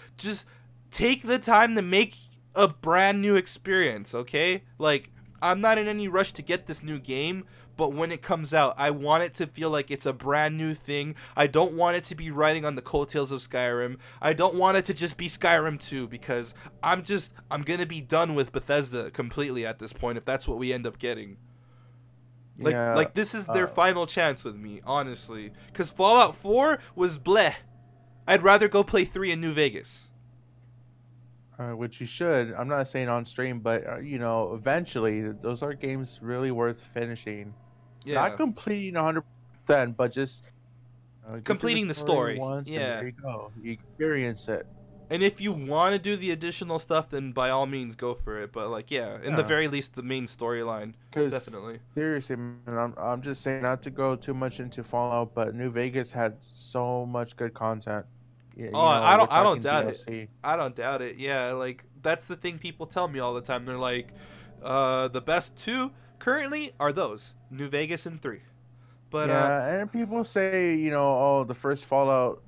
S2: take the time to make a brand new experience, okay? Like I'm not in any rush to get this new game, but when it comes out, I want it to feel like it's a brand new thing. I don't want it to be riding on the coattails of Skyrim. I don't want it to just be Skyrim 2, because I'm going to be done with Bethesda completely at this point if that's what we end up getting.
S1: Yeah,
S2: Like this is their final chance with me, honestly. Cuz Fallout 4 was bleh. I'd rather go play 3 in New Vegas.
S1: Which you should. I'm not saying on stream, but eventually those are games really worth finishing.
S2: Yeah.
S1: Not completing 100%, but just get to
S2: Completing the story.
S1: once, and
S2: Yeah.
S1: there you go. You experience it.
S2: And if you want to do the additional stuff, then by all means go for it. But like, yeah, in the
S1: Yeah.
S2: very least, the main storyline,
S1: 'Cause
S2: definitely.
S1: seriously, man, I'm just saying, not to go too much into Fallout, but New Vegas had so much good content. Yeah,
S2: Oh, I don't
S1: talking
S2: doubt it.
S1: DLC.
S2: I don't doubt it. Yeah, like that's the thing people tell me all the time. They're like, the best 2 currently are those New Vegas and 3. But
S1: Yeah, and people say, oh, the first Fallout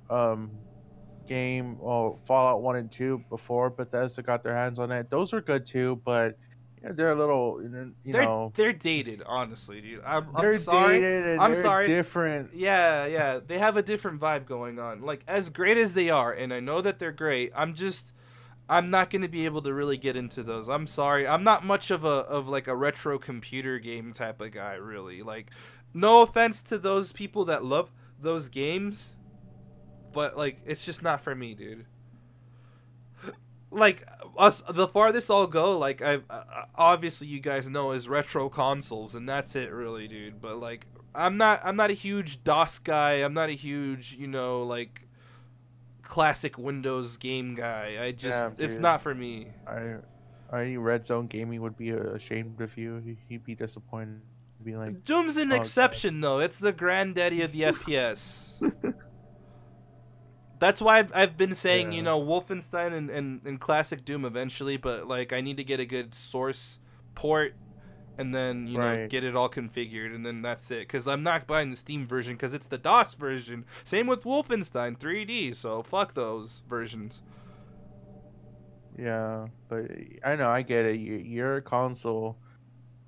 S1: game, Fallout 1 and 2 before Bethesda got their hands on it. Those were good too, but they're a little,
S2: they're dated, honestly, dude. I'm
S1: they're
S2: sorry.
S1: dated and
S2: I'm
S1: they're
S2: sorry.
S1: different.
S2: Yeah, they have a different vibe going on. Like as great as they are, and I know that they're great, I'm not gonna be able to really get into those. I'm sorry. I'm not much of a retro computer game type of guy, really. Like no offense to those people that love those games, but like it's just not for me, dude. Like us, the farthest I'll go, like I've obviously you guys know is retro consoles, and that's it, really, dude. But like I'm not a huge DOS guy. I'm not a huge like classic Windows game guy. I just
S1: Yeah,
S2: it's
S1: dude.
S2: not for me.
S1: I Red Zone Gaming would be ashamed of you. He'd be disappointed. Be like,
S2: Doom's an
S1: oh,
S2: exception though. It's the granddaddy of the FPS. That's why I've been saying,
S1: yeah,
S2: Wolfenstein and classic Doom eventually, but like I need to get a good source port and then,
S1: right.
S2: get it all configured, and then that's it. Because I'm not buying the Steam version because it's the DOS version. Same with Wolfenstein 3D, so fuck those versions.
S1: Yeah, but I know I get it. You're a console.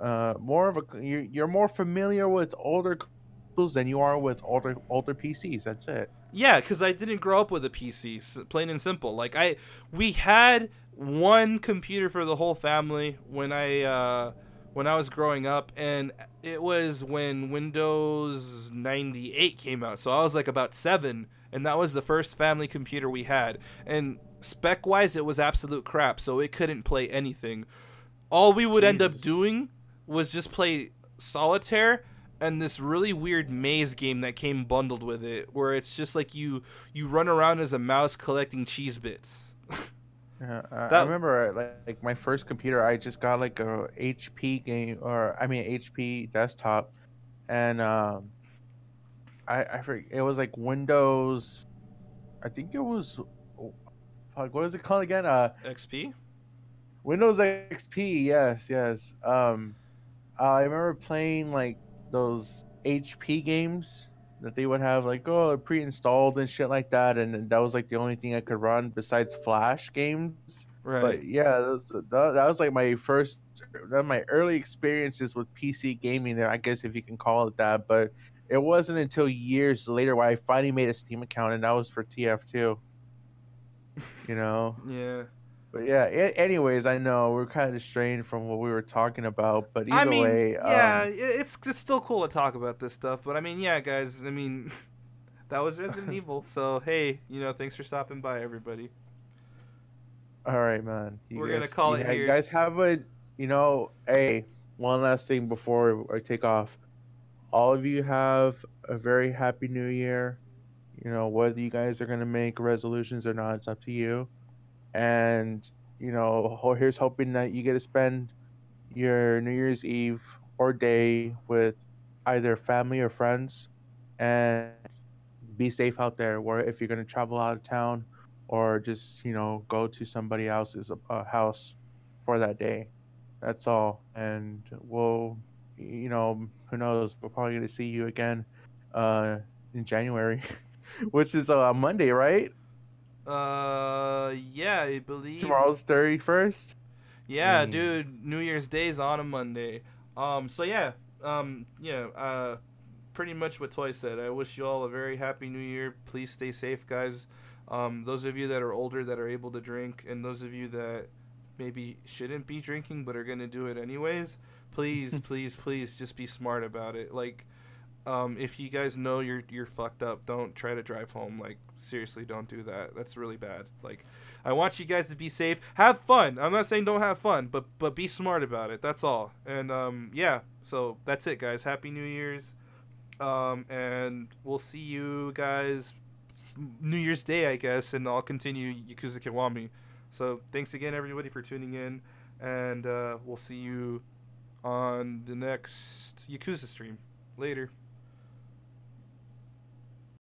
S1: More of a you're more familiar with older consoles than you are with older PCs. That's it.
S2: Yeah, because I didn't grow up with a PC, plain and simple. Like we had one computer for the whole family when I was growing up, and it was when Windows 98 came out. So I was like about 7, and that was the first family computer we had. And spec wise, it was absolute crap, so it couldn't play anything. All we would end up
S1: Jesus.
S2: doing was just play solitaire and this really weird maze game that came bundled with it, where it's just like you run around as a mouse collecting cheese bits.
S1: Yeah, I
S2: That
S1: remember like my first computer. I just got like a HP game, or I mean HP desktop, and I forget, it was like Windows. I think it was, fuck, what is it called again?
S2: XP?
S1: Windows XP. Yes, yes. I remember playing like those HP games that they would have like, oh, pre-installed and shit like that, and that was like the only thing I could run besides Flash games.
S2: Right.
S1: But yeah, that was like my first, that my early experiences with PC gaming. There, I guess if you can call it that. But it wasn't until years later where I finally made a Steam account, and that was for TF2. You know.
S2: Yeah.
S1: But yeah. Anyways, I know we're kind of straying from what we were talking about, but
S2: I
S1: either
S2: mean,
S1: way,
S2: yeah, it's still cool to talk about this stuff, but I mean, yeah, guys, I mean, that was Resident Evil. So, hey, thanks for stopping by, everybody.
S1: all right, man.
S2: We're going to call it
S1: You
S2: here.
S1: guys have a, hey, one last thing before I take off. All of you have a very happy new year. Whether you guys are going to make resolutions or not, it's up to you. And, here's hoping that you get to spend your New Year's Eve or day with either family or friends, and be safe out there. Where if you're going to travel out of town, or just go to somebody else's house for that day, that's all. And we'll, who knows, we're probably going to see you again in January, which is Monday, right?
S2: Yeah, I believe.
S1: Tomorrow's 31st. I
S2: Yeah,
S1: mean,
S2: dude, New Year's Day's on a Monday. So yeah, yeah, pretty much what Toy said. I wish you all a very happy New Year. Please stay safe, guys. Those of you that are older that are able to drink, and those of you that maybe shouldn't be drinking but are gonna do it anyways, please, please, please, just be smart about it. Like, if you guys know you're fucked up, don't try to drive home. Like, seriously, don't do that. That's really bad. Like, I want you guys to be safe. Have fun. I'm not saying don't have fun, but be smart about it. That's all. And yeah. So that's it, guys. Happy New Year's. And we'll see you guys New Year's Day, I guess, and I'll continue Yakuza Kiwami. So thanks again, everybody, for tuning in, and we'll see you on the next Yakuza stream. Later.